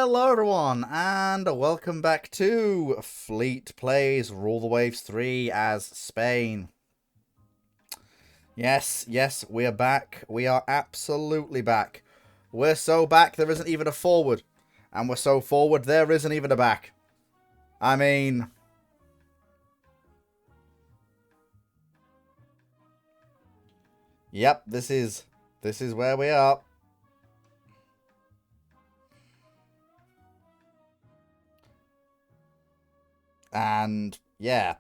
Hello everyone, and welcome back to Fleet Plays Rule the Waves 3 as Spain. Yes, we are back. We are absolutely back. We're so back there isn't even a forward. And we're so forward there isn't even a back. I mean... Yep, this is where we are. And, yeah.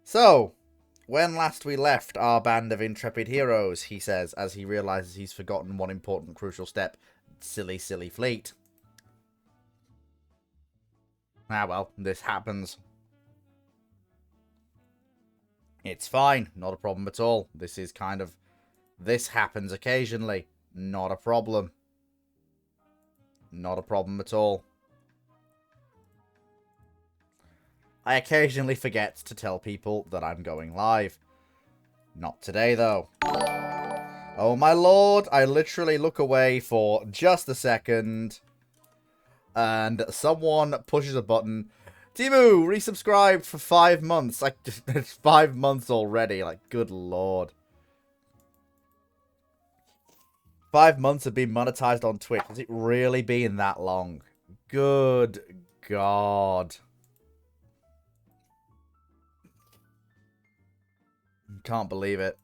So, when last we left our band of intrepid heroes, he says, as he realizes he's forgotten one important crucial step. Silly fleet. Ah, well, this happens. It's fine. Not a problem at all. This happens occasionally. Not a problem. Not a problem at all. I occasionally forget to tell people that I'm going live. Not today, though. Oh, my lord. I literally look away for just a second. And someone pushes a button. Timu, resubscribed for 5 months. Like, it's 5 months already. Like, good lord. 5 months of being monetized on Twitch. Has it really been that long? Good God. Can't believe it.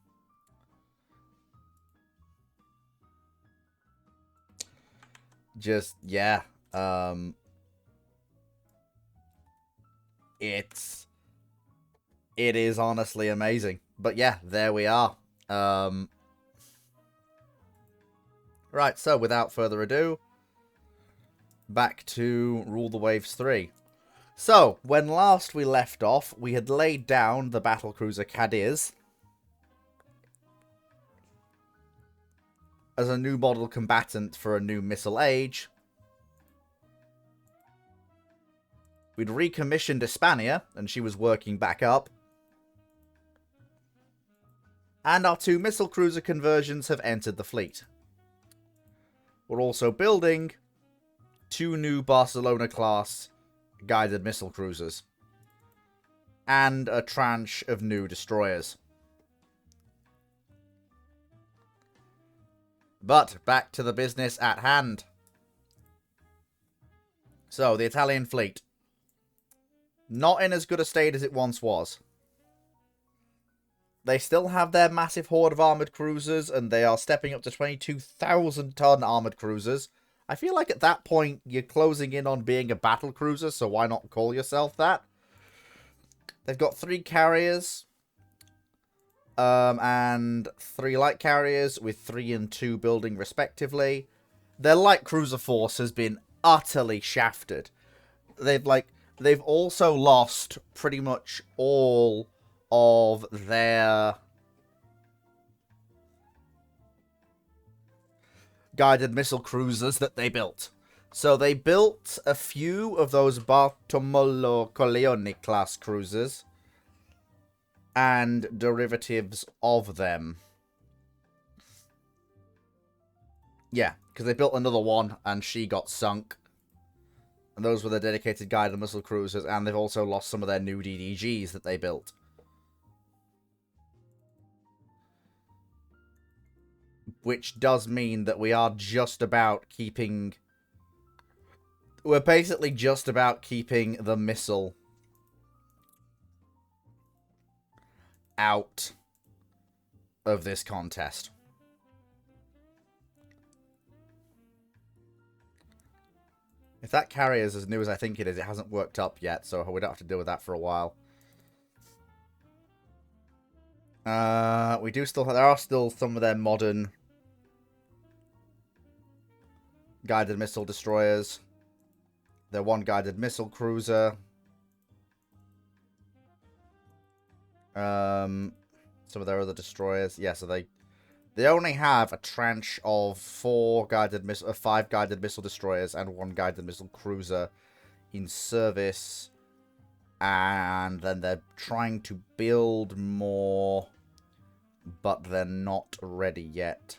Just, yeah. It is honestly amazing. But yeah, there we are. Right, so without further ado, back to Rule the Waves 3. So, when last we left off, we had laid down the battlecruiser Cadiz as a new model combatant for a new missile age. We'd recommissioned Hispania, and she was working back up. And our 2 missile cruiser conversions have entered the fleet. We're also building 2 new Barcelona-class guided missile cruisers. And a tranche of new destroyers. But back to the business at hand. So, the Italian fleet. Not in as good a state as it once was. They still have their massive horde of armoured cruisers, and they are stepping up to 22,000-ton armoured cruisers. I feel like at that point, you're closing in on being a battle cruiser, so why not call yourself that? They've got 3 carriers, and 3 light carriers, with 3 and 2 building respectively. Their light cruiser force has been utterly shafted. They've also lost pretty much all of their guided missile cruisers that they built. So they built a few of those Bartolomeo Colleoni class cruisers and derivatives of them. Yeah, because they built another one and she got sunk. And those were the dedicated guided missile cruisers, and they've also lost some of their new DDGs that they built. Which does mean that we are just about keeping... We're basically just about keeping the missile out of this contest. If that carrier is as new as I think it is, it hasn't worked up yet, so we don't have to deal with that for a while. We do still... There are still some of their modern guided missile destroyers. Their 1 guided missile cruiser. Some of their other destroyers. Yeah, so they only have a tranche of 5 guided missile destroyers and 1 guided missile cruiser in service. And then they're trying to build more, but they're not ready yet.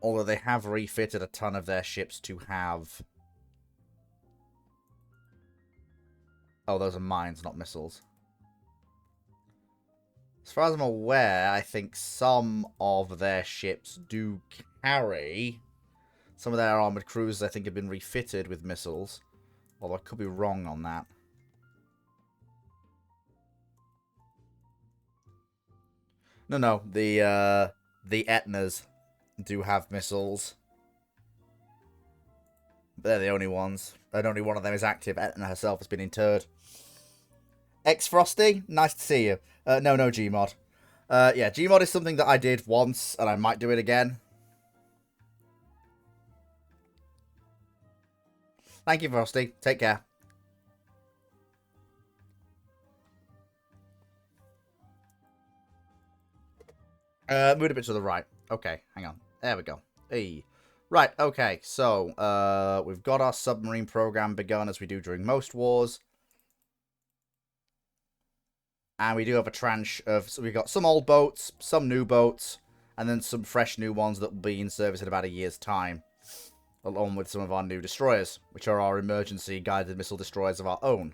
Although they have refitted a ton of their ships to have... Oh, those are mines, not missiles. As far as I'm aware, I think some of their ships do carry... Some of their armoured cruisers, I think, have been refitted with missiles. Although I could be wrong on that. No. The Etnas do have missiles. They're the only ones. And only one of them is active. Etna herself has been interred. X-Frosty, nice to see you. No, Gmod. Yeah, Gmod is something that I did once, and I might do it again. Thank you, Frosty. Take care. Move a bit to the right. Okay, hang on. There we go. Hey. Right, okay. So, we've got our submarine program begun, as we do during most wars. And we do have a tranche of... So we've got some old boats, some new boats, and then some fresh new ones that will be in service in about a year's time. Along with some of our new destroyers, which are our emergency guided missile destroyers of our own.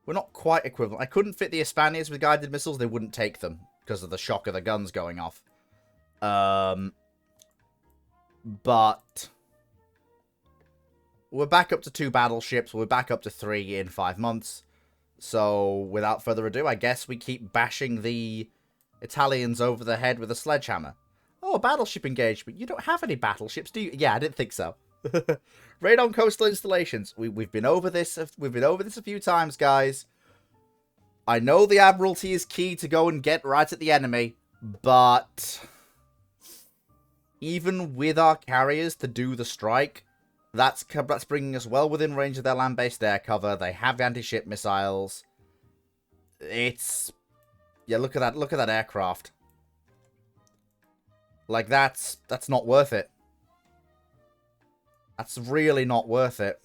We're not quite equivalent. I couldn't fit the Hispanias with guided missiles. They wouldn't take them because of the shock of the guns going off. But we're back up to 2 battleships. We're back up to 3 in 5 months. So, without further ado, I guess we keep bashing the Italians over the head with a sledgehammer. Oh, battleship engagement. You don't have any battleships, do you? Yeah, I didn't think so. Radon coastal installations. We've been over this. We've been over this a few times, guys. I know the Admiralty is key to go and get right at the enemy, but even with our carriers to do the strike, that's bringing us well within range of their land-based air cover. They have anti-ship missiles. It's... Yeah, look at that. Look at that aircraft. Like, that's not worth it. That's really not worth it.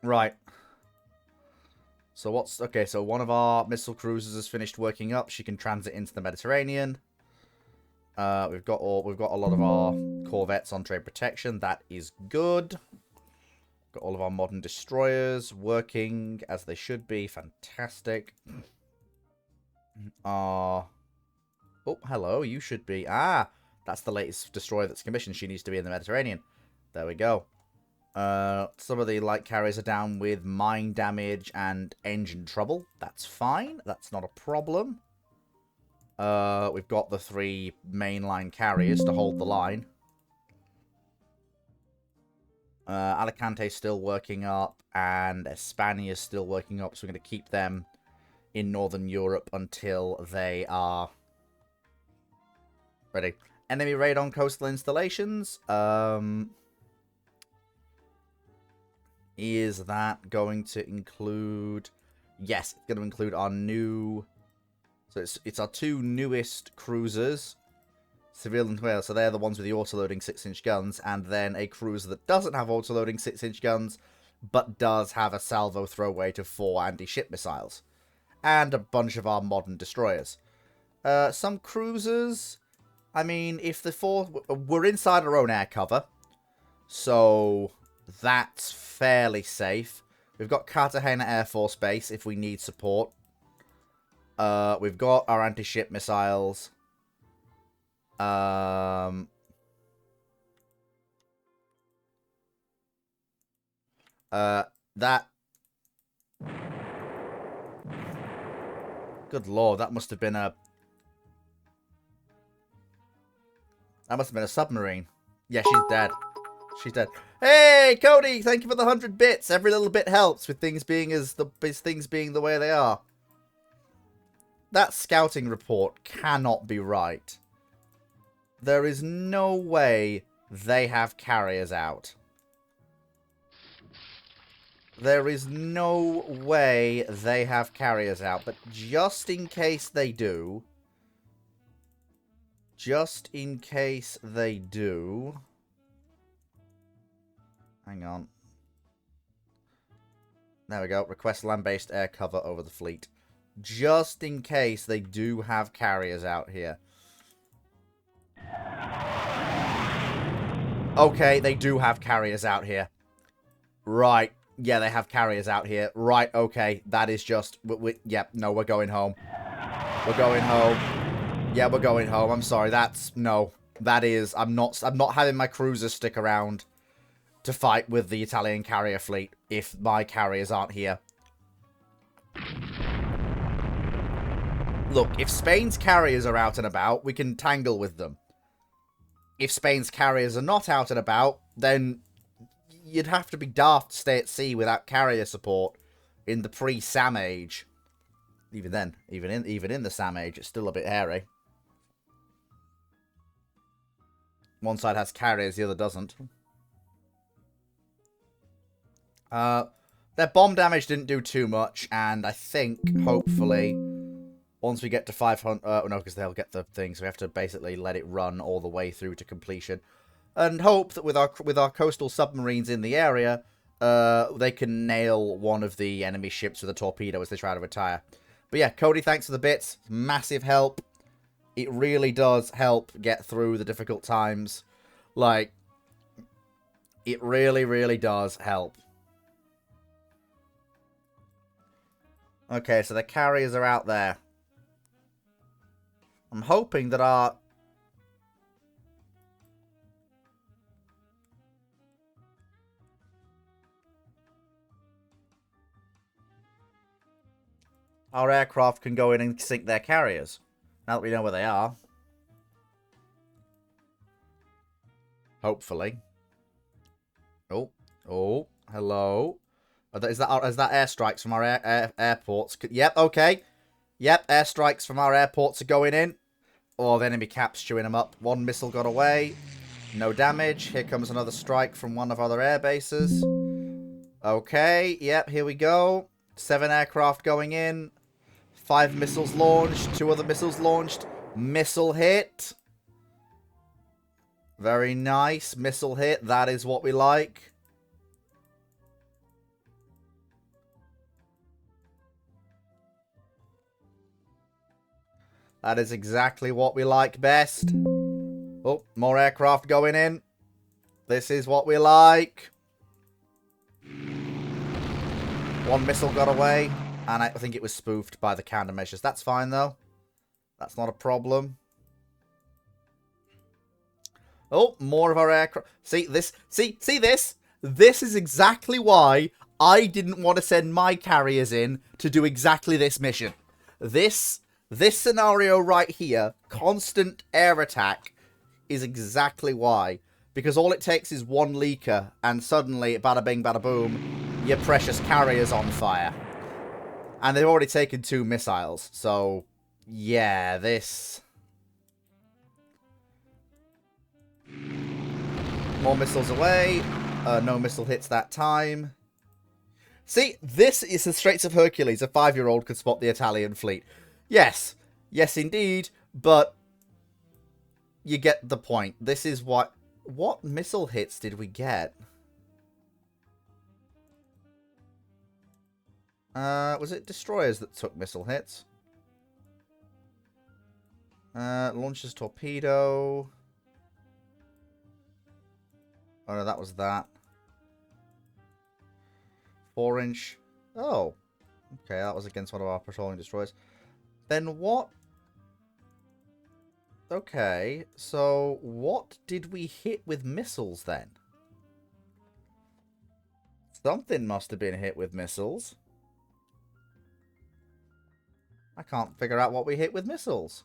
Right. So what's... Okay, so one of our missile cruisers has finished working up. She can transit into the Mediterranean. We've got a lot of our corvettes on trade protection. That is good. Got all of our modern destroyers working as they should be. Fantastic. Oh, hello. You should be... Ah, that's the latest destroyer that's commissioned. She needs to be in the Mediterranean. There we go. Some of the light carriers are down with mine damage and engine trouble. That's fine. That's not a problem. We've got the 3 mainline carriers to hold the line. Alicante's still working up, and Espania's still working up, so we're going to keep them in Northern Europe until they are ready. Enemy raid on coastal installations. Is that going to include... Yes, it's going to include our new... So it's our 2 newest cruisers. Seville and Wales, so they're the ones with the auto-loading 6-inch guns, and then a cruiser that doesn't have auto-loading 6-inch guns, but does have a salvo throwaway to 4 anti-ship missiles. And a bunch of our modern destroyers. Some cruisers, I mean, if the 4... We're inside our own air cover, so that's fairly safe. We've got Cartagena Air Force Base if we need support. We've got our anti-ship missiles. That... Good lord, that must have been a... That must have been a submarine. Yeah, she's dead. She's dead. Hey, Cody! Thank you for the 100 bits. Every little bit helps with things being the way they are. That scouting report cannot be right. There is no way they have carriers out. There is no way they have carriers out. But just in case they do... Just in case they do... Hang on. There we go. Request land-based air cover over the fleet. Just in case they do have carriers out here. Okay, they do have carriers out here. Right. Yeah, they have carriers out here. Right, okay. That is just... Yep, no, we're going home. We're going home. Yeah, we're going home. I'm sorry. That's... No. That is... I'm not having my cruisers stick around to fight with the Italian carrier fleet if my carriers aren't here. Look, if Spain's carriers are out and about, we can tangle with them. If Spain's carriers are not out and about, then you'd have to be daft to stay at sea without carrier support in the pre-SAM age. Even then, even in the SAM age, it's still a bit hairy. One side has carriers, the other doesn't. Their bomb damage didn't do too much, and I think, hopefully, once we get to 500... no, because they'll get the thing, so we have to basically let it run all the way through to completion. And hope that with our coastal submarines in the area, they can nail one of the enemy ships with a torpedo as they try to retire. But yeah, Cody, thanks for the bits. Massive help. It really does help get through the difficult times. Like, it really, really does help. Okay, so the carriers are out there. I'm hoping that our... our aircraft can go in and sink their carriers. Now that we know where they are. Hopefully. Oh. Oh. Hello. Is that airstrikes from our airports? Yep, okay. Yep, airstrikes from our airports are going in. Oh, the enemy caps chewing them up. One missile got away. No damage. Here comes another strike from one of our air bases. Okay, yep, here we go. 7 aircraft going in. 5 missiles launched. 2 other missiles launched. Missile hit. Very nice. Missile hit. That is what we like. That is exactly what we like best. Oh, more aircraft going in. This is what we like. 1 missile got away. And I think it was spoofed by the countermeasures. That's fine, though. That's not a problem. Oh, more of our aircraft. See this? See this? This is exactly why I didn't want to send my carriers in to do exactly this mission. This scenario right here, constant air attack, is exactly why. Because all it takes is 1 leaker, and suddenly, bada bing, bada boom, your precious carrier's on fire. And they've already taken 2 missiles, so, yeah, this... More missiles away. No missile hits that time. See, this is the Straits of Hercules. A 5-year-old could spot the Italian fleet. Yes. Yes, indeed. But you get the point. This is what... What missile hits did we get? Was it destroyers that took missile hits? Launches torpedo. Oh, no, that was that. 4-inch. Oh. Okay, that was against one of our patrolling destroyers. Then what? Okay, so what did we hit with missiles then? Something must have been hit with missiles. I can't figure out what we hit with missiles.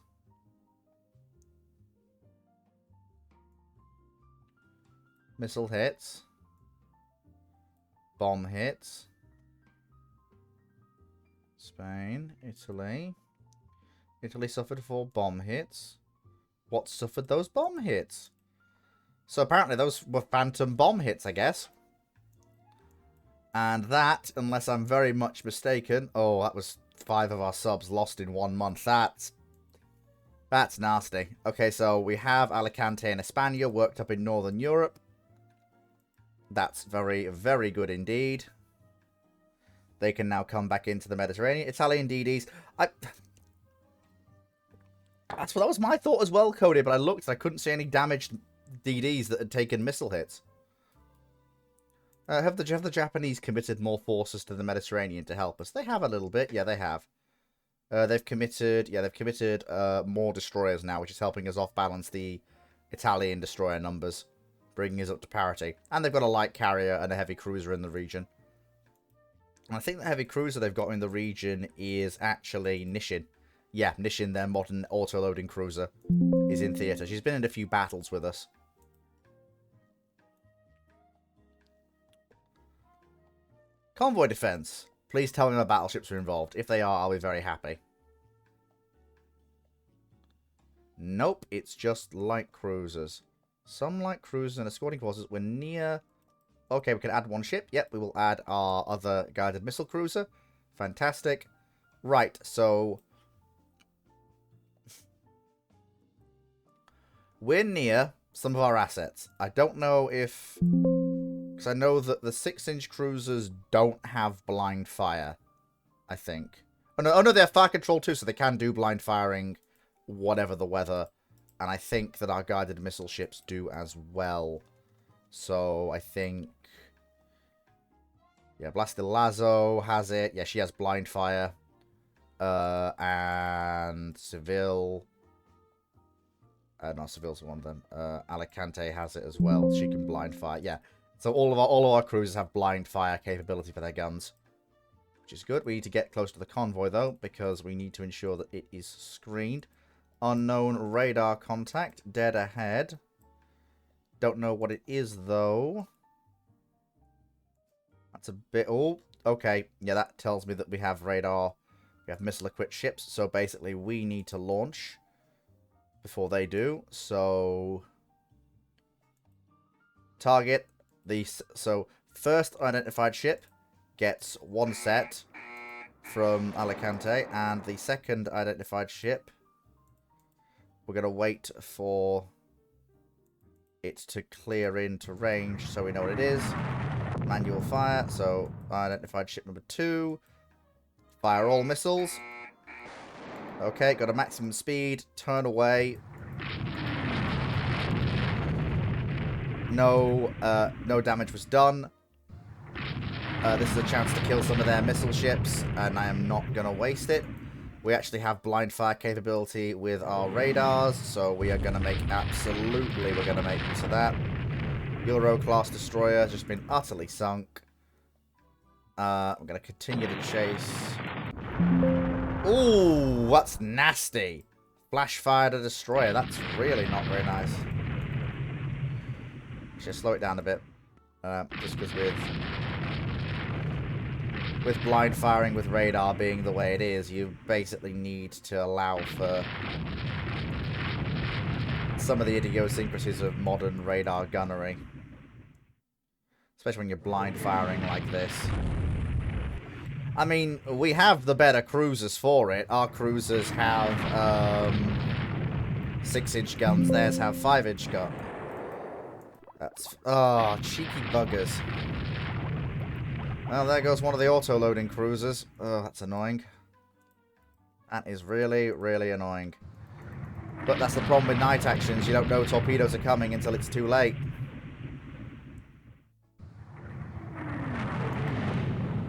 Missile hits. Bomb hits. Spain, Italy. Italy suffered 4 bomb hits. What suffered those bomb hits? So apparently those were phantom bomb hits, I guess. And that, unless I'm very much mistaken... Oh, that was 5 of our subs lost in 1 month. That's nasty. Okay, so we have Alicante and España worked up in Northern Europe. That's very, very good indeed. they can now come back into the Mediterranean. Italian DDs. That was my thought as well, Cody, but I looked and I couldn't see any damaged DDs that had taken missile hits. Have the Japanese committed more forces to the Mediterranean to help us? They have a little bit. Yeah, they have. They've committed more destroyers now, which is helping us off-balance the Italian destroyer numbers, bringing us up to parity. And they've got a light carrier and a heavy cruiser in the region. And I think the heavy cruiser they've got in the region is actually Nishin. Yeah, Nishin, their modern auto-loading cruiser, is in theatre. She's been in a few battles with us. Convoy defense. Please tell me my battleships are involved. If they are, I'll be very happy. Nope, it's just light cruisers. Some light cruisers and escorting forces. We're near... Okay, we can add one ship. Yep, we will add our other guided missile cruiser. Fantastic. Right, so... we're near some of our assets. I don't know if... because I know that the 6-inch cruisers don't have blind fire, I think. Oh no, they have fire control too, so they can do blind firing, whatever the weather. And I think that our guided missile ships do as well. So, I think... yeah, Blastilazzo has it. Yeah, she has blind fire. And Seville... no, Seville's one of them. Alicante has it as well. She can blind fire. Yeah. So all of our cruisers have blind fire capability for their guns, which is good. We need to get close to the convoy though, because we need to ensure that it is screened. Unknown radar contact, dead ahead. Don't know what it is though. That's a bit... oh, okay. Yeah, that tells me that we have radar. We have missile-equipped ships, so basically we need to launch before they do. So target so first identified ship gets one set from Alicante, and the second identified ship, we're going to wait for it to clear into range so we know what it is. Manual fire. So identified ship number 2, fire all missiles. Okay, got a maximum speed, turn away. No damage was done. This is a chance to kill some of their missile ships, and I am not going to waste it. We actually have blind fire capability with our radars, so we are going to make we're going to make use of that. Euro-class destroyer has just been utterly sunk. I'm going to continue the chase. Ooh, that's nasty. Flash fired a destroyer. That's really not very nice. Should slow it down a bit. Just because with blind firing with radar being the way it is, you basically need to allow for some of the idiosyncrasies of modern radar gunnery. Especially when you're blind firing like this. I mean, we have the better cruisers for it. Our cruisers have 6-inch guns. Theirs have 5-inch guns. That's... oh, cheeky buggers. Well, there goes one of the auto-loading cruisers. Oh, that's annoying. That is really, really annoying. But that's the problem with night actions. You don't know torpedoes are coming until it's too late.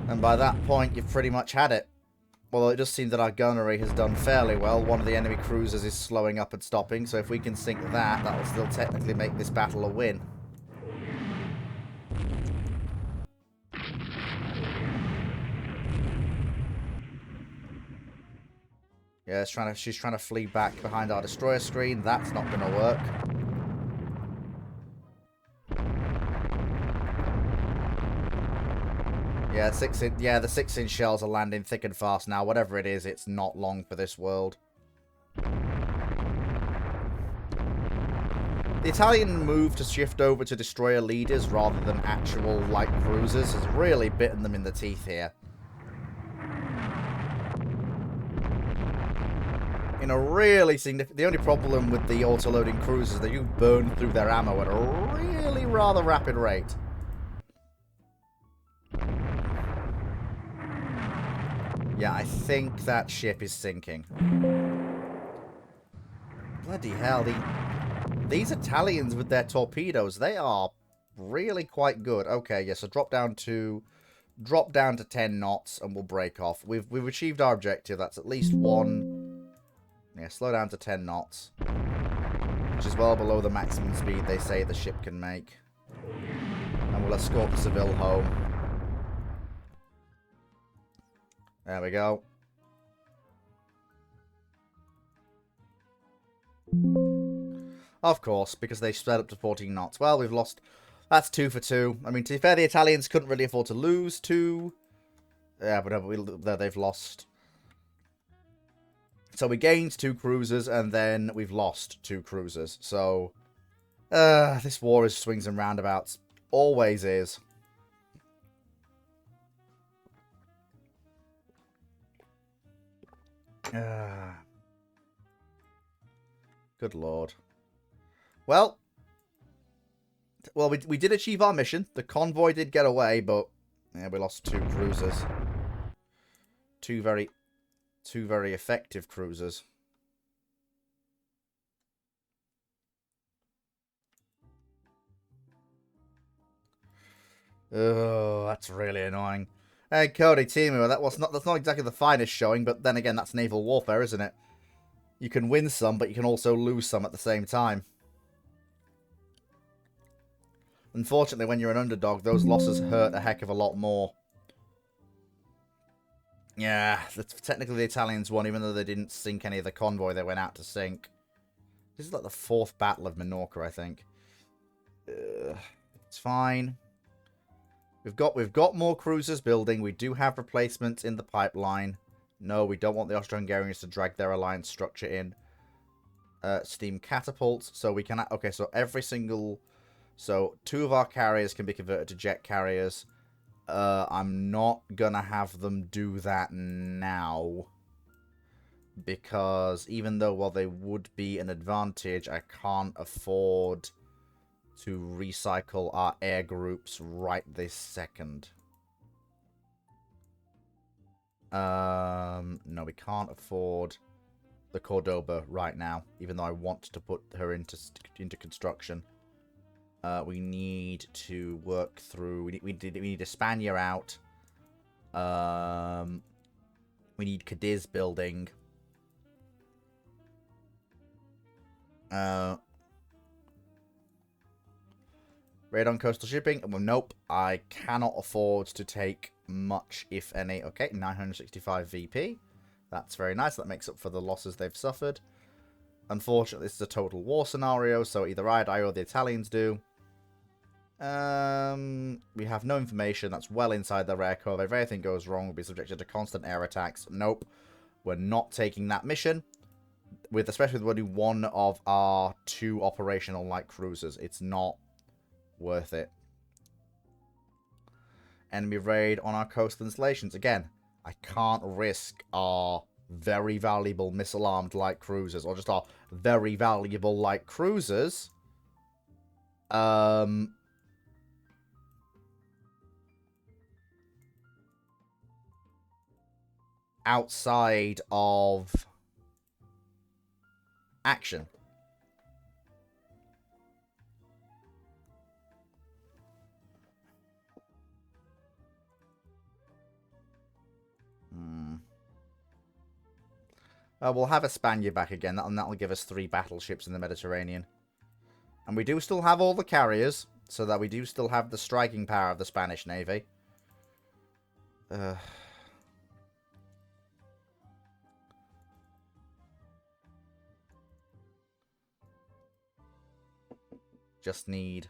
And by that point, you've pretty much had it. Although it does seem that our gunnery has done fairly well. One of the enemy cruisers is slowing up and stopping, so if we can sink that, that will still technically make this battle a win. Yeah, she's trying to flee back behind our destroyer screen. That's not going to work. Yeah, the 6-inch shells are landing thick and fast now. Whatever it is, it's not long for this world. The Italian move to shift over to destroyer leaders rather than actual light cruisers has really bitten them in the teeth here. In a really significant... the only problem with the auto-loading cruisers is that you burn through their ammo at a really rather rapid rate. Yeah, I think that ship is sinking. Bloody hell, these Italians with their torpedoes, they are really quite good. Okay, yeah, so drop down to 10 knots and we'll break off. We've achieved our objective. That's at least one. Yeah, slow down to 10 knots. Which is well below the maximum speed they say the ship can make. And we'll escort the Seville home. There we go. Of course, because they sped up to 14 knots. Well, we've lost. That's 2 for 2. I mean, to be fair, the Italians couldn't really afford to lose 2. Yeah, but they've lost. So we gained 2 cruisers, and then we've lost 2 cruisers. So, this war is swings and roundabouts. Always is. Good lord. Well, we did achieve our mission. The convoy did get away, but yeah, we lost 2 cruisers. Two very effective cruisers. Oh, that's really annoying. Hey, Cody, Timu, that's not exactly the finest showing, but then again, that's naval warfare, isn't it? You can win some, but you can also lose some at the same time. Unfortunately, when you're an underdog, those losses hurt a heck of a lot more. Yeah, technically the Italians won, even though they didn't sink any of the convoy they went out to sink. This is like the 4th Battle of Minorca, I think. It's fine. We've got more cruisers building. We do have replacements in the pipeline. No, we don't want the Austro-Hungarians to drag their alliance structure in. Steam catapults. So we can... Okay, so every single... So 2 of our carriers can be converted to jet carriers. I'm not gonna have them do that now. Because even though, while they would be an advantage, I can't afford to recycle our air groups right this second. No, we can't afford the Cordoba right now, even though I want to put her into construction. We need to work through. We need Espana out. We need Cadiz building. Raid on coastal shipping. Well, nope. I cannot afford to take much, if any. Okay, 965 VP. That's very nice. That makes up for the losses they've suffered. Unfortunately, this is a total war scenario, so either I die or the Italians do. We have no information. That's well inside their air cover. If anything goes wrong, we'll be subjected to constant air attacks. Nope. We're not taking that mission. Especially with only one of our 2 operational light cruisers. It's not worth it. Enemy raid on our coastal installations. Again, I can't risk our very valuable missile-armed light cruisers, or just our very valuable light cruisers. Outside of action. We'll have Espana back again, and that'll give us 3 battleships in the Mediterranean. And we do still have all the carriers, so that we do still have the striking power of the Spanish Navy. Just need...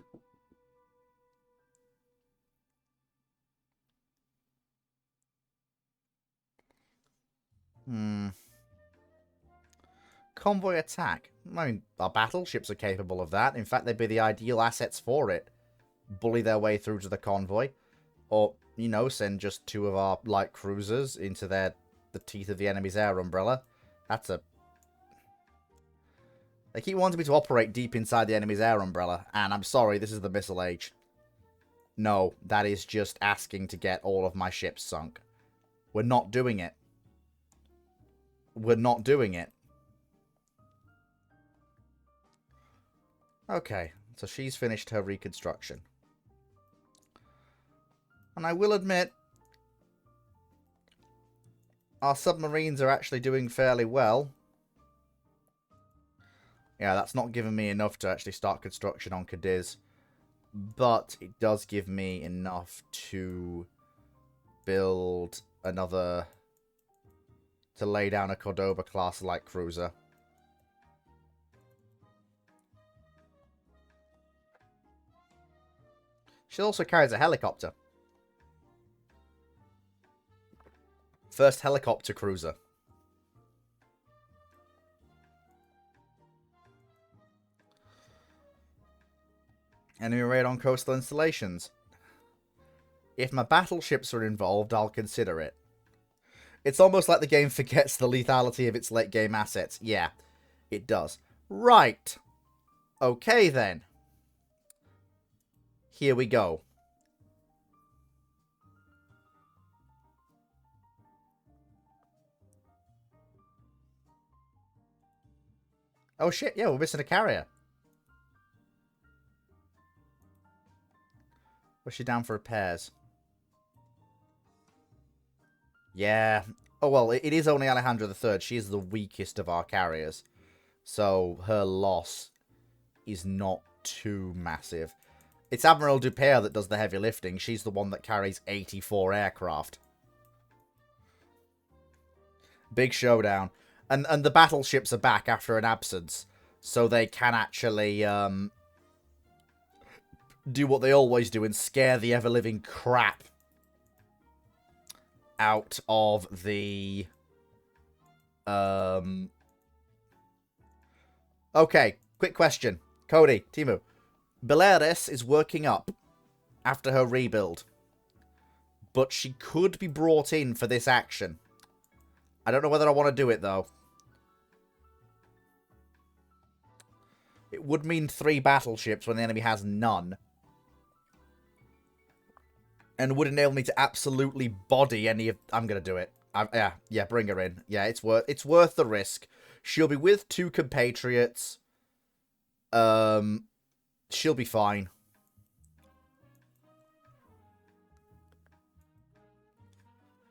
Convoy attack. I mean, our battleships are capable of that. In fact, they'd be the ideal assets for it. Bully their way through to the convoy. Or, you know, send just 2 of our light cruisers into the teeth of the enemy's air umbrella. That's a... They keep wanting me to operate deep inside the enemy's air umbrella. And I'm sorry, this is the Missile Age. No, that is just asking to get all of my ships sunk. We're not doing it. we're not doing it. Okay, so she's finished her reconstruction. And I will admit, our submarines are actually doing fairly well. Yeah, that's not giving me enough to actually start construction on Cadiz. But it does give me enough to build another... to lay down a Cordoba-class light cruiser. She also carries a helicopter. First helicopter cruiser. Enemy raid on coastal installations. If my battleships are involved, I'll consider it. It's almost like the game forgets the lethality of its late game assets. Yeah, it does. Right. Okay then. Here we go. Oh shit, yeah, we're missing a carrier. Was she down for repairs? Yeah. Oh, well, it is only Alejandra III. She is the weakest of our carriers. So her loss is not too massive. It's Admiral Dupere that does the heavy lifting. She's the one that carries 84 aircraft. Big showdown. And the battleships are back after an absence. So they can actually do what they always do and scare the ever-living crap out of the... Okay, quick question. Cody, Timu. Belearis is working up after her rebuild. But she could be brought in for this action. I don't know whether I want to do it, though. It would mean 3 battleships when the enemy has none. And would enable me to absolutely body any of... I'm going to do it. Yeah, bring her in. Yeah, it's worth the risk. She'll be with 2 compatriots. She'll be fine.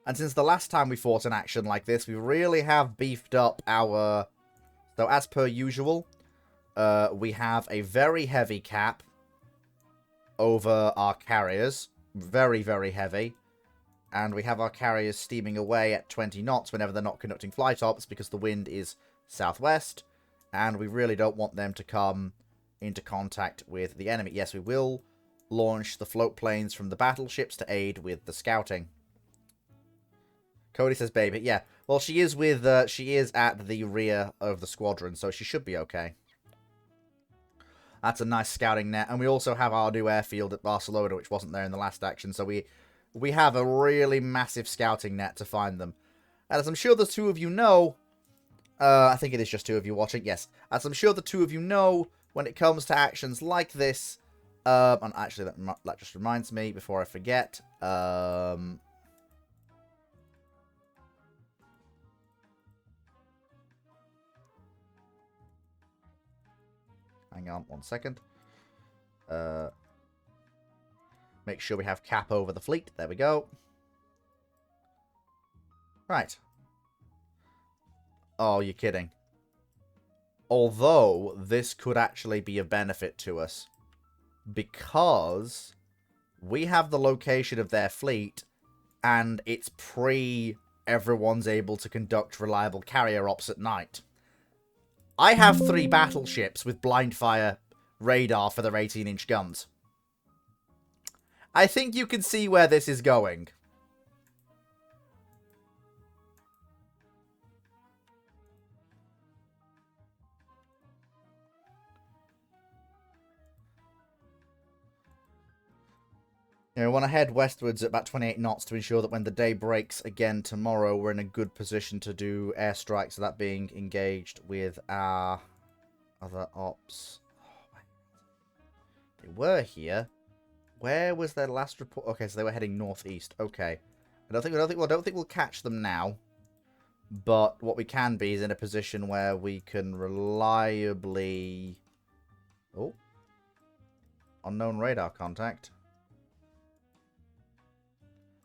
And since the last time we fought an action like this, we really have beefed up our... So, as per usual, we have a very heavy cap over our carriers. Very, very heavy. And we have our carriers steaming away at 20 knots whenever they're not conducting flight ops because the wind is southwest. And we really don't want them to come into contact with the enemy. Yes, we will launch the float planes from the battleships to aid with the scouting. Cody says baby. Yeah, well, she is at the rear of the squadron, so she should be okay. That's a nice scouting net. And we also have our new airfield at Barcelona, which wasn't there in the last action. So we have a really massive scouting net to find them. And as I'm sure the 2 of you know... I think it is just 2 of you watching. Yes. As I'm sure the 2 of you know, when it comes to actions like this... and actually, that just reminds me, before I forget... Hang on 1 second. Make sure we have cap over the fleet. There we go. Right. Oh, you're kidding. Although, this could actually be a benefit to us. Because we have the location of their fleet, and it's everyone's able to conduct reliable carrier ops at night. I have 3 battleships with blind fire radar for their 18-inch guns. I think you can see where this is going. You know, we want to head westwards at about 28 knots to ensure that when the day breaks again tomorrow, we're in a good position to do airstrikes, so that being engaged with our other ops. Oh, they were here. Where was their last report? Okay, so they were heading northeast. Okay, I don't think we'll catch them now. But what we can be is in a position where we can reliably... Oh. Unknown radar contact.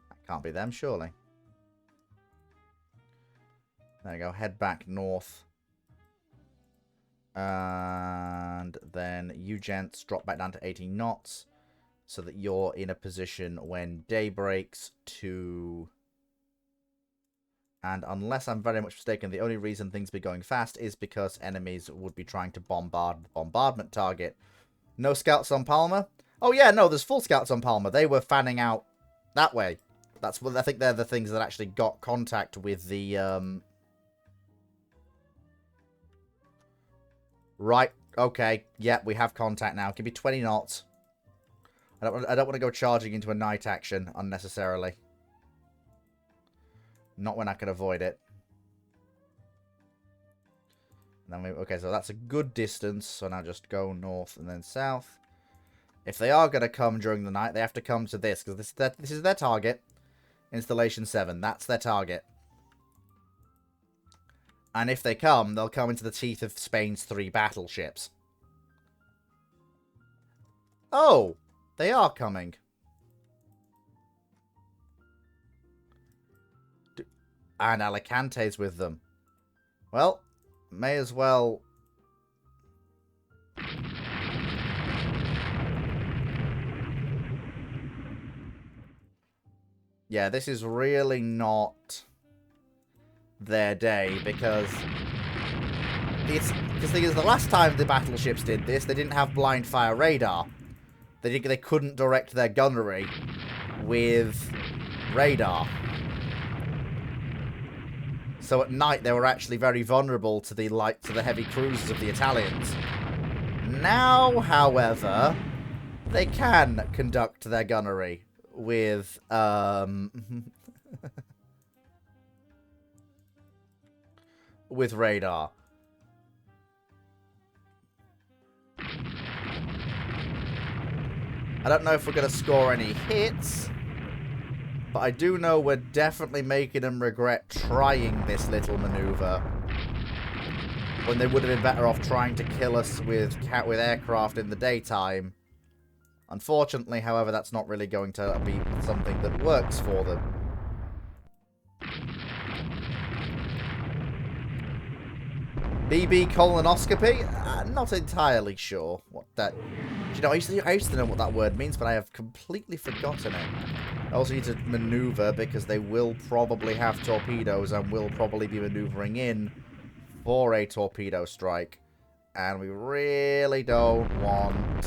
That can't be them, surely. There you go. Head back north. And then you gents drop back down to 18 knots. So that you're in a position when day breaks to... And unless I'm very much mistaken, the only reason things be going fast is because enemies would be trying to bombard the bombardment target. No scouts on Palmer? Oh yeah, no, there's full scouts on Palmer. They were fanning out that way. That's what I think they're the things that actually got contact with the Right, okay. Yeah, we have contact now. Give me 20 knots. I don't want to go charging into a night action unnecessarily. Not when I can avoid it. And then okay, so that's a good distance. So now just go north and then south. If they are going to come during the night, they have to come to this. Because this is their target. Installation 7. That's their target. And if they come, they'll come into the teeth of Spain's 3 battleships. Oh! They are coming. And Alicante's with them. Well, may as well... Yeah, this is really not their day, because... The thing is, the last time the battleships did this, they didn't have blind fire radar. They couldn't direct their gunnery with radar. So at night they were actually very vulnerable to the heavy cruisers of the Italians. Now, however, they can conduct their gunnery with with radar. I don't know if we're going to score any hits, but I do know we're definitely making them regret trying this little maneuver when they would have been better off trying to kill us with aircraft in the daytime. Unfortunately, however, that's not really going to be something that works for them. BB colonoscopy? Not entirely sure what that... You know, I used to know what that word means, but I have completely forgotten it. I also need to maneuver because they will probably have torpedoes and will probably be maneuvering in for a torpedo strike. And we really don't want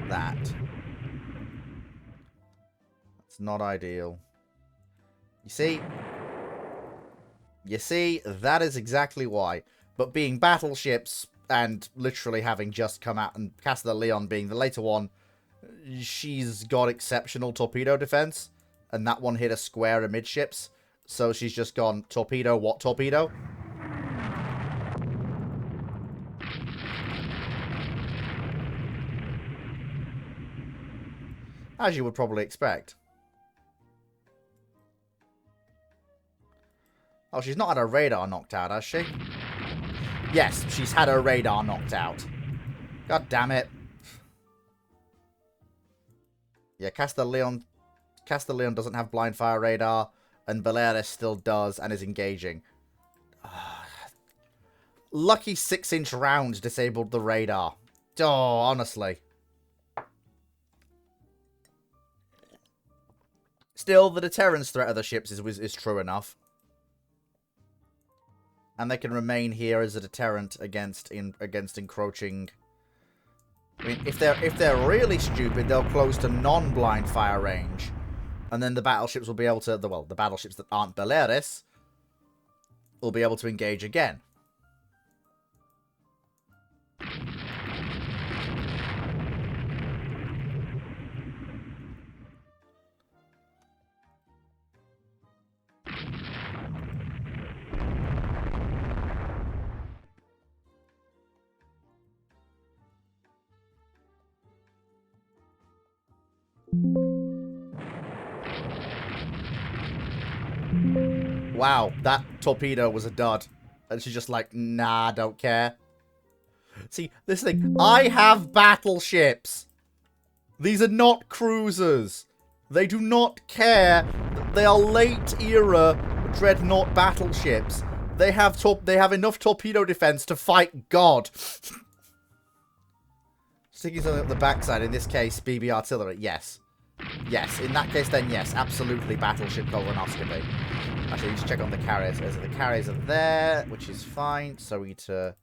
that. That's not ideal. You see, that is exactly why. But being battleships and literally having just come out, and Castilla Leon being the later one, she's got exceptional torpedo defense, and that one hit a square amidships. So she's just gone, torpedo, what torpedo? As you would probably expect. Oh, she's not had her radar knocked out, has she? Yes, she's had her radar knocked out. God damn it. Yeah, Castelleon doesn't have blind fire radar, and Baleares still does and is engaging. Lucky 6-inch round disabled the radar. Oh, honestly. Still, the deterrence threat of the ships is true enough. And they can remain here as a deterrent against encroaching. I mean, if they're really stupid, they'll close to non-blind fire range, and then the battleships will be able to. Well, the battleships that aren't Baleares will be able to engage again. Wow, that torpedo was a dud. And she's just like, nah, don't care. See, this thing, I have battleships. These are not cruisers. They do not care. They are late-era dreadnought battleships. They have enough torpedo defense to fight God. Sticking something up the backside, in this case, BB artillery. Yes. Yes, in that case then, yes. Absolutely battleship colonoscopy. Actually, just check on the carriers. The carriers are there, which is fine. So we need to...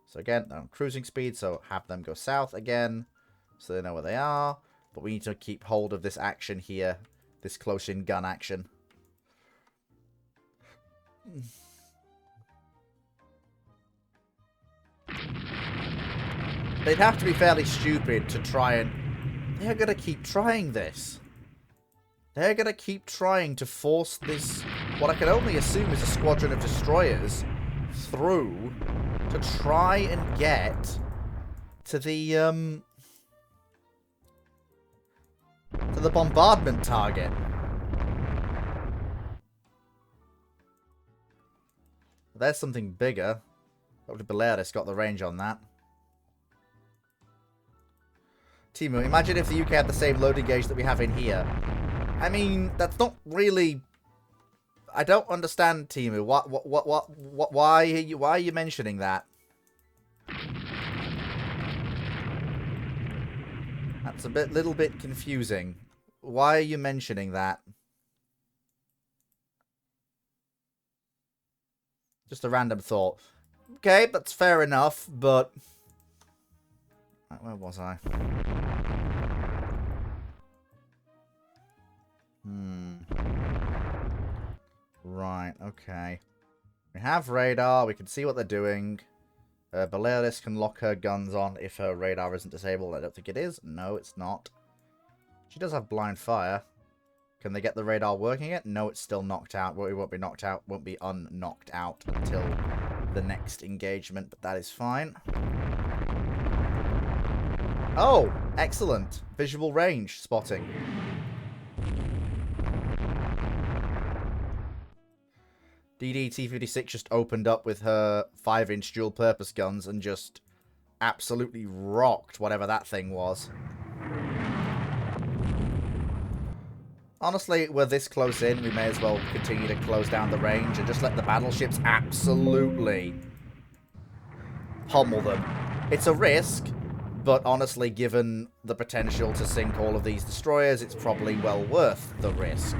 So again, they're on cruising speed, so have them go south again. So they know where they are. But we need to keep hold of this action here. This close-in gun action. They'd have to be fairly stupid to try and... They're going to keep trying this. They're going to keep trying to force this, what I can only assume is a squadron of destroyers, through to try and get to the bombardment target. There's something bigger. Probably Balearis got the range on that. Timu, imagine if the UK had the same loading gauge that we have in here. I mean, that's not really... I don't understand, Timu. Why are you mentioning that? That's a little bit confusing. Why are you mentioning that? Just a random thought. Okay, that's fair enough, but... Where was I? Right, okay. We have radar. We can see what they're doing. Balearis can lock her guns on if her radar isn't disabled. I don't think it is. No, it's not. She does have blind fire. Can they get the radar working yet? No, it's still knocked out. Well, it won't be knocked out. Won't be unknocked out until the next engagement, but that is fine. Oh, excellent. Visual range spotting. DD-T56 just opened up with her 5-inch dual-purpose guns and just absolutely rocked whatever that thing was. Honestly, we're this close in, we may as well continue to close down the range and just let the battleships absolutely pummel them. It's a risk, but honestly, given the potential to sink all of these destroyers, it's probably well worth the risk.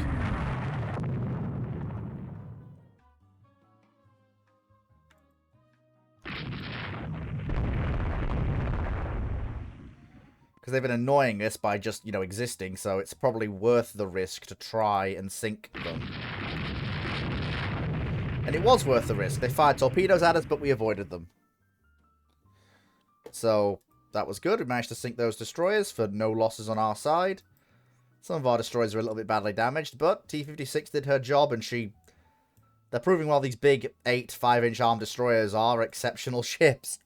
Because they've been annoying us by just, you know, existing, so it's probably worth the risk to try and sink them. And it was worth the risk. They fired torpedoes at us, but we avoided them. So, that was good. We managed to sink those destroyers for no losses on our side. Some of our destroyers are a little bit badly damaged, but T-56 did her job, and they're proving why these big 5-inch armed destroyers are exceptional ships.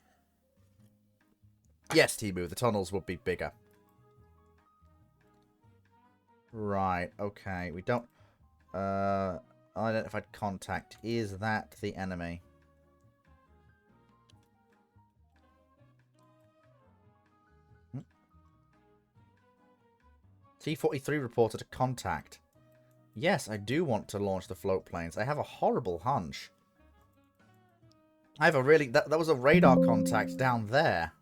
Yes, Timu, the tunnels would be bigger. Right, okay. We don't... unidentified contact. Is that the enemy? T-43 reported a contact. Yes, I do want to launch the float planes. I have a horrible hunch. I have a really... That was a radar contact down there.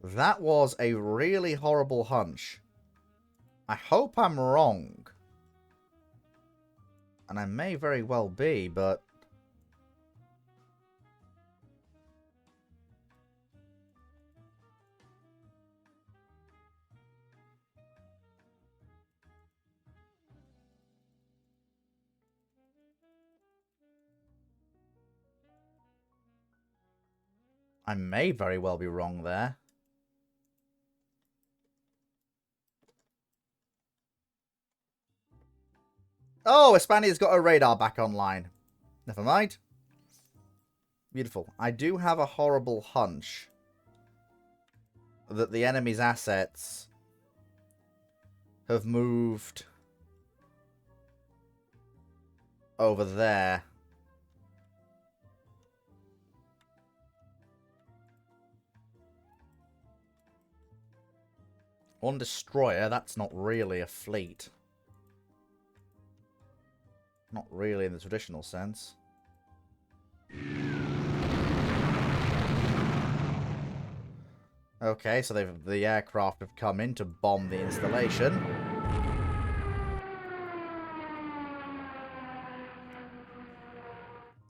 That was a really horrible hunch. I hope I'm wrong. And I may very well be, but... I may very well be wrong there. Oh, Hispania's got her radar back online. Never mind. Beautiful. I do have a horrible hunch that the enemy's assets have moved over there. One destroyer, that's not really a fleet. Not really in the traditional sense. Okay, so the aircraft have come in to bomb the installation.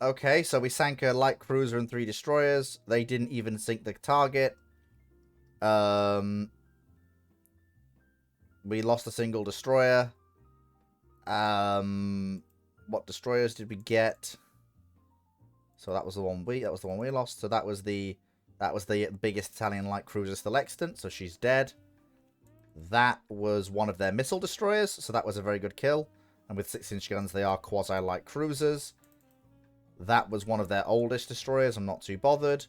Okay, so we sank a light cruiser and 3 destroyers. They didn't even sink the target. We lost a single destroyer. What destroyers did we get? So that was the one we lost. So that was the biggest Italian light cruiser still extant. So she's dead. That was one of their missile destroyers. So that was a very good kill. And with 6-inch guns, they are quasi light cruisers. That was one of their oldest destroyers. I'm not too bothered.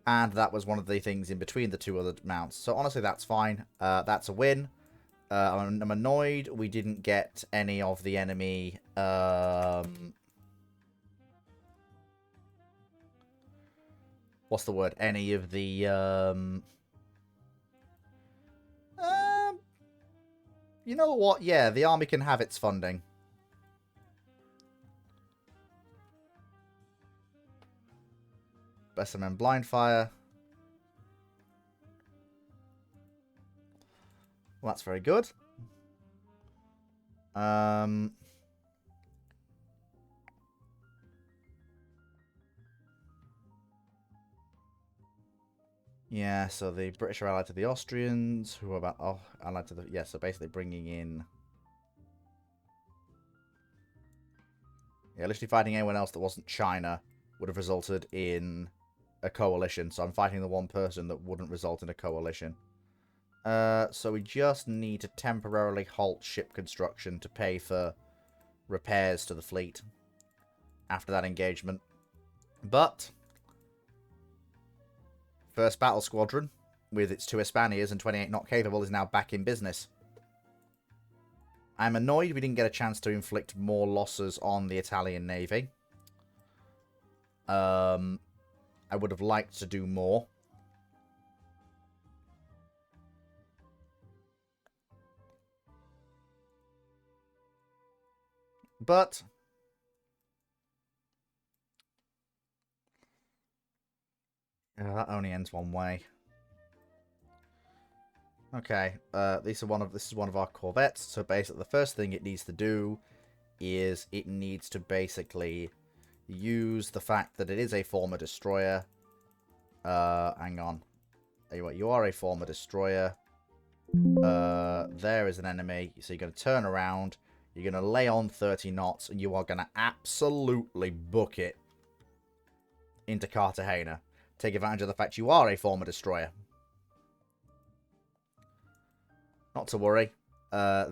And that was one of the things in between the 2 other mounts. So honestly, that's fine. That's a win. I'm annoyed we didn't get any of the enemy... what's the word? Any of the... you know what? Yeah, the army can have its funding. SMM blind fire. Well, that's very good. Yeah, so the British are allied to the Austrians, who are about allied to the so basically bringing in literally fighting anyone else that wasn't China would have resulted in a coalition. So I'm fighting the one person that wouldn't result in a coalition. So we just need to temporarily halt ship construction to pay for repairs to the fleet after that engagement. But first battle squadron, with its 2 Hispanias and 28 not capable, is now back in business. I'm annoyed we didn't get a chance to inflict more losses on the Italian Navy. I would have liked to do more. But that only ends one way. Okay, this is one of our corvettes. So basically, the first thing it needs to do is it needs to basically use the fact that it is a former destroyer. Hang on. You are a former destroyer. There is an enemy. So you're going to turn around. You're going to lay on 30 knots, and you are going to absolutely book it into Cartagena. Take advantage of the fact you are a former destroyer. Not to worry. Yeah,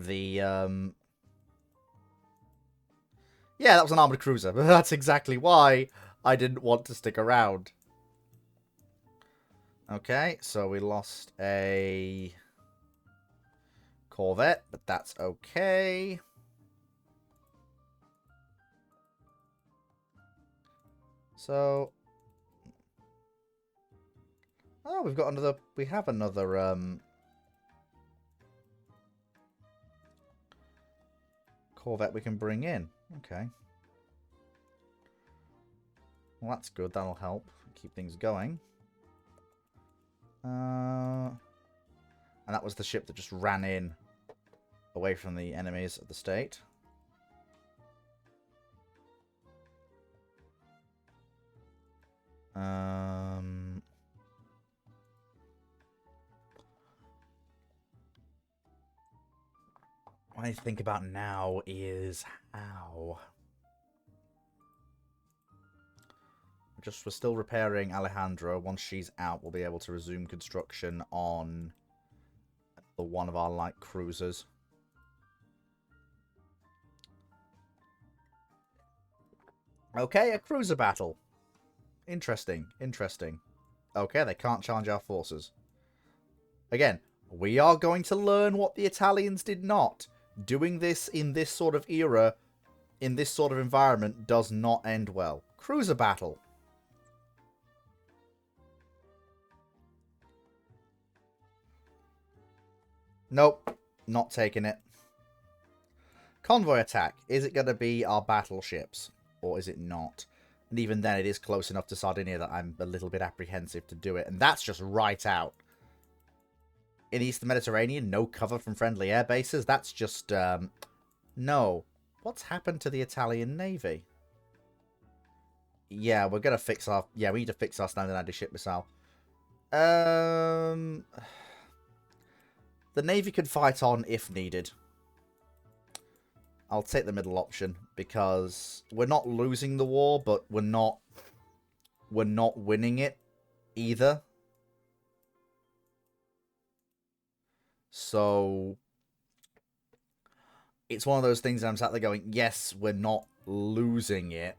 that was an armored cruiser. But that's exactly why I didn't want to stick around. Okay, so we lost a corvette, but that's okay. So, oh, we have another corvette we can bring in. Okay. Well, that's good. That'll help keep things going. And that was the ship that just ran in away from the enemies of the state. What I think about now is how. We're still repairing Alejandro. Once she's out, we'll be able to resume construction on one of our light cruisers. Okay, a cruiser battle. Interesting, interesting. Okay, they can't challenge our forces. Again, we are going to learn what the Italians did not. Doing this in this sort of era in this sort of environment does not end well. Cruiser battle. Nope. Not taking it. Convoy attack. Is it going to be our battleships? Or is it not? And even then, it is close enough to Sardinia that I'm a little bit apprehensive to do it. And that's just right out. In Eastern Mediterranean, no cover from friendly air bases. That's just, no. What's happened to the Italian Navy? Yeah, we're going to fix our... Yeah, we need to fix our standard anti-ship missile. The Navy can fight on if needed. I'll take the middle option because we're not losing the war, but we're not winning it either. So it's one of those things that I'm sat there going, yes, we're not losing it,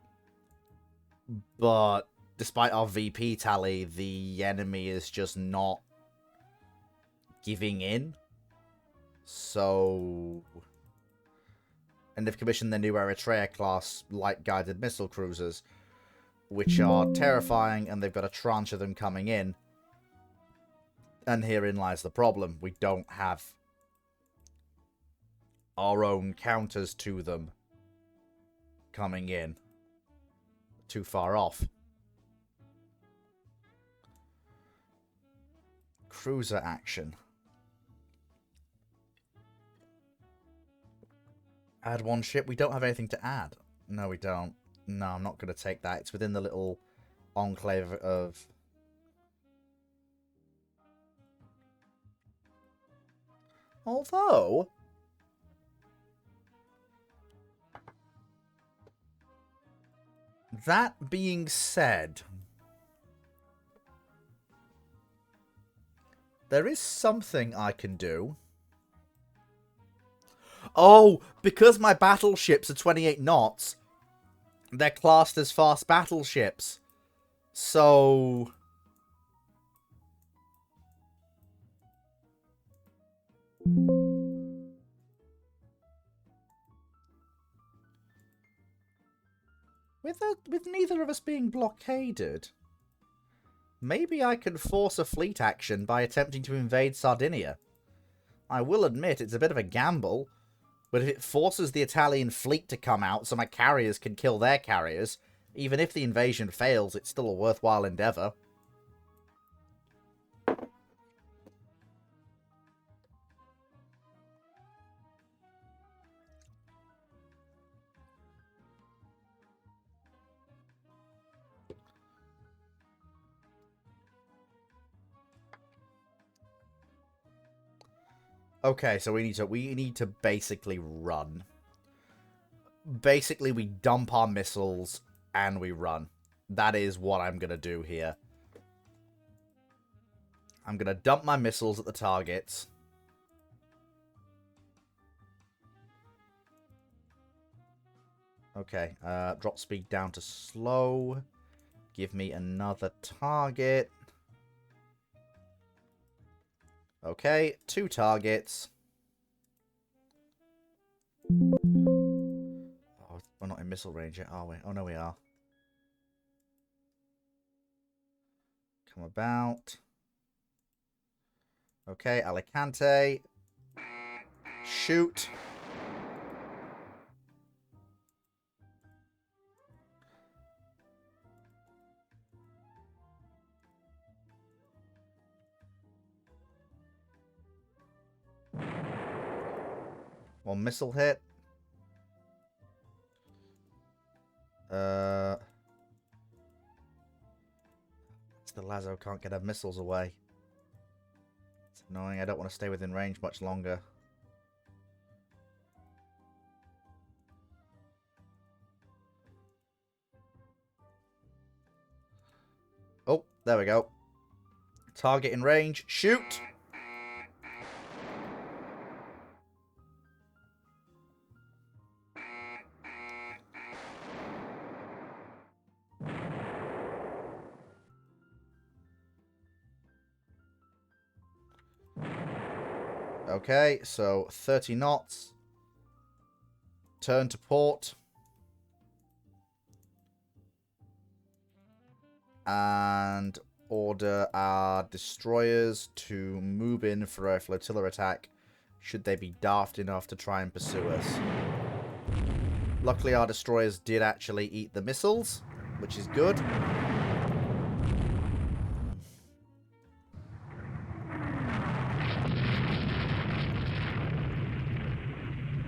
but despite our VP tally, the enemy is just not giving in. So... And they've commissioned their new Eritrea-class light-guided missile cruisers, which are terrifying, and they've got a tranche of them coming in. And herein lies the problem. We don't have our own counters to them coming in. Too far off. Cruiser action. Add one ship. We don't have anything to add. No, we don't. No, I'm not going to take that. It's within the little enclave of... Although... That being said... There is something I can do. Oh, because my battleships are 28 knots, they're classed as fast battleships. So... With neither of us being blockaded, maybe I can force a fleet action by attempting to invade Sardinia. I will admit it's a bit of a gamble, but if it forces the Italian fleet to come out so my carriers can kill their carriers, even if the invasion fails, it's still a worthwhile endeavor. Okay, so we need to basically run. Basically, we dump our missiles and we run. That is what I'm gonna do here. I'm gonna dump my missiles at the targets. Okay, drop speed down to slow. Give me another target. Okay, 2 targets. Oh, we're not in missile range yet, are we? Oh, no, we are. Come about. Okay, Alicante. Shoot. One missile hit. The Lazo can't get her missiles away. It's annoying. I don't want to stay within range much longer. Oh, there we go. Target in range. Shoot! Okay, so 30 knots. Turn to port. And order our destroyers to move in for a flotilla attack should they be daft enough to try and pursue us. Luckily, our destroyers did actually eat the missiles, which is good.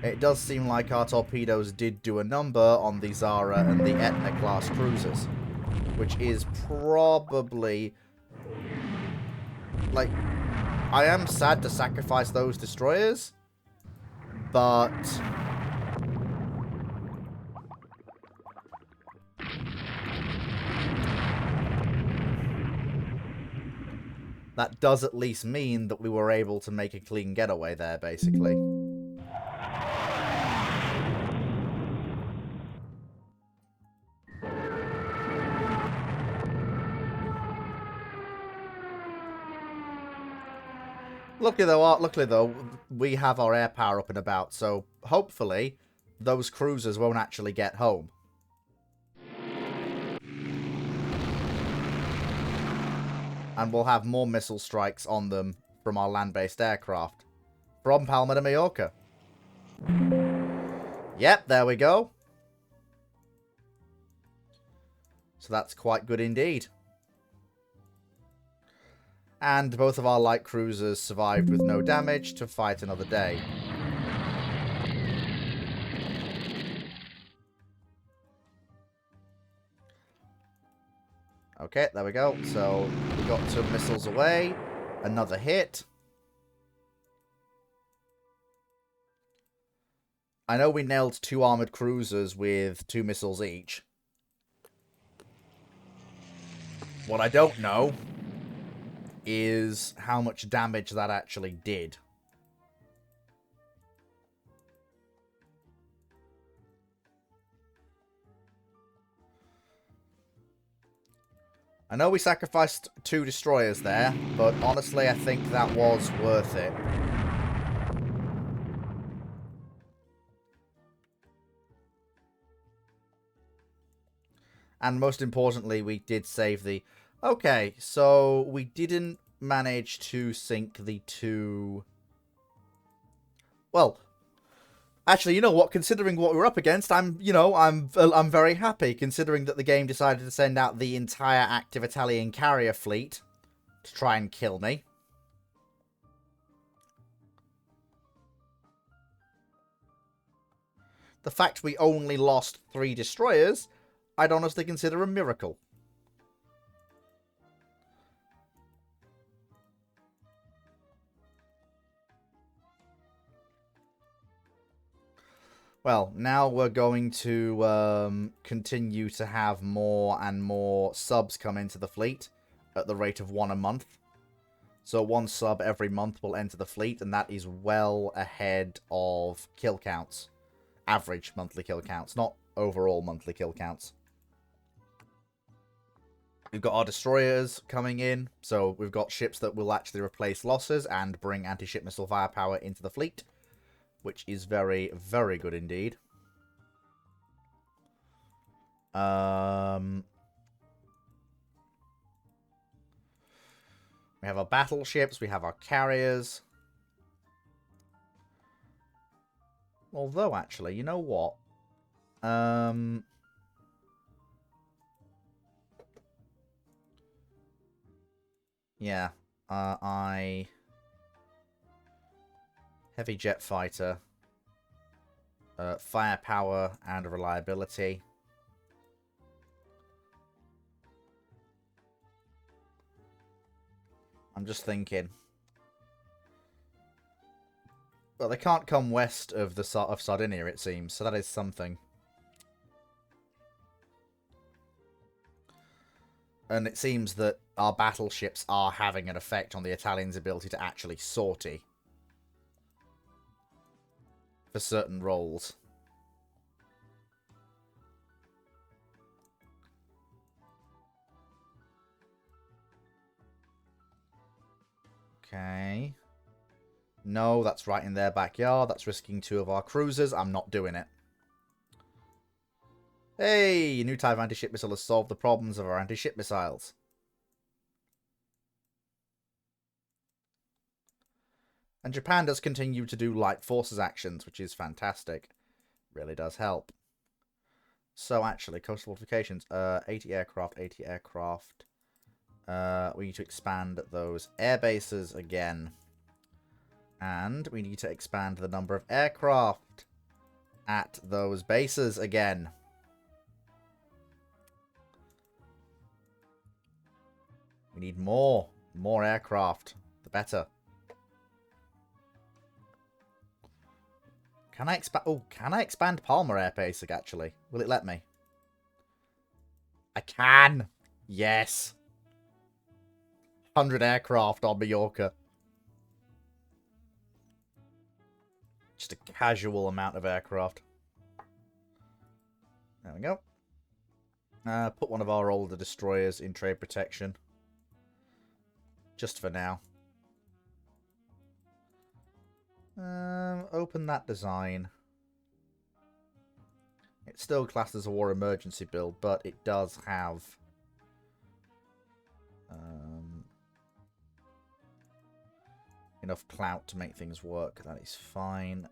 It does seem like our torpedoes did do a number on the Zara and the Etna class cruisers, which is probably... Like, I am sad to sacrifice those destroyers, but... that does at least mean that we were able to make a clean getaway there, basically. Luckily though, we have our air power up and about, so hopefully those cruisers won't actually get home. And we'll have more missile strikes on them from our land-based aircraft. From Palma de Mallorca. Yep, there we go. So that's quite good indeed. And both of our light cruisers survived with no damage to fight another day. Okay, there we go. So we got some missiles away. Another hit. I know we nailed 2 armored cruisers with 2 missiles each. What I don't know is how much damage that actually did. I know we sacrificed 2 destroyers there, but honestly I think that was worth it. And most importantly, we did save the... Okay, so we didn't manage to sink the 2... Well, actually, you know what? Considering what we're up against, I'm very happy. Considering that the game decided to send out the entire active Italian carrier fleet to try and kill me. The fact we only lost 3 destroyers, I'd honestly consider a miracle. Well, now we're going to continue to have more and more subs come into the fleet at the rate of 1 a month. So 1 sub every month will enter the fleet, and that is well ahead of kill counts. Average monthly kill counts, not overall monthly kill counts. We've got our destroyers coming in, so we've got ships that will actually replace losses and bring anti-ship missile firepower into the fleet, which is very, very good indeed. We have our battleships, we have our carriers. Although, actually, you know what? Yeah, heavy jet fighter, firepower and reliability. I'm just thinking. Well, they can't come west of Sardinia, it seems, so that is something. And it seems that our battleships are having an effect on the Italians' ability to actually sortie for certain roles. Okay. No, that's right in their backyard. That's risking 2 of our cruisers. I'm not doing it. Hey, a new type of anti-ship missile has solved the problems of our anti-ship missiles. And Japan does continue to do light forces actions, which is fantastic. Really does help. So actually, coastal fortifications. 80 aircraft, 80 aircraft. We need to expand those air bases again. And we need to expand the number of aircraft at those bases again. We need more. More aircraft. The better. Can I expand? Oh, can I expand Palmer Air Base, actually? Will it let me? I can! Yes! 100 aircraft on Mallorca. Just a casual amount of aircraft. There we go. Put one of our older destroyers in trade protection. Just for now. Open that design. It's still classed as a war emergency build, but it does have enough clout to make things work. That is fine.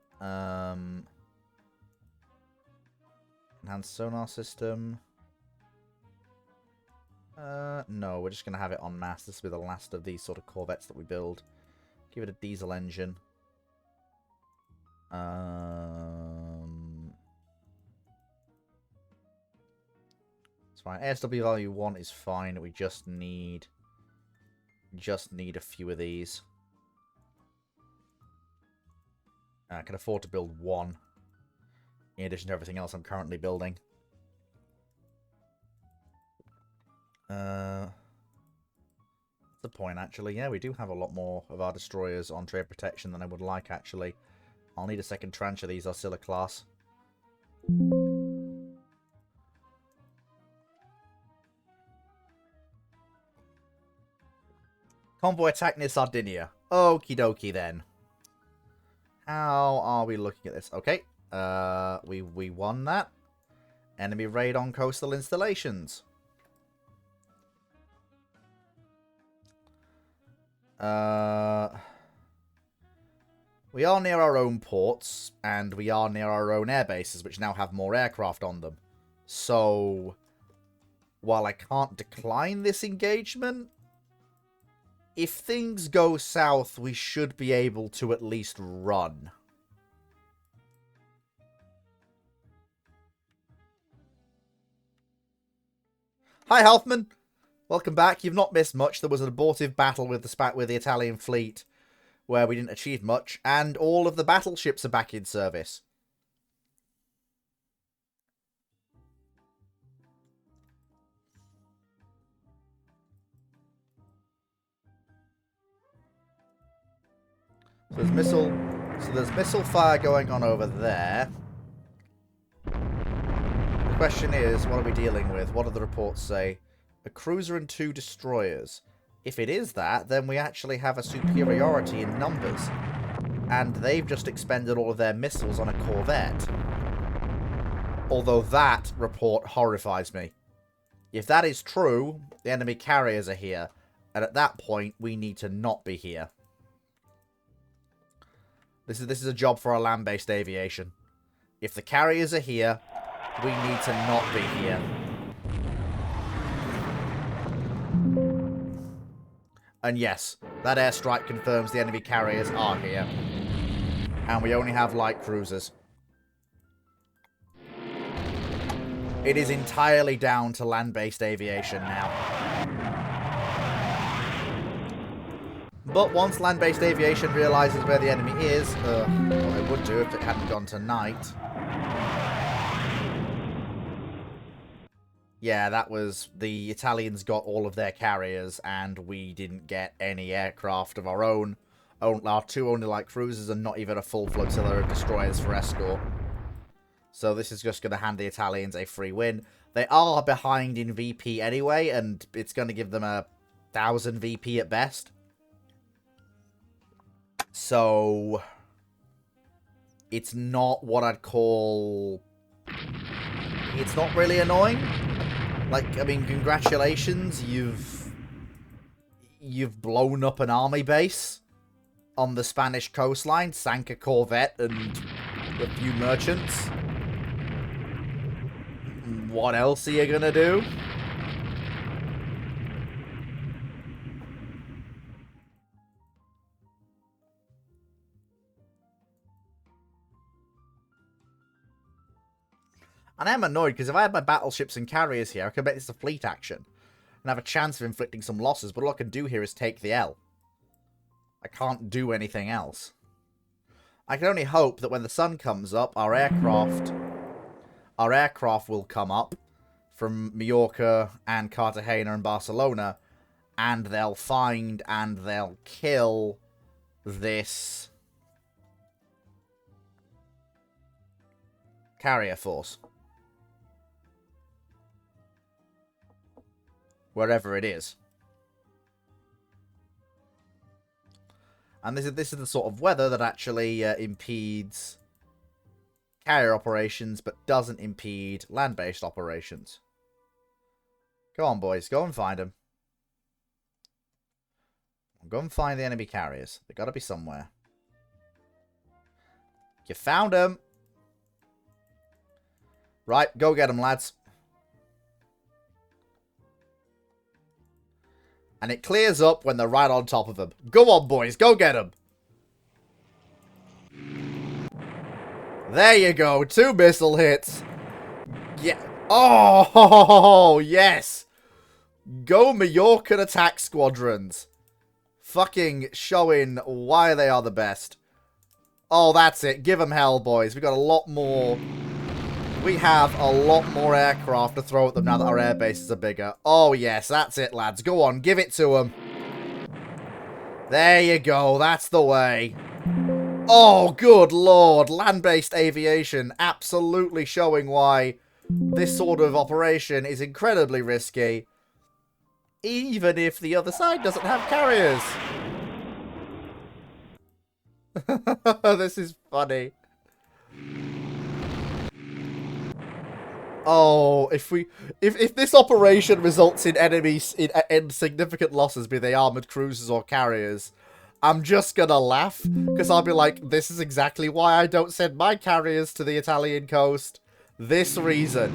Enhanced sonar system. No, we're just going to have it en masse. This will be the last of these sort of corvettes that we build. Give it a diesel engine. It's fine. ASW value 1 is fine. We just need a few of these. I can afford to build one in addition to everything else I'm currently building. That's the point, actually. Yeah, we do have a lot more of our destroyers on trade protection than I would like, actually. I'll need a second tranche of these Oscilla class. Convoy attack near Sardinia. Okie dokie then. How are we looking at this? Okay. We won that. Enemy raid on coastal installations. We are near our own ports, and we are near our own air bases, which now have more aircraft on them. So, while I can't decline this engagement, if things go south, we should be able to at least run. Hi, Halfman. Welcome back. You've not missed much. There was an abortive battle with the Italian fleet, where we didn't achieve much, and all of the battleships are back in service. So there's missile fire going on over there. The question is, what are we dealing with? What do the reports say? A cruiser and 2 destroyers. If it is that, then we actually have a superiority in numbers. And they've just expended all of their missiles on a corvette. Although that report horrifies me. If that is true, the enemy carriers are here. And at that point, we need to not be here. This is a job for our land-based aviation. If the carriers are here, we need to not be here. And yes, that airstrike confirms the enemy carriers are here. And we only have light cruisers. It is entirely down to land-based aviation now. But once land-based aviation realizes where the enemy is, well, it would do if it hadn't gone tonight. Yeah, that was... The Italians got all of their carriers, and we didn't get any aircraft of our own. Our 2 only light cruisers, and not even a full flotilla of destroyers for escort. So this is just going to hand the Italians a free win. They are behind in VP anyway, and it's going to give them 1,000 VP at best. So, it's not what I'd call it's not really annoying. Like, I mean, congratulations, you've blown up an army base on the Spanish coastline, sank a corvette and a few merchants. What else are you gonna do? And I'm annoyed, because if I had my battleships and carriers here, I could make this a fleet action. And have a chance of inflicting some losses, but all I can do here is take the L. I can't do anything else. I can only hope that when the sun comes up, our aircraft will come up from Mallorca and Cartagena and Barcelona, and they'll find and they'll kill this carrier force. Wherever it is. And this is the sort of weather that actually impedes carrier operations, but doesn't impede land-based operations. Go on, boys. Go and find them. Go and find the enemy carriers. They've got to be somewhere. You found them. Right, go get them, lads. And it clears up when they're right on top of them. Go on, boys. Go get them. There you go. 2 missile hits. Yeah. Oh, yes. Go Mallorcan attack squadrons. Fucking showing why they are the best. Oh, that's it. Give them hell, boys. We got a lot more... We have a lot more aircraft to throw at them now that our air bases are bigger. Oh, yes, that's it, lads. Go on, give it to them. There you go, that's the way. Oh, good lord. Land-based aviation absolutely showing why this sort of operation is incredibly risky. Even if the other side doesn't have carriers. This is funny. Oh, if this operation results in enemies in significant losses, be they armored cruisers or carriers, I'm just gonna laugh because I'll be like, this is exactly why I don't send my carriers to the Italian coast. This reason.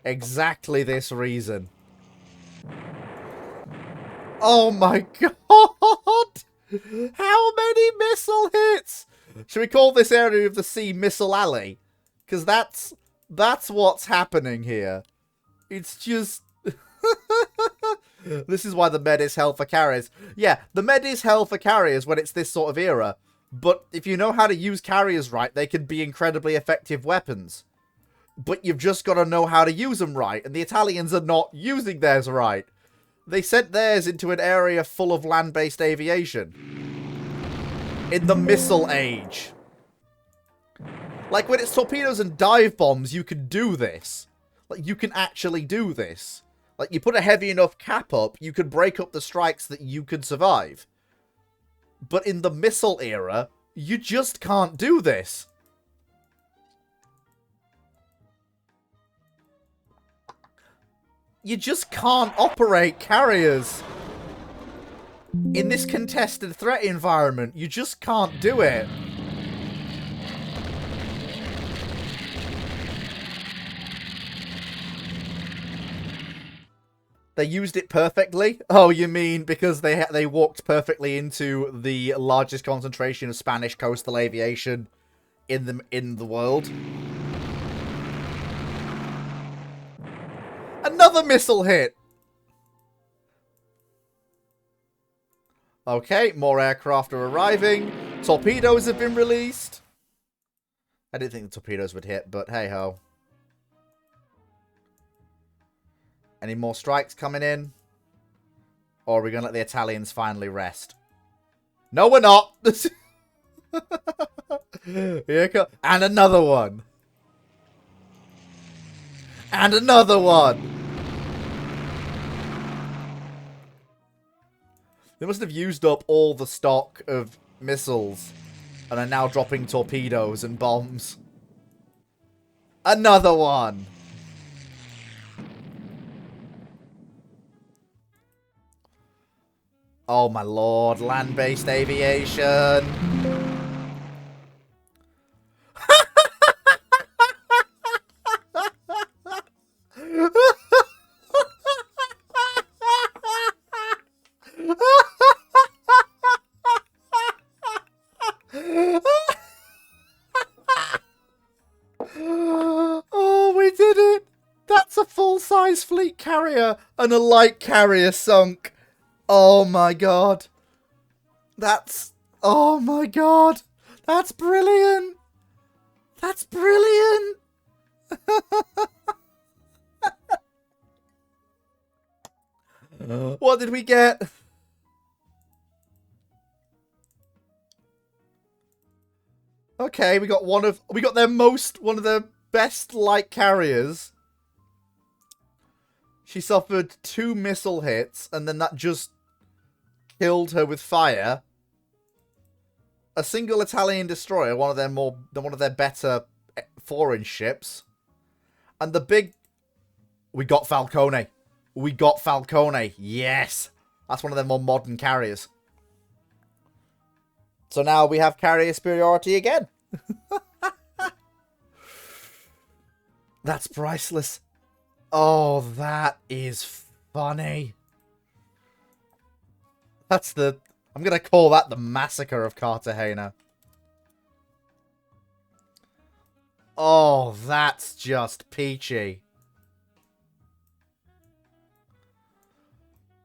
Exactly this reason. Oh my god! How many missile hits? Should we call this area of the sea Missile Alley? Because that's what's happening here. It's just... This is why the med is hell for carriers. Yeah, the med is hell for carriers when it's this sort of era. But if you know how to use carriers right, they can be incredibly effective weapons. But you've just got to know how to use them right. And the Italians are not using theirs right. They sent theirs into an area full of land-based aviation. In the missile age. Like, when it's torpedoes and dive bombs, you can do this. Like, you can actually do this. Like, you put a heavy enough cap up, you could break up the strikes that you could survive. But in the missile era, you just can't do this. You just can't operate carriers. In this contested threat environment, you just can't do it. They used it perfectly? Oh, you mean because they walked perfectly into the largest concentration of Spanish coastal aviation in the world? Another missile hit! Okay, more aircraft are arriving. Torpedoes have been released. I didn't think the torpedoes would hit, but hey-ho. Any more strikes coming in? Or are we going to let the Italians finally rest? No, we're not! Here comes... And another one! And another one! They must have used up all the stock of missiles And are now dropping torpedoes and bombs. Another one! Oh my lord, land-based aviation! Oh, we did it! That's a full-size fleet carrier and a light carrier sunk. Oh my god. That's... Oh my god. That's brilliant. That's brilliant. What did we get? Okay, we got one of their best light carriers. She suffered 2 missile hits, and then that just killed her with fire. A single Italian destroyer, one of their better 4-inch ships. And the big... We got Falcone. We got Falcone. Yes! That's one of their more modern carriers. So now we have carrier superiority again. That's priceless. Oh, that is funny. That's the... I'm going to call that the Massacre of Cartagena. Oh, that's just peachy.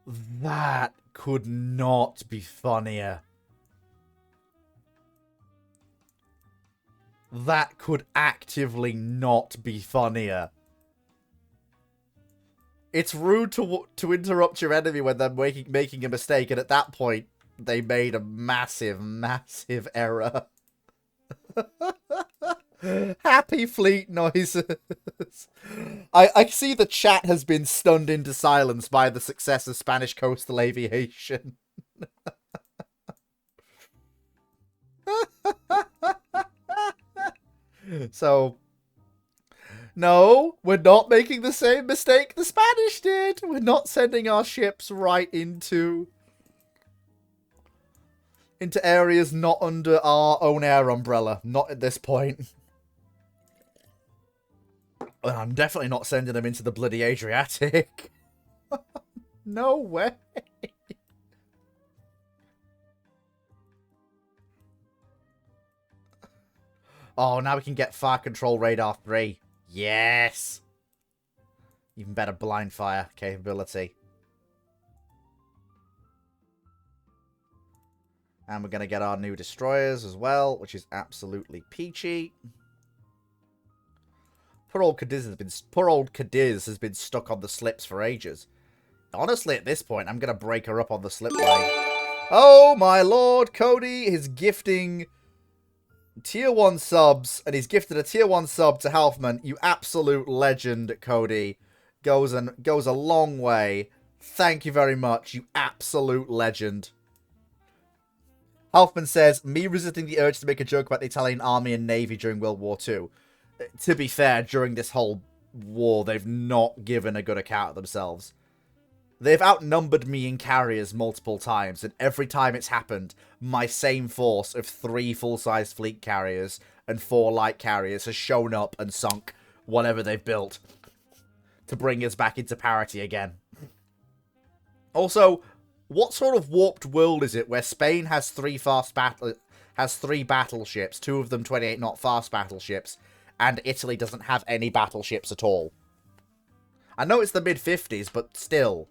That could not be funnier. That could actively not be funnier. It's rude to interrupt your enemy when they're making a mistake, and at that point, they made a massive, massive error. Happy fleet noises. I see the chat has been stunned into silence by the success of Spanish coastal aviation. So, no, we're not making the same mistake the Spanish did. We're not sending our ships right into areas not under our own air umbrella. Not at this point. And I'm definitely not sending them into the bloody Adriatic. No way. Oh, now we can get Fire Control Radar 3. Yes! Even better blind fire capability. And we're going to get our new destroyers as well, which is absolutely peachy. Poor old Cadiz has been stuck on the slips for ages. Honestly, at this point, I'm going to break her up on the slip line. Oh, my lord! Cody is gifting tier 1 subs, and he's gifted a tier 1 sub to Halfman. You absolute legend, Cody. Goes a long way. Thank you very much, you absolute legend. Halfman says, me resisting the urge to make a joke about the Italian army and navy during World War II. To be fair, during this whole war, they've not given a good account of themselves. They've outnumbered me in carriers multiple times, and every time it's happened, my same force of 3 full-size fleet carriers and 4 light carriers has shown up and sunk whatever they've built to bring us back into parity again. Also, what sort of warped world is it where Spain has 3 battleships, 2 of them 28-knot fast battleships, and Italy doesn't have any battleships at all? I know it's the mid-50s, but still.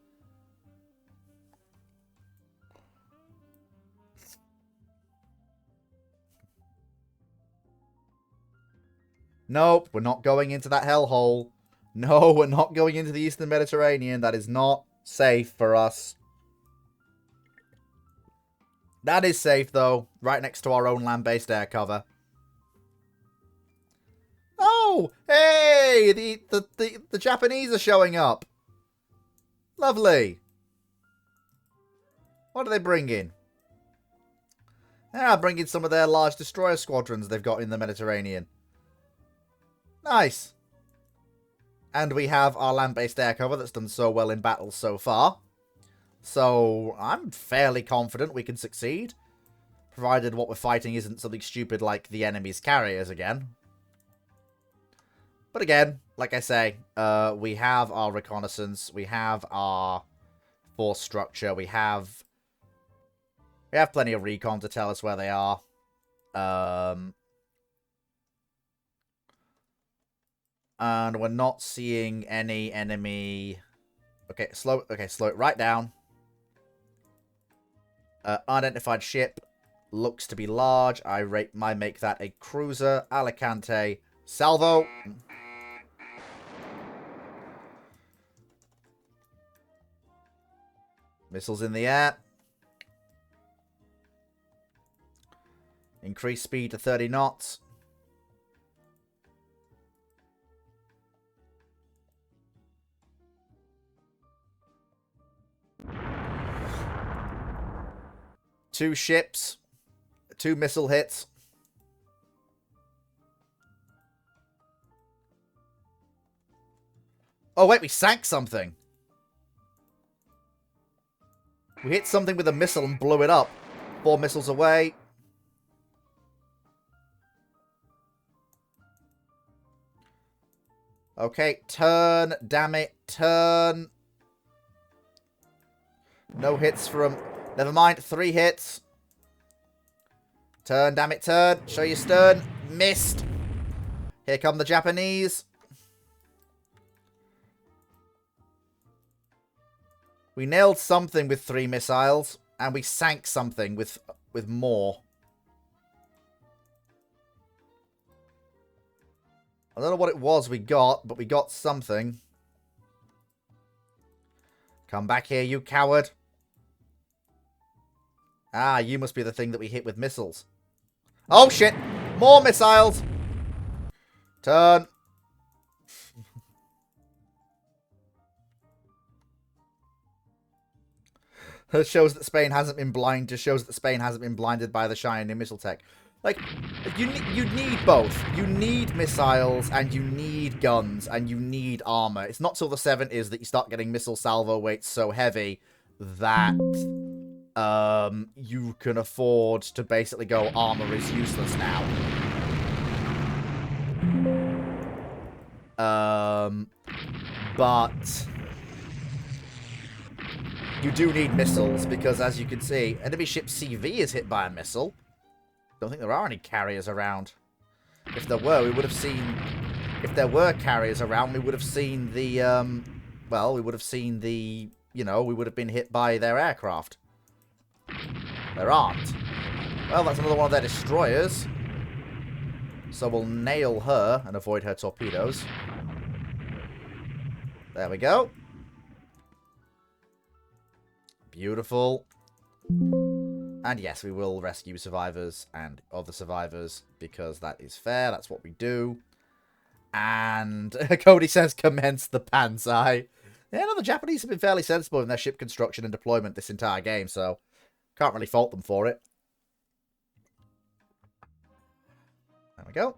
Nope, we're not going into that hellhole. No, we're not going into the Eastern Mediterranean. That is not safe for us. That is safe, though. Right next to our own land-based air cover. Oh, hey! The Japanese are showing up. Lovely. What are they bringing? Yeah, bring in some of their large destroyer squadrons they've got in the Mediterranean. Nice. And we have our land-based air cover that's done so well in battles so far. So, I'm fairly confident we can succeed. Provided what we're fighting isn't something stupid like the enemy's carriers again. But again, like I say, we have our reconnaissance, we have our force structure, we have plenty of recon to tell us where they are. And we're not seeing any enemy. Okay, slow it right down. Unidentified ship looks to be large. I might make that a cruiser. Alicante, salvo. Missiles in the air. Increase speed to 30 knots. Two ships. 2 missile hits. Oh, wait, we sank something. We hit something with a missile and blew it up. 4 missiles away. Okay, turn. Damn it. Turn. No hits from... Never mind. 3 hits. Turn. Damn it. Turn. Show your stern. Missed. Here come the Japanese. We nailed something with 3 missiles, and we sank something with more. I don't know what it was we got, but we got something. Come back here, you coward. Ah, you must be the thing that we hit with missiles. Oh, shit! More missiles! Turn. It shows that Spain hasn't been blind. Just shows that Spain hasn't been blinded by the shiny missile tech. Like, you need both. You need missiles, and you need guns, and you need armor. It's not till the 70s that you start getting missile salvo weights so heavy that you can afford to basically go, armor is useless now. But you do need missiles, because as you can see, enemy ship CV is hit by a missile. Don't think there are any carriers around. If there were, we would have seen... If there were carriers around, we would have seen the, well, we would have seen the... You know, we would have been hit by their aircraft. There aren't. Well, that's another one of their destroyers. So we'll nail her and avoid her torpedoes. There we go. Beautiful. And yes, we will rescue survivors and other survivors, because that is fair. That's what we do. And Cody says, commence the Pansai. Yeah, no, the Japanese have been fairly sensible in their ship construction and deployment this entire game, so can't really fault them for it. There we go.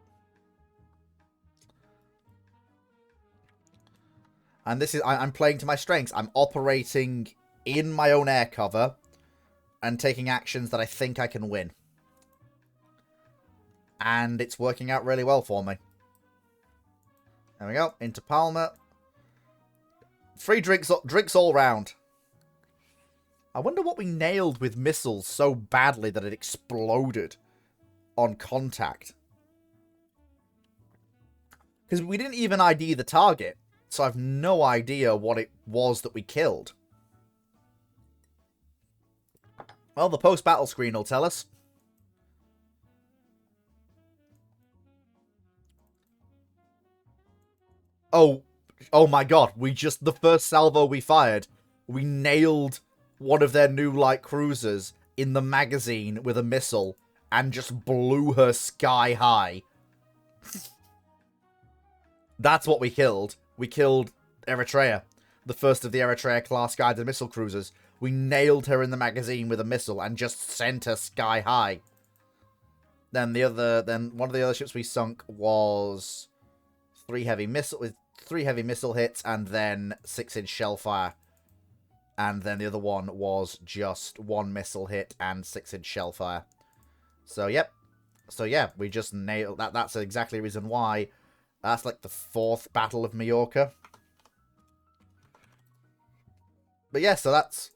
And this is, I'm playing to my strengths. I'm operating in my own air cover and taking actions that I think I can win. And it's working out really well for me. There we go. Into Palma. Free drinks all round. I wonder what we nailed with missiles so badly that it exploded on contact. Because we didn't even ID the target. So I have no idea what it was that we killed. Well, the post-battle screen will tell us. Oh my god, the first salvo we fired, we nailed one of their new light cruisers in the magazine with a missile and just blew her sky high. That's what we killed. We killed Eritrea, the first of the Eritrea-class guided missile cruisers. We nailed her in the magazine with a missile and just sent her sky high. Then one of the other ships we sunk was 3 heavy missile hits and then 6-inch shell fire. And then the other one was just 1 missile hit and 6-inch shell fire. So, yep. So, yeah, we just nailed that. That's exactly the reason why. That's like the 4th Battle of Majorca. But yeah, so that's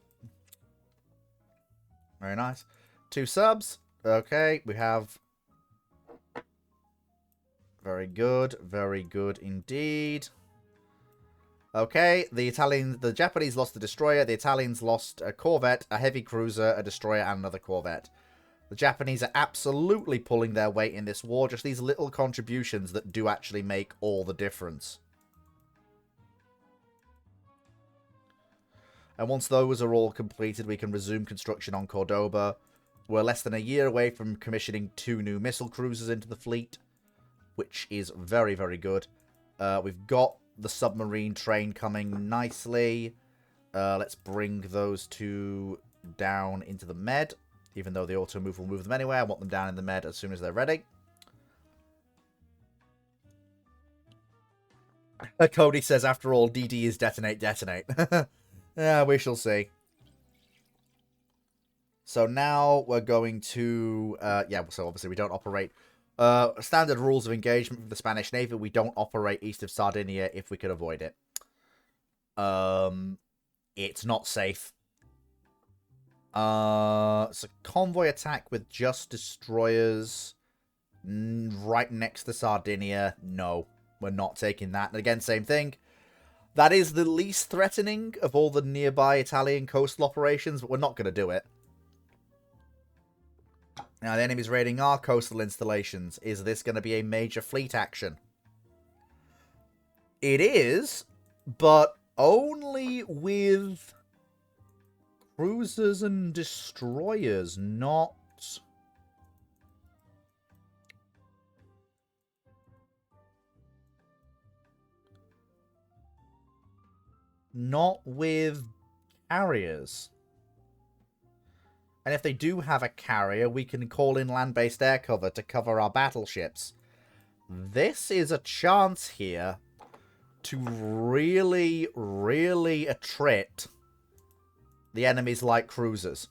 very nice. 2 subs. Okay, we have... Very good indeed. Okay, the Japanese lost a destroyer, the Italians lost a corvette, a heavy cruiser, a destroyer, and another corvette. The Japanese are absolutely pulling their weight in this war, just these little contributions that do actually make all the difference. And once those are all completed, we can resume construction on Cordoba. We're less than a year away from commissioning 2 new missile cruisers into the fleet, which is very, very good. We've got the submarine train coming nicely. Let's bring those 2 down into the med. Even though the auto move will move them anyway, I want them down in the med as soon as they're ready. Cody says, after all, DD is detonate, detonate. Yeah, we shall see. So now we're going to... yeah, so obviously we don't operate... standard rules of engagement for the Spanish Navy. We don't operate east of Sardinia if we could avoid it. It's not safe. So convoy attack with just destroyers right next to Sardinia. No, we're not taking that. And again, same thing. That is the least threatening of all the nearby Italian coastal operations, but we're not going to do it. Now, the enemy's raiding our coastal installations. Is this going to be a major fleet action? It is, but only with cruisers and destroyers, not... Not with carriers. And if they do have a carrier, we can call in land-based air cover to cover our battleships. This is a chance here to really, really attrit the enemy's light cruisers.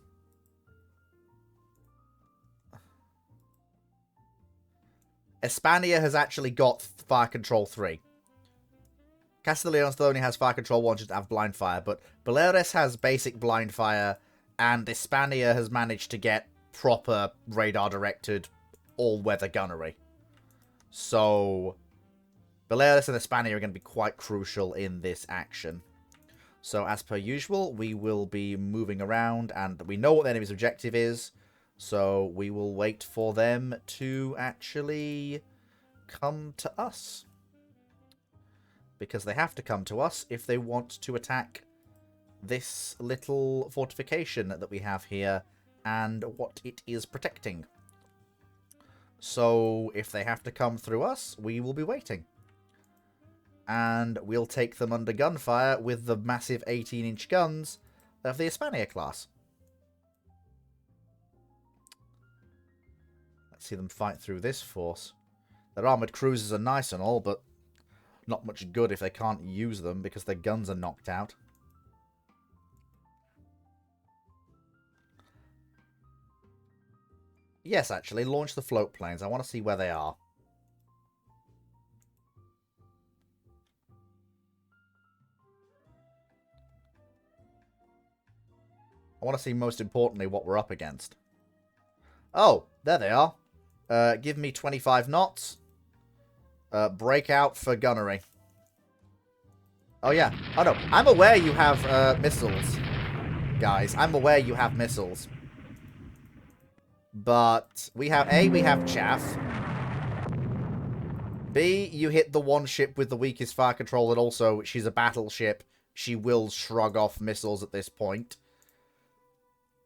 Hispania has actually got Fire Control 3. Castiglione still only has Fire Control 1, just have Blind Fire, but Baleares has basic Blind Fire, and Hispania has managed to get proper radar-directed, all-weather gunnery. So, Baleares and Hispania are going to be quite crucial in this action. So, as per usual, we will be moving around, and we know what the enemy's objective is, so we will wait for them to actually come to us. Because they have to come to us if they want to attack this little fortification that we have here and what it is protecting. So if they have to come through us, we will be waiting. And we'll take them under gunfire with the massive 18-inch guns of the Hispania class. Let's see them fight through this force. Their armoured cruisers are nice and all, but not much good if they can't use them because their guns are knocked out. Yes, actually, launch the float planes. I want to see where they are. I want to see, most importantly, what we're up against. Oh, there they are. Give me 25 knots. Break out for gunnery. Oh, yeah. Oh, no. I'm aware you have missiles, guys. I'm aware you have missiles. But we have... A, we have chaff. B, you hit the one ship with the weakest fire control, and also she's a battleship. She will shrug off missiles at this point.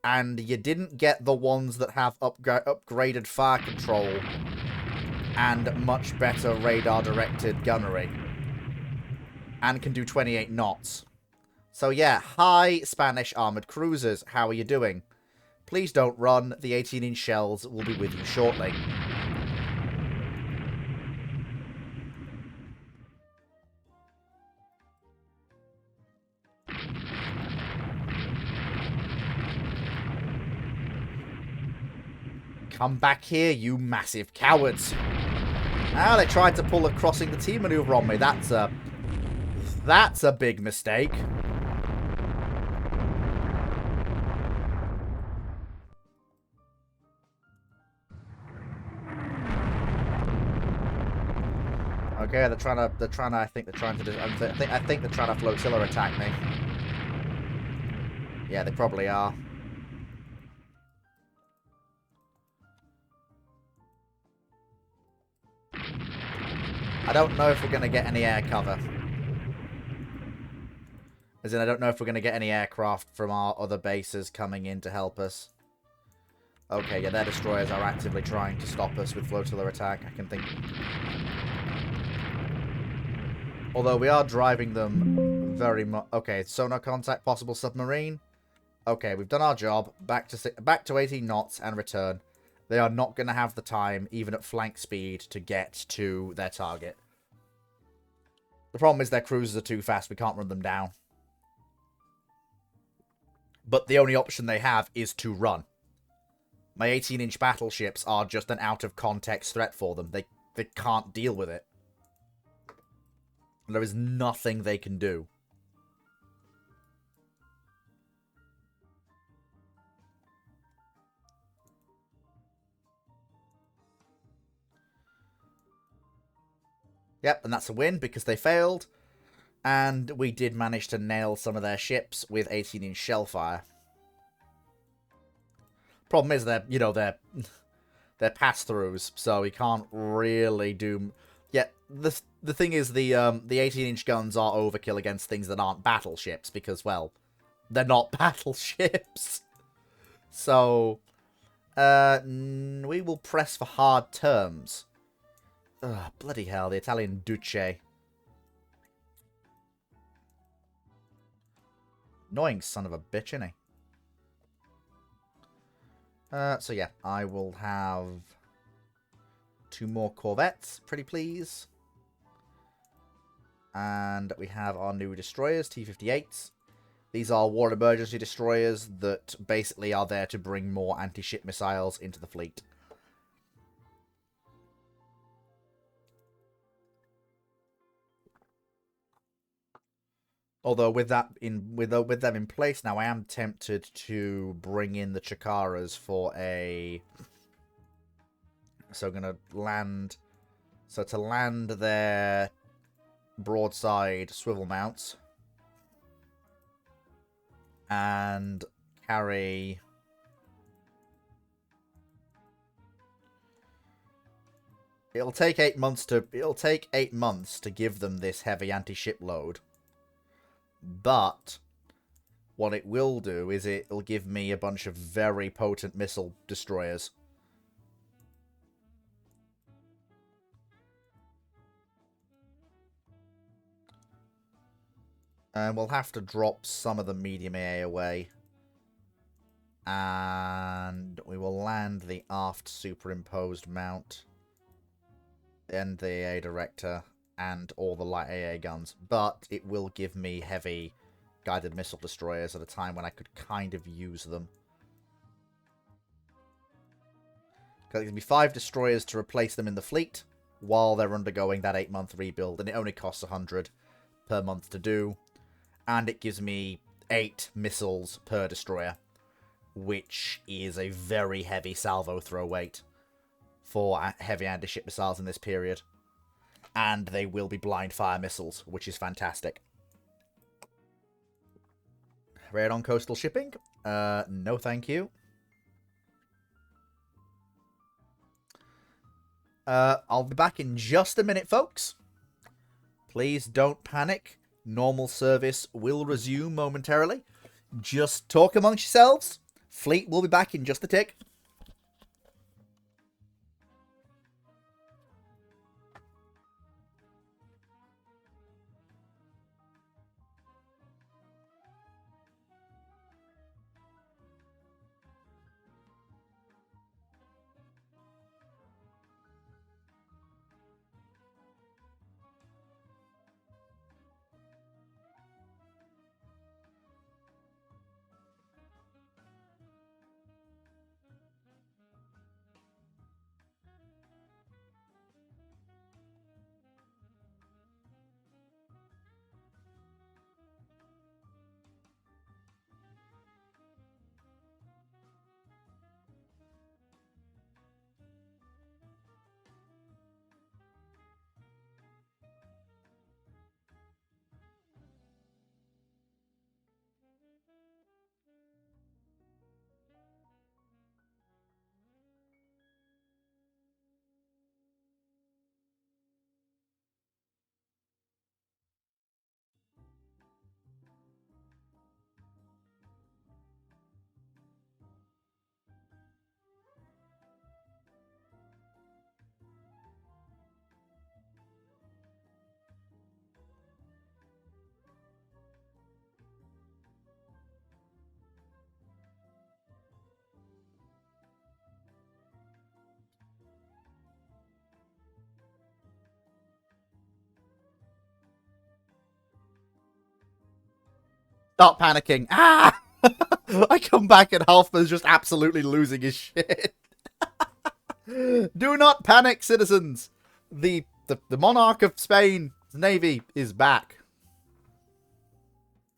And you didn't get the ones that have upgraded fire control and much better radar-directed gunnery. And can do 28 knots. So yeah, hi Spanish armoured cruisers, how are you doing? Please don't run, the 18-inch shells will be with you shortly. Come back here, you massive cowards. Now they tried to pull a crossing the T maneuver on me. That's a big mistake. Okay, I think they're trying to flotilla attack me. Yeah, they probably are. I don't know if we're going to get any air cover. As in, I don't know if we're going to get any aircraft from our other bases coming in to help us. Okay, yeah, their destroyers are actively trying to stop us with flotilla attack, I can think. Although we are driving them very much. Okay, sonar contact, possible submarine. Okay, we've done our job. Back to 18 knots and return. They are not going to have the time, even at flank speed, to get to their target. The problem is their cruisers are too fast. We can't run them down. But the only option they have is to run. My 18-inch battleships are just an out-of-context threat for them. They can't deal with it. There is nothing they can do. Yep, and that's a win because they failed. And we did manage to nail some of their ships with 18-inch shell fire. Problem is they're pass-throughs, so we can't really do... Yeah, the thing is the 18-inch guns are overkill against things that aren't battleships because, well, they're not battleships. So, we will press for hard terms. Ugh, bloody hell, the Italian Duce. Annoying son of a bitch, isn't he? So yeah, I will have 2 more Corvettes, pretty please. And we have our new destroyers, T-58s. These are war emergency destroyers that basically are there to bring more anti-ship missiles into the fleet. Although with them in place now, I am tempted to bring in the Chikaras for a... So I'm going to land... So to land their broadside swivel mounts. And carry... It'll take 8 months to give them this heavy anti-ship load. But what it will do is it'll give me a bunch of very potent missile destroyers. And we'll have to drop some of the medium AA away. And we will land the aft superimposed mount and the AA director and all the light AA guns. But it will give me heavy guided missile destroyers at a time when I could kind of use them. Because it gives me 5 destroyers to replace them in the fleet while they're undergoing that 8-month rebuild. And it only costs 100 per month to do. And it gives me 8 missiles per destroyer, which is a very heavy salvo throw weight for heavy anti-ship missiles in this period. And they will be blind fire missiles, which is fantastic. Raid on coastal shipping? No thank you. I'll be back in just a minute, folks. Please don't panic. Normal service will resume momentarily. Just talk amongst yourselves. Fleet will be back in just a tick. Start panicking. Ah! I come back and Halfman's just absolutely losing his shit. Do not panic, citizens. The monarch of Spain's navy is back.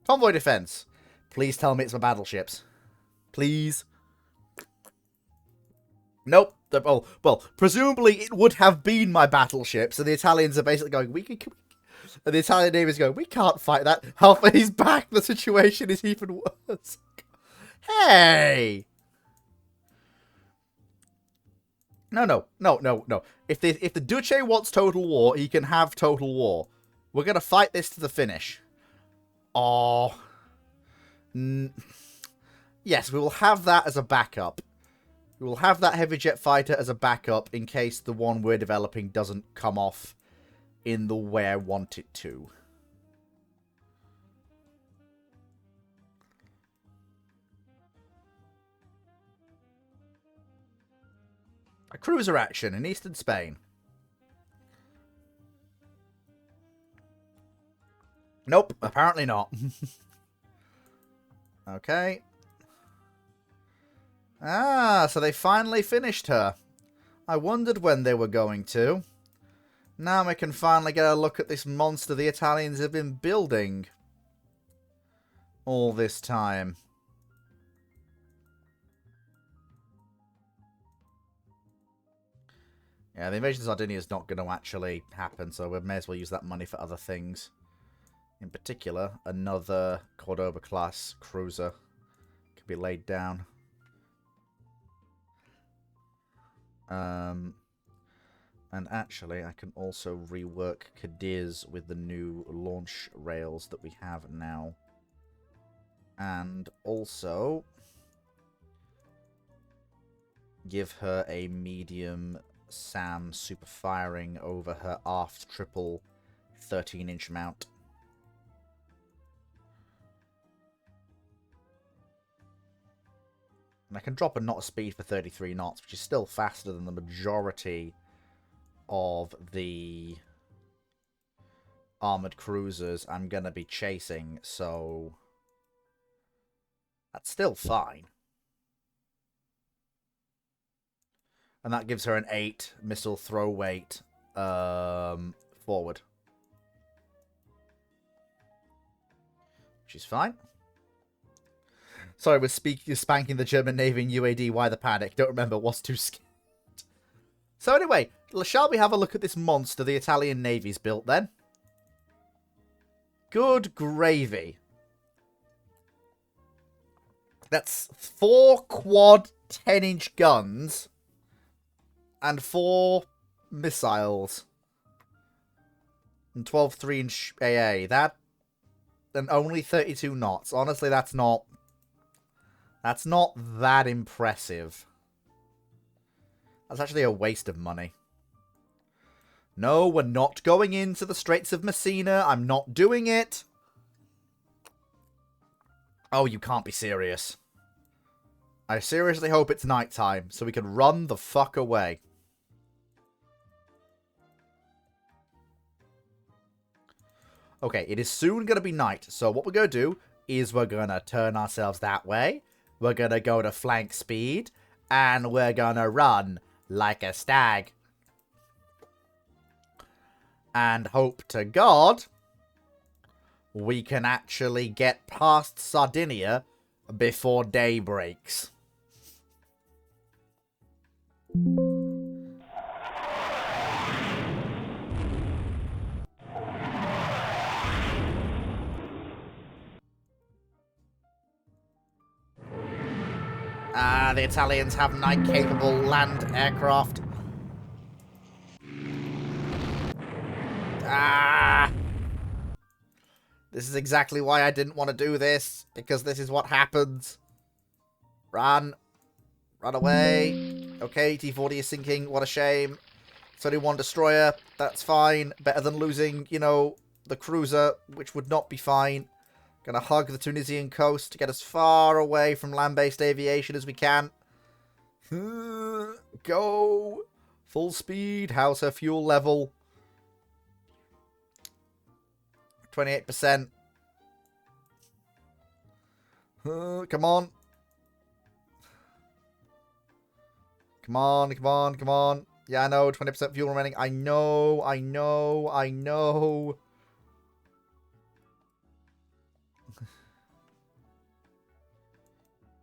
Convoy defense. Please tell me it's my battleships. Please. Nope. Well, presumably it would have been my battleships, and the Italians are basically going, and the Italian Navy is going, we can't fight that. Halfway he's back, the situation is even worse. Hey! No. If the Duce wants total war, he can have total war. We're gonna fight this to the finish. Oh. Yes, we will have that as a backup. We will have that heavy jet fighter as a backup in case the one we're developing doesn't come off in the way I want it to. A cruiser action in eastern Spain. Nope, apparently not. Okay. Ah, so they finally finished her. I wondered when they were going to. Now we can finally get a look at this monster the Italians have been building all this time. Yeah, the invasion of Sardinia is not going to actually happen, so we may as well use that money for other things. In particular, another Cordoba-class cruiser could be laid down. And actually, I can also rework Cadiz with the new launch rails that we have now. And also give her a medium SAM super firing over her aft triple 13-inch mount. And I can drop a knot of speed for 33 knots, which is still faster than the majority of the armored cruisers I'm going to be chasing, so that's still fine. And that gives her an 8 missile throw weight forward. Which is fine. Sorry, we're spanking the German Navy and UAD. Why the panic? Don't remember. Was too scared. So anyway, shall we have a look at this monster the Italian Navy's built then? Good gravy. That's 4 quad 10-inch guns and 4 missiles and 12 3-inch AA. That and only 32 knots. Honestly, that's not that impressive. That's actually a waste of money. No, we're not going into the Straits of Messina. I'm not doing it. Oh, you can't be serious. I seriously hope it's nighttime so we can run the fuck away. Okay, it is soon going to be night, so what we're going to do is we're going to turn ourselves that way. We're going to go to flank speed, and we're going to run like a stag. And hope to God we can actually get past Sardinia before day breaks. Ah, the Italians have night-capable land aircraft. Ah! This is exactly why I didn't want to do this, because this is what happens. Run. Run away. Okay, T-40 is sinking. What a shame. It's only 1 destroyer. That's fine. Better than losing, you know, the cruiser, which would not be fine. Gonna hug the Tunisian coast to get as far away from land-based aviation as we can. Go! Full speed. How's her fuel level? 28%. Come on. Come on, come on, come on. Yeah, I know, 20% fuel remaining. I know, I know, I know.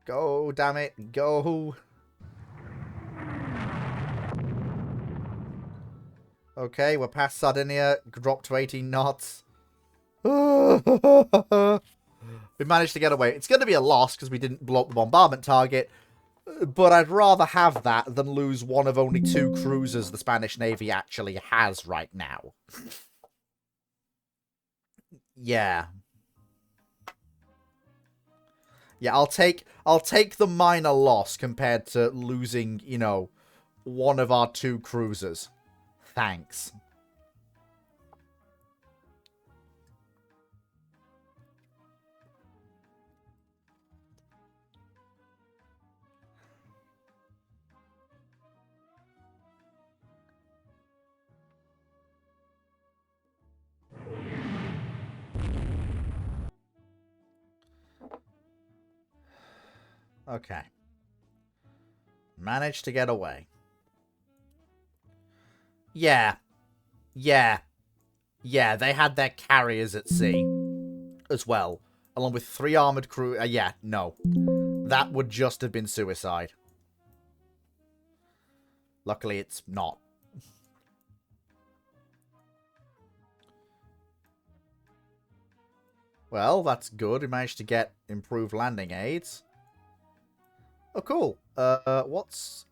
Go, damn it, go. Okay, we're past Sardinia. Drop to 18 knots. We managed to get away. It's going to be a loss because we didn't blow up the bombardment target. But I'd rather have that than lose one of only 2 cruisers the Spanish Navy actually has right now. Yeah. Yeah, I'll take the minor loss compared to losing, you know, one of our 2 cruisers. Thanks. Okay. Managed to get away. Yeah. Yeah. Yeah, they had their carriers at sea as well. Along with 3 armored crew. Yeah, no. That would just have been suicide. Luckily, it's not. Well, that's good. We managed to get improved landing aids. Oh, cool.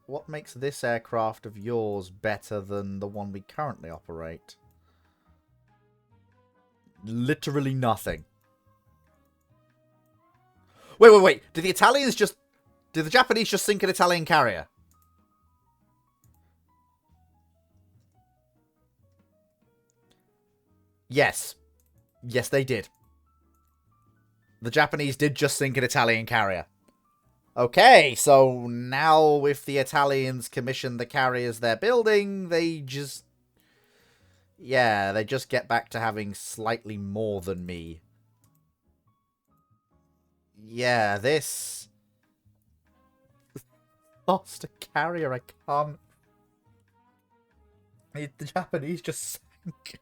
What makes this aircraft of yours better than the one we currently operate? Literally nothing. Wait. Did the Japanese just sink an Italian carrier? Yes. Yes, they did. The Japanese did just sink an Italian carrier. Okay, so now if the Italians commission the carriers they're building, they just... Yeah, they just get back to having slightly more than me. Yeah, this... Lost a carrier, I can't... The Japanese just sank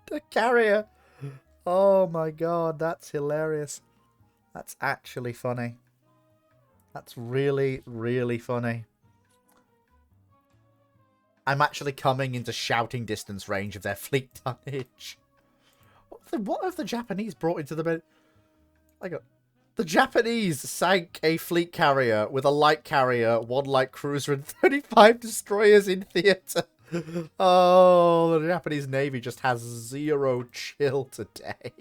the carrier. Oh my god, that's hilarious. That's actually funny. That's really, really funny. I'm actually coming into shouting distance range of their fleet tonnage. What have the Japanese brought into the bed? The Japanese sank a fleet carrier with a light carrier, 1 light cruiser, and 35 destroyers in theater. Oh, the Japanese Navy just has 0 chill today.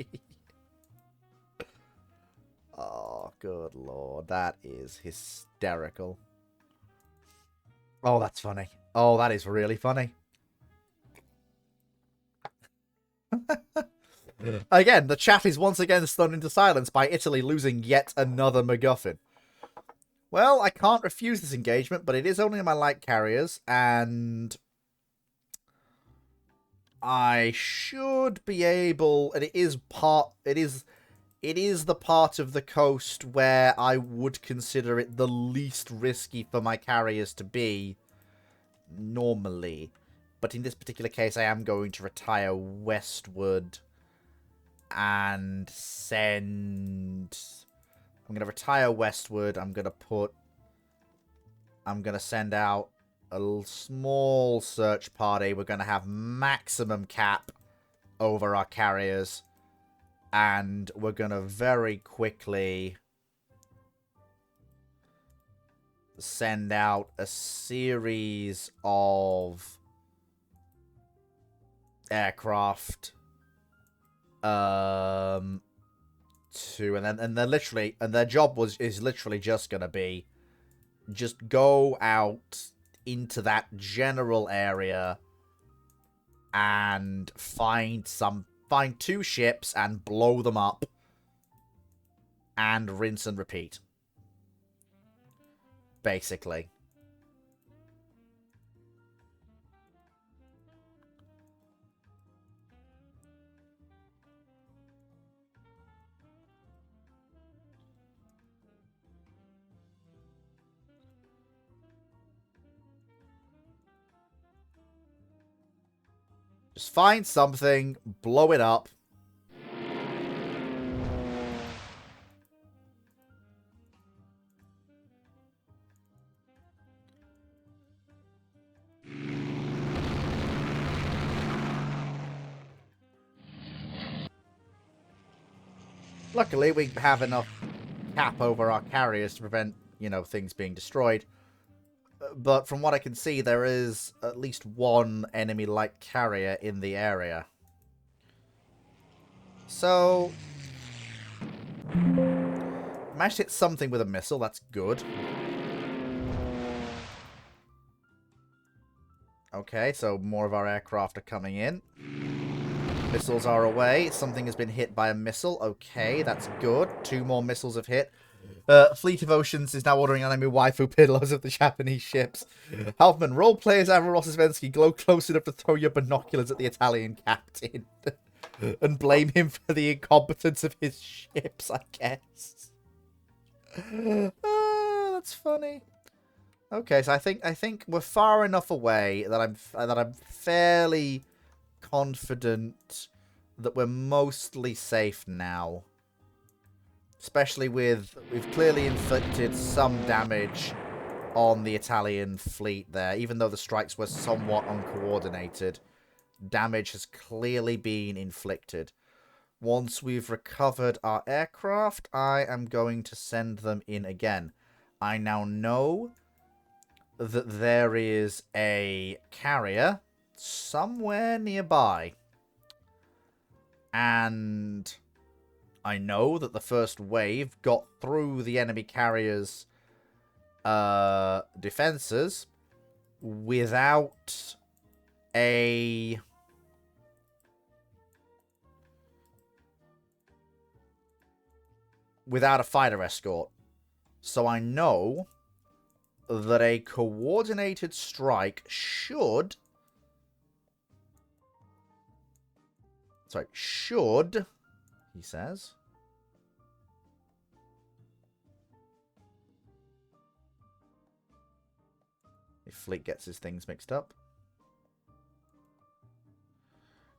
Oh, good lord. That is hysterical. Oh, that's funny. Oh, that is really funny. Again, the chat is once again stunned into silence by Italy losing yet another MacGuffin. Well, I can't refuse this engagement, but it is only my light carriers, and I should be able... And it is the part of the coast where I would consider it the least risky for my carriers to be normally. But in this particular case, I am going to retire westward and send... I'm going to retire westward. I'm going to send out a small search party. We're going to have maximum cap over our carriers. And we're going to very quickly send out a series of aircraft and their job is literally just going to be just go out into that general area and find 2 ships and blow them up and rinse and repeat. Basically. Just find something, blow it up. Luckily, we have enough cap over our carriers to prevent, you know, things being destroyed. But from what I can see, there is at least one enemy light carrier in the area. So, managed to hit something with a missile. That's good. Okay, so more of our aircraft are coming in. Missiles are away. Something has been hit by a missile. Okay, that's good. 2 more missiles have hit. Fleet of Oceans is now ordering enemy waifu pillows of the Japanese ships. Halfman, role players Avros Svensky, glow close enough to throw your binoculars at the Italian captain. And blame him for the incompetence of his ships, I guess. That's funny. Okay, so I think we're far enough away that I'm fairly confident that we're mostly safe now. Especially with, we've clearly inflicted some damage on the Italian fleet there. Even though the strikes were somewhat uncoordinated, damage has clearly been inflicted. Once we've recovered our aircraft, I am going to send them in again. I now know that there is a carrier somewhere nearby. And I know that the first wave got through the enemy carrier's defenses without a fighter escort. So I know that a coordinated strike should, he says, if Fleet gets his things mixed up.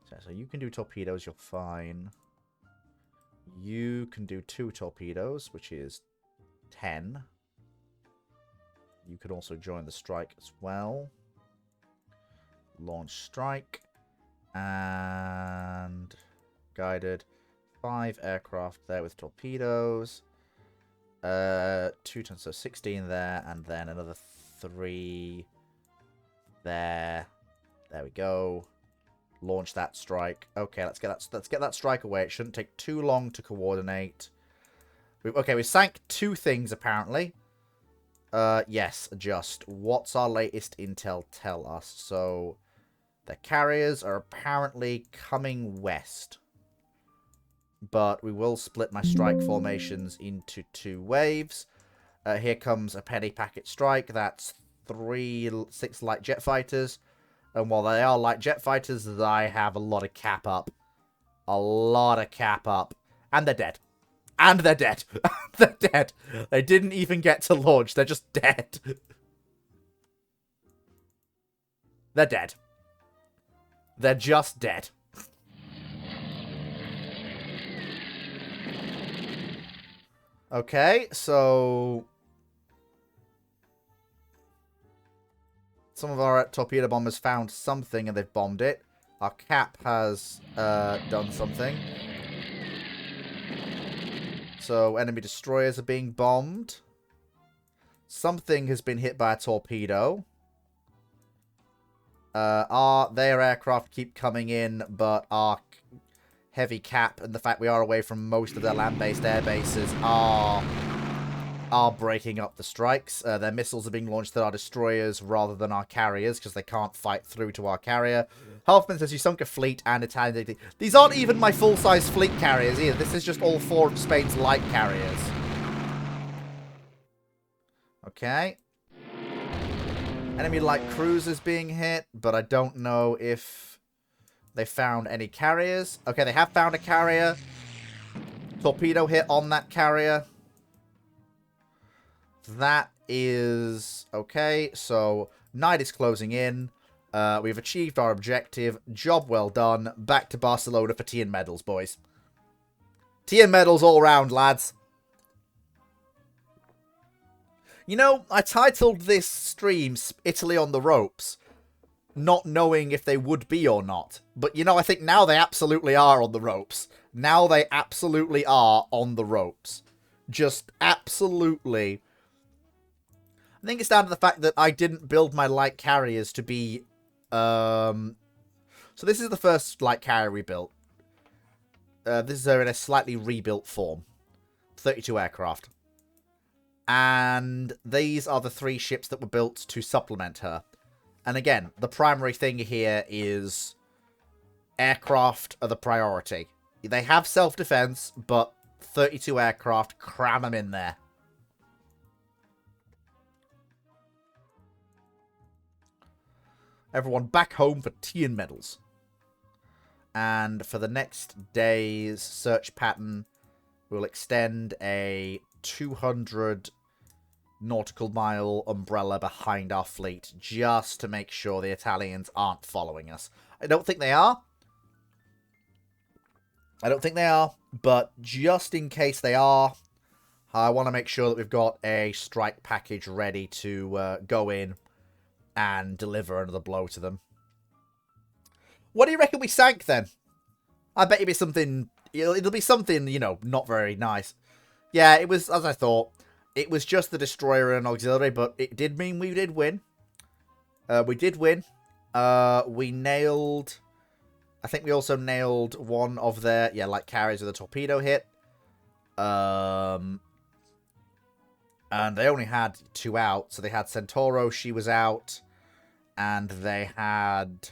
So you can do torpedoes, you're fine. You can do 2 torpedoes, which is 10. You could also join the strike as well. Launch strike. And guided. 5 aircraft there with torpedoes. 2 tons, so 16 there, and then another 3 there. There we go. Launch that strike. Okay, let's get that strike away. It shouldn't take too long to coordinate. Okay, we sank 2 things apparently. Yes, just. What's our latest intel tell us? So, the carriers are apparently coming west. But we will split my strike formations into 2 waves. Here comes a penny packet strike. That's 6 light jet fighters. And while they are light jet fighters, I have a lot of cap up. A lot of cap up. And they're dead. And they're dead. They're dead. They didn't even get to launch. They're just dead. They're dead. They're just dead. Okay, so some of our torpedo bombers found something and they've bombed it. Our cap has done something. So enemy destroyers are being bombed. Something has been hit by a torpedo. Their aircraft keep coming in, but our heavy cap and the fact we are away from most of their land-based air bases are breaking up the strikes. Their missiles are being launched at our destroyers rather than our carriers because they can't fight through to our carrier. Halfman says you sunk a fleet and Italian. These aren't even my full-size fleet carriers either. This is just all 4 of Spain's light carriers. Okay. Enemy light cruisers being hit, but I don't know if they found any carriers. Okay, they have found a carrier. Torpedo hit on that carrier. That is okay. So night is closing in. We've achieved our objective. Job well done. Back to Barcelona for tea and medals, boys. Tea and medals all round, lads. You know, I titled this stream Italy on the Ropes, not knowing if they would be or not. But, you know, I think now they absolutely are on the ropes. Now they absolutely are on the ropes. Just absolutely. I think it's down to the fact that I didn't build my light carriers to be... So this is the first light carrier we built. This is in a slightly rebuilt form. 32 aircraft. And these are the 3 ships that were built to supplement her. And again, the primary thing here is aircraft are the priority. They have self-defense, but 32 aircraft, cram them in there. Everyone back home for tea and medals. And for the next day's search pattern, we'll extend a 200 nautical mile umbrella behind our fleet, just to make sure the Italians aren't following us. I don't think they are. But just in case they are, I want to make sure that we've got a strike package ready to go in and deliver another blow to them. What do you reckon we sank, then? I bet it'll be something... It'll be something, you know, not very nice. Yeah, it was, as I thought, it was just the destroyer and auxiliary, but it did mean we did win. We did win. We nailed... I think we also nailed one of their, light carriers with a torpedo hit. And they only had 2 out. So they had Centauro, she was out. And they had...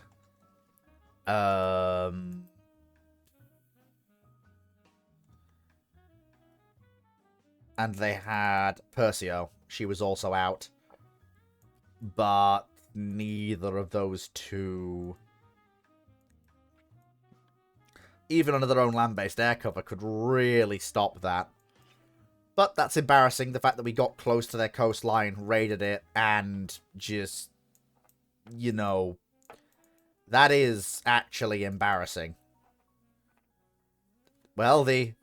And they had Perseo. She was also out. But neither of those 2... even under their own land-based air cover, could really stop that. But that's embarrassing, the fact that we got close to their coastline, raided it, and just, you know, that is actually embarrassing. Well, the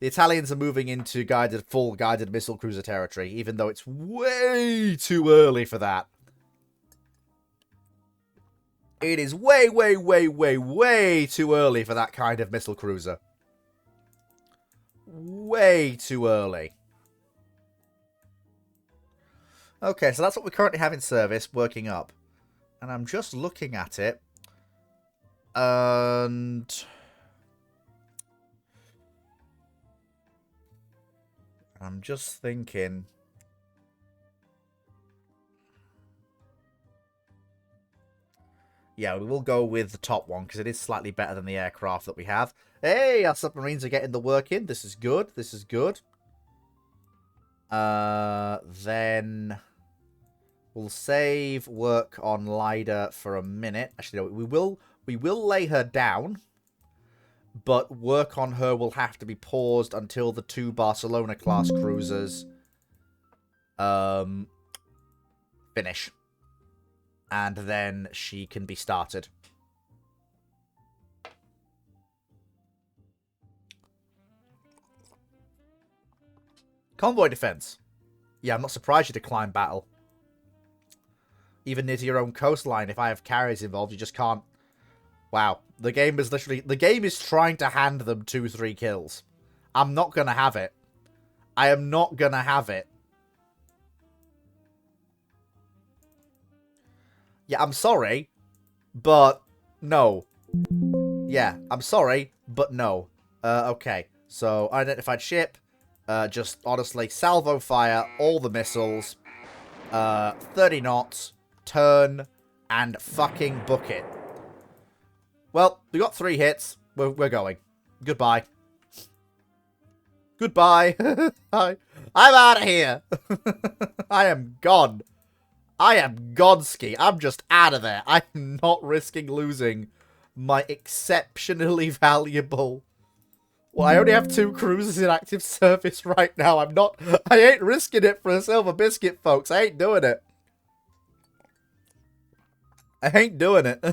Italians are moving into full guided missile cruiser territory, even though it's way too early for that. It is way, way, way, way, way too early for that kind of missile cruiser. Way too early. Okay, so that's what we currently have in service, working up. And I'm just looking at it. And... I'm just thinking... Yeah, we will go with the top one, because it is slightly better than the aircraft that we have. Hey, our submarines are getting the work in. This is good. This is good. Then we'll save work on Lida for a minute. Actually, no, we will lay her down, but work on her will have to be paused until the 2 Barcelona-class cruisers finish. And then she can be started. Convoy defense. Yeah, I'm not surprised you decline battle. Even near to your own coastline, if I have carriers involved, you just can't... Wow. The game is literally... The game is trying to hand them 2-3 kills. I'm not going to have it. I am not going to have it. Yeah, I'm sorry, but no. Yeah, I'm sorry, but no. Okay, so unidentified ship. Just honestly, salvo fire all the missiles. 30 knots, turn, and fucking book it. Well, we got 3 hits. We're going. Goodbye. Goodbye. I'm out of here. I am gone. I am Gonski. I'm just out of there. I'm not risking losing my exceptionally valuable... Well, I only have 2 cruisers in active service right now. I ain't risking it for a silver biscuit, folks. I ain't doing it. I ain't doing it.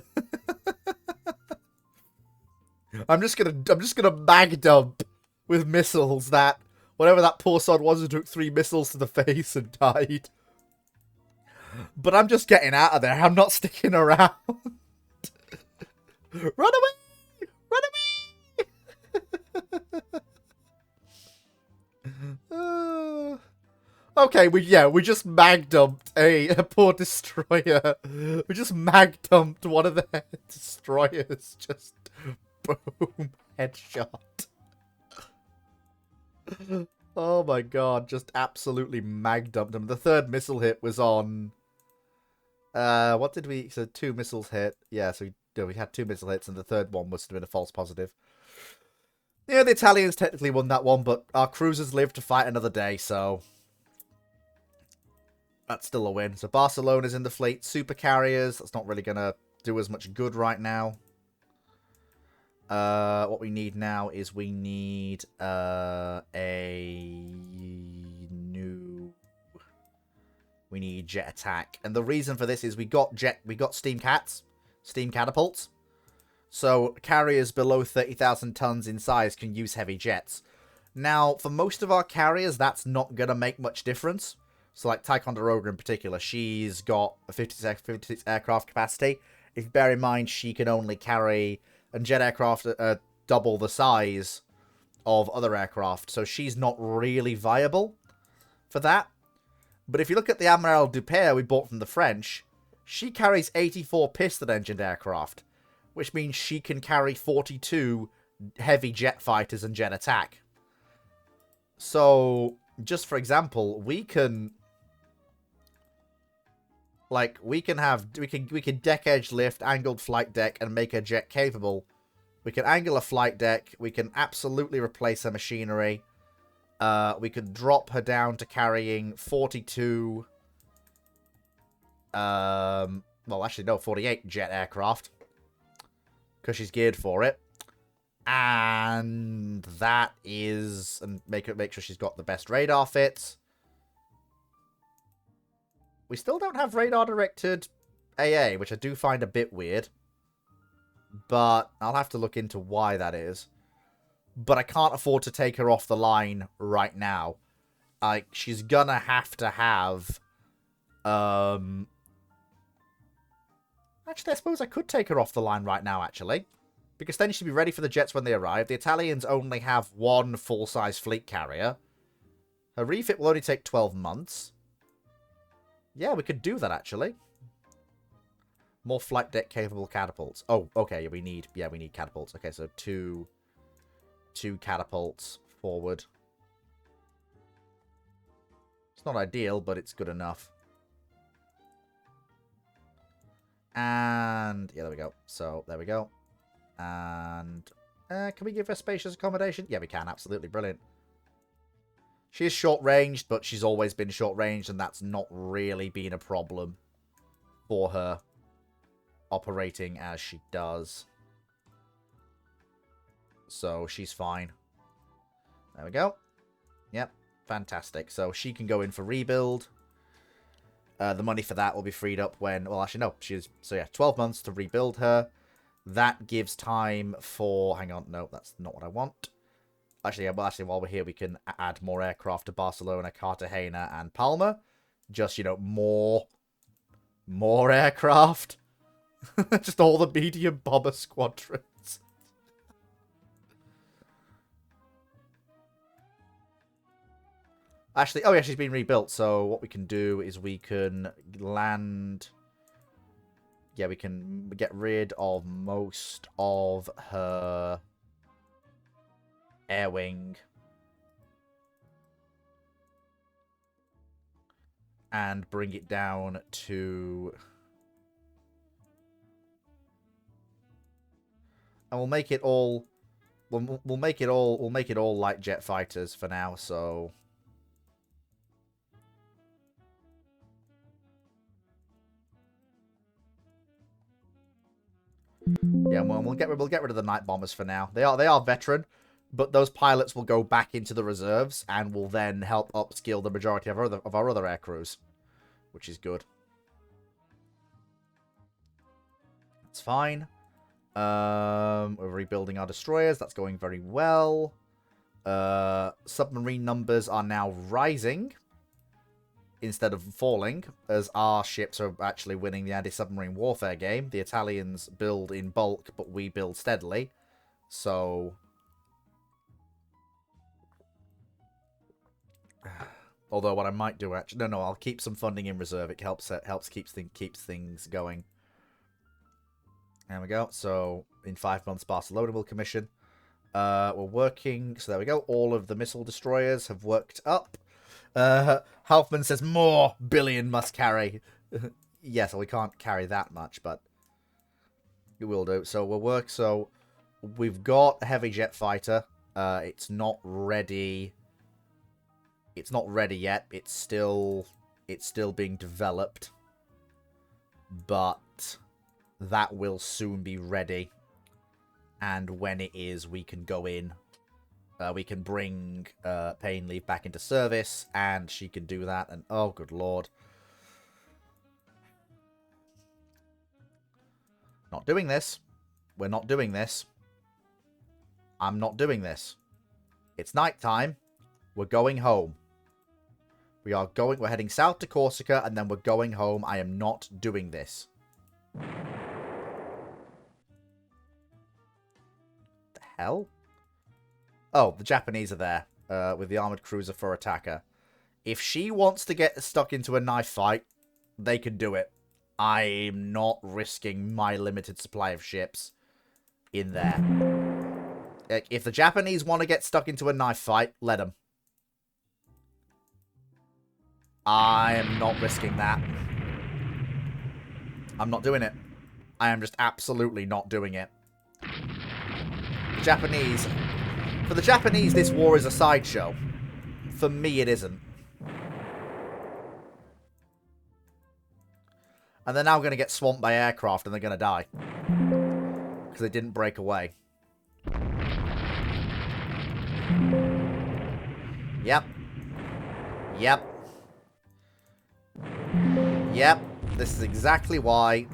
I'm just gonna mag dump with missiles that whatever that poor sod was who took 3 missiles to the face and died. But I'm just getting out of there. I'm not sticking around. Run away! Run away! Okay, we just mag dumped a poor destroyer. We just mag dumped one of the destroyers. Just boom, headshot. Oh my god, just absolutely mag dumped him. The 3rd missile hit was on. What did we? So 2 missiles hit. Yeah, so we had 2 missile hits, and the 3rd one must have been a false positive. Yeah, the Italians technically won that one, but our cruisers lived to fight another day, so that's still a win. So Barcelona's in the fleet. Super carriers. That's not really gonna do as much good right now. What we need now is we need a new. We need jet attack, and the reason for this is we got steam catapults. So carriers below 30,000 tons in size can use heavy jets. Now, for most of our carriers, that's not gonna make much difference. So, like Ticonderoga in particular, she's got a 56 aircraft capacity. If you bear in mind, she can only carry and jet aircraft double the size of other aircraft, so she's not really viable for that. But if you look at the Amiral Dupère we bought from the French, she carries 84 piston-engined aircraft, which means she can carry 42 heavy jet fighters and jet attack. So, just for example, we can deck edge lift, angled flight deck, and make a jet capable. We can angle a flight deck. We can absolutely replace her machinery. We could drop her down to carrying 42... well, actually, no, 48 jet aircraft. Because she's geared for it. And that is... And make sure she's got the best radar fits. We still don't have radar-directed AA, which I do find a bit weird. But I'll have to look into why that is. But I can't afford to take her off the line right now. She's gonna have to have... Actually, I suppose I could take her off the line right now, actually. Because then she'd be ready for the jets when they arrive. The Italians only have 1 full-size fleet carrier. Her refit will only take 12 months. Yeah, we could do that, actually. More flight deck capable catapults. Oh, okay, we need catapults. Okay, so two catapults forward. It's not ideal, but it's good enough. And yeah, there we go. So there we go. And can we give her spacious accommodation? Yeah, we can. Absolutely brilliant. She is short-ranged, but she's always been short-ranged, and that's not really been a problem for her operating as she does. So she's fine. There we go. Yep, fantastic. So she can go in for rebuild. The money for that will be freed up when... Well, actually, no. So yeah, 12 months to rebuild her. That gives time for... Hang on, no, that's not what I want. Actually, yeah, well, actually, while we're here, we can add more aircraft to Barcelona, Cartagena, and Palma. Just, you know, more aircraft. Just all the medium bomber squadrons. Actually, oh yeah, she's been rebuilt. So what we can do is we can land... Yeah, we can get rid of most of her... air wing, and bring it down to, and we'll make it all light jet fighters for now. So yeah, we'll get rid of the night bombers for now. They are veteran. But those pilots will go back into the reserves and will then help upskill the majority of our other air crews, which is good. That's fine. We're rebuilding our destroyers. That's going very well. Submarine numbers are now rising instead of falling, as our ships are actually winning the anti-submarine warfare game. The Italians build in bulk, but we build steadily. So... although what I might do actually... No, I'll keep some funding in reserve. It helps keeps things going. There we go. So, in 5 months, Barcelona will commission. We're working... So, there we go. All of the missile destroyers have worked up. Halfman says, more billion must carry. Yes, we can't carry that much, but... it will do. So, we've got a heavy jet fighter. It's not ready... It's not ready yet. It's still being developed. But that will soon be ready. And when it is, we can go in. We can bring Painleaf back into service, and she can do that. And oh, good lord. Not doing this. We're not doing this. I'm not doing this. It's nighttime. We're going home. We're heading south to Corsica, and then we're going home. I am not doing this. The hell? Oh, the Japanese are there, with the armored cruiser for attacker. If she wants to get stuck into a knife fight, they can do it. I'm not risking my limited supply of ships in there. If the Japanese want to get stuck into a knife fight, let them. I am not risking that. I'm not doing it. I am just absolutely not doing it. The Japanese... For the Japanese, this war is a sideshow. For me, it isn't. And they're now going to get swamped by aircraft and they're going to die. Because they didn't break away. Yep. Yep. Yep. This is exactly why.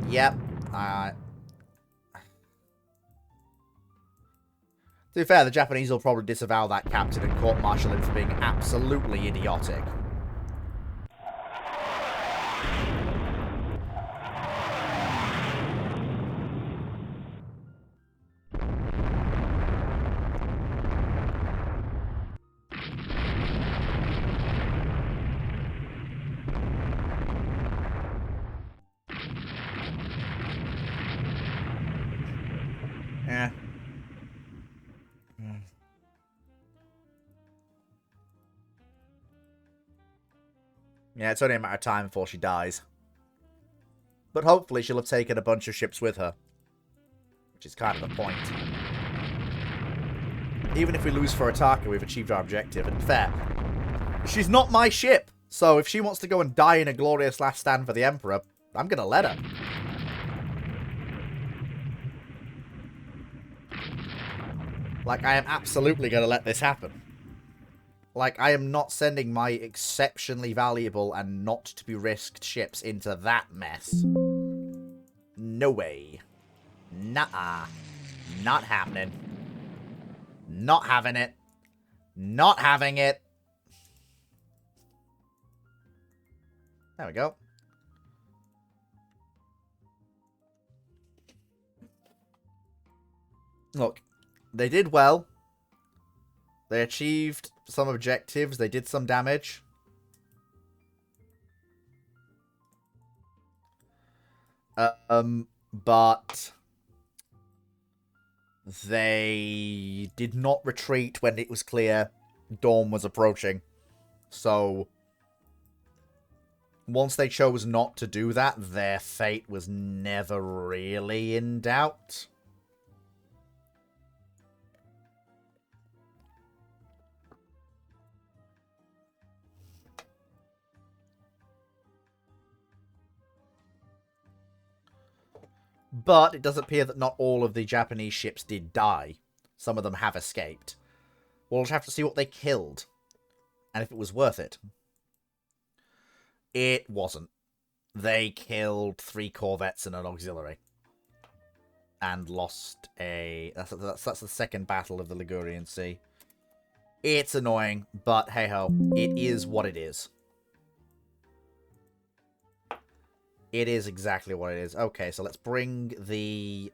Yep. To be fair, the Japanese will probably disavow that captain and court-martial him for being absolutely idiotic. Yeah. Yeah, it's only a matter of time before she dies. But hopefully she'll have taken a bunch of ships with her. Which is kind of the point. Even if we lose for Ataka, we've achieved our objective. And fair. She's not my ship. So if she wants to go and die in a glorious last stand for the Emperor, I'm going to let her. Like, I am absolutely going to let this happen. Like, I am not sending my exceptionally valuable and not to be risked ships into that mess. No way. Nuh-uh. Not happening. Not having it. Not having it. There we go. Look, they did well. They achieved some objectives. They did some damage. But they did not retreat when it was clear dawn was approaching. So once they chose not to do that, their fate was never really in doubt. But it does appear that not all of the Japanese ships did die. Some of them have escaped. We'll just have to see what they killed. And if it was worth it. It wasn't. they killed 3 corvettes and an auxiliary. And lost a... That's the second battle of the Ligurian Sea. It's annoying, but hey-ho. It is what it is. It is exactly what it is. Okay, so let's bring the...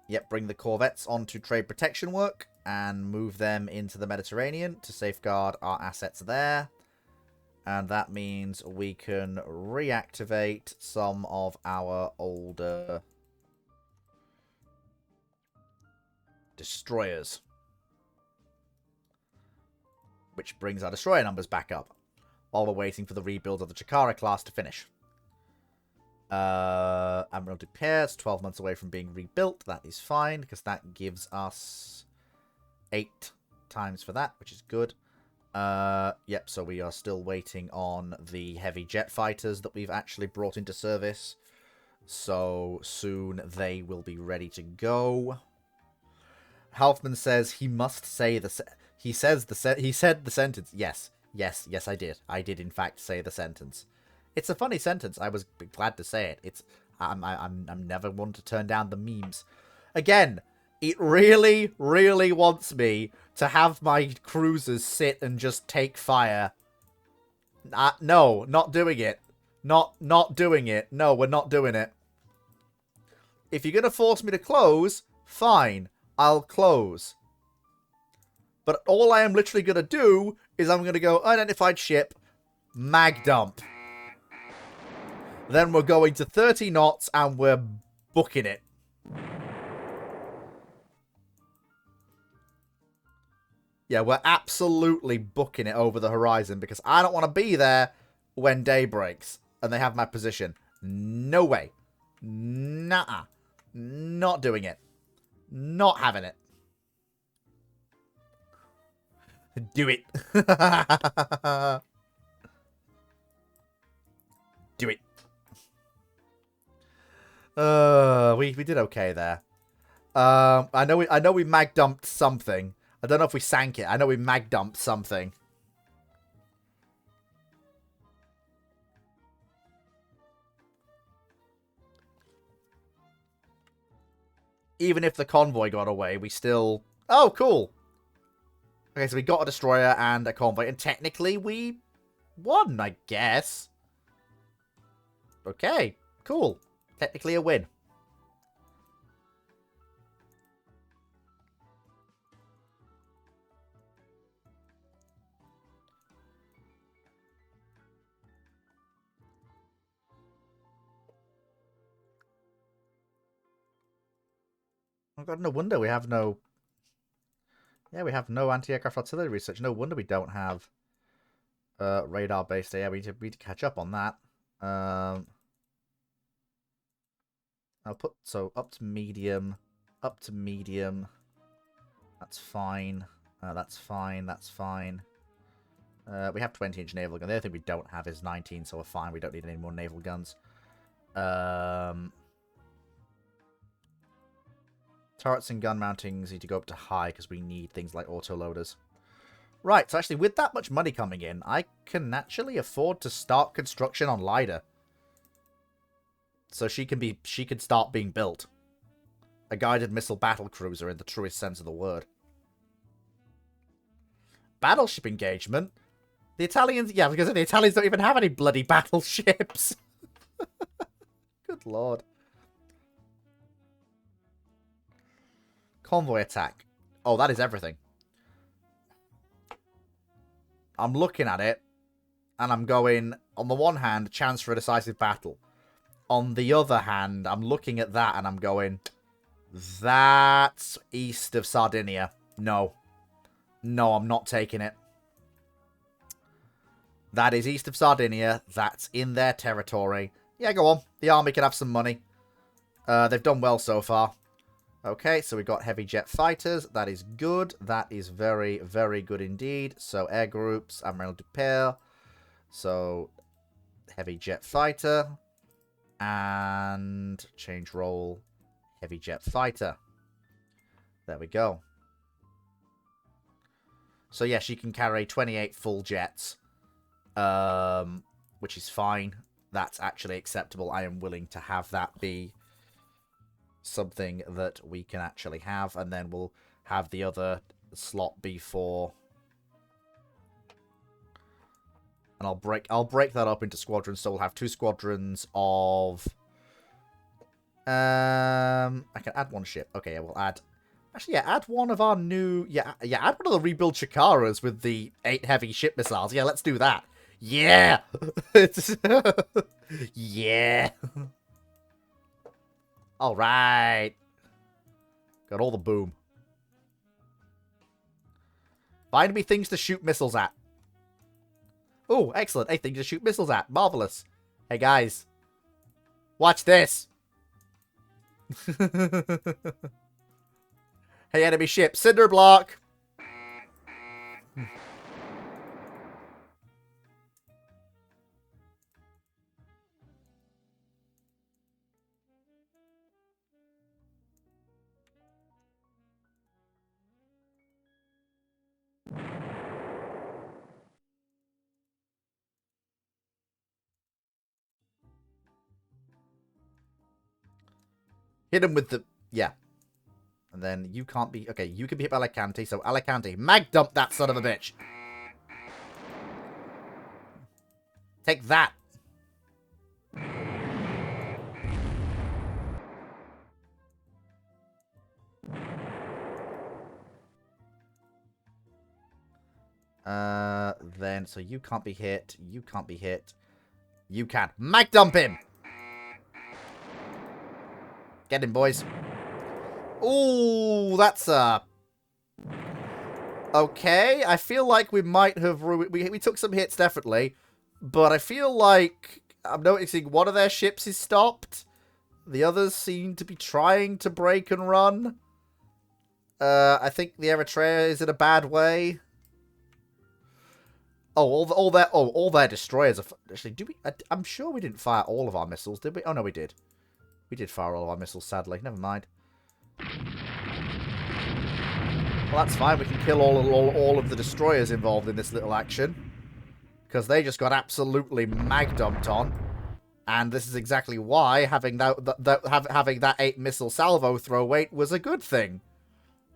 Yep, bring the corvettes onto trade protection work and move them into the Mediterranean to safeguard our assets there. And that means we can reactivate some of our older destroyers. Which brings our destroyer numbers back up while we're waiting for the rebuild of the Chikara class to finish. Admiral Dupere is 12 months away from being rebuilt. That is fine, because that gives us 8 times for that, which is good. Yep, so we are still waiting on the heavy jet fighters that we've actually brought into service. So soon they will be ready to go. Halfman says he must say he said the sentence. Yes, I did. I did in fact say the sentence. It's a funny sentence. I was glad to say it. I'm never one to turn down the memes. Again, it really, really wants me to have my cruisers sit and just take fire. No, not doing it. Not doing it. No, we're not doing it. If you're gonna force me to close, fine, I'll close. But all I am literally gonna do is I'm gonna go unidentified ship, mag dump. Then we're going to 30 knots and we're booking it. Yeah, we're absolutely booking it over the horizon because I don't want to be there when day breaks and they have my position. No way. Nah. Not doing it. Not having it. Do it. Do it. We did okay there. I know we mag dumped something. I don't know if we sank it. I know we mag dumped something. Even if the convoy got away, we still... Oh, cool. Okay, so we got a destroyer and a convoy, and technically we won, I guess. Okay, cool. Technically a win. Oh god, no wonder we have no... Yeah, we have no anti-aircraft artillery research. No wonder we don't have radar-based. Yeah, we need to catch up on that. I'll put... So, up to medium. Up to medium. That's fine. That's fine. That's fine. We have 20-inch naval gun. The other thing we don't have is 19, so we're fine. We don't need any more naval guns. Turrets and gun mountings need to go up to high because we need things like autoloaders. Right, so actually with that much money coming in, I can actually afford to start construction on Lyda. So she can start being built. A guided missile battle cruiser in the truest sense of the word. Battleship engagement? The Italians, yeah, because the Italians don't even have any bloody battleships. Good lord. Convoy attack. Oh, that is everything. I'm looking at it, and I'm going, on the one hand, chance for a decisive battle. On the other hand, I'm looking at that, and I'm going, that's east of Sardinia. No. No, I'm not taking it. That is east of Sardinia. That's in their territory. Yeah, go on. The army can have some money. They've done well so far. Okay, so we've got heavy jet fighters. That is good. That is very, very good indeed. So air groups, Admiral Dupere. So heavy jet fighter. And change role, heavy jet fighter. There we go. So yeah, she can carry 28 full jets. Which is fine. that's actually acceptable. I am willing to have that be something that we can actually have, and then we'll have the other slot be for... And I'll break that up into squadrons, so we'll have 2 squadrons of... I can add 1 ship. Okay, yeah, we'll add... Actually, yeah, add 1 of our new... Yeah, add 1 of the rebuild Chikaras with the 8 heavy ship missiles. Yeah, let's do that. Yeah! Yeah! Alright. Got all the boom. Find me things to shoot missiles at. Oh, excellent. 8 things to shoot missiles at. Marvelous. Hey, guys. Watch this. Hey, enemy ship. Cinder block. Hit him with the... Yeah. And then you can't be... Okay, you can be hit by Alicante, so Alicante, mag dump that son of a bitch. Take that. Then, so you can't be hit. You can't be hit. You can. Mag dump him! Get him, boys. Ooh, that's okay, I feel like we might have... We took some hits, definitely. But I feel like I'm noticing one of their ships is stopped. The others seem to be trying to break and run. I think the Eritrea is in a bad way. Oh, all their destroyers are... Actually, I'm sure we didn't fire all of our missiles, did we? Oh, no, we did. We did fire all of our missiles, sadly. Never mind. Well, that's fine. We can kill all of the destroyers involved in this little action. Because they just got absolutely mag-dumped on. And this is exactly why having that 8 missile salvo throw weight was a good thing.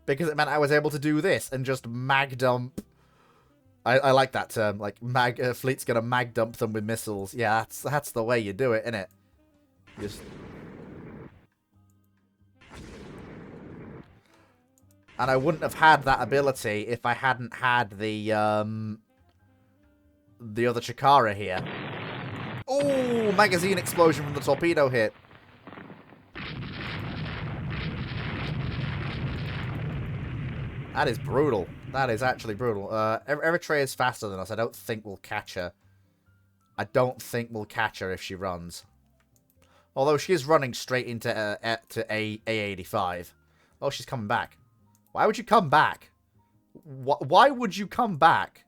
Because it meant I was able to do this and just mag-dump. I like that term. Like, fleet's gonna mag-dump them with missiles. Yeah, that's the way you do it, innit? Just... And I wouldn't have had that ability if I hadn't had the other Chikara here. Ooh, magazine explosion from the torpedo hit. That is brutal. That is actually brutal. Eritrea is faster than us. I don't think we'll catch her. I don't think we'll catch her if she runs. Although she is running straight into A85. Oh, she's coming back. Why would you come back? Why would you come back?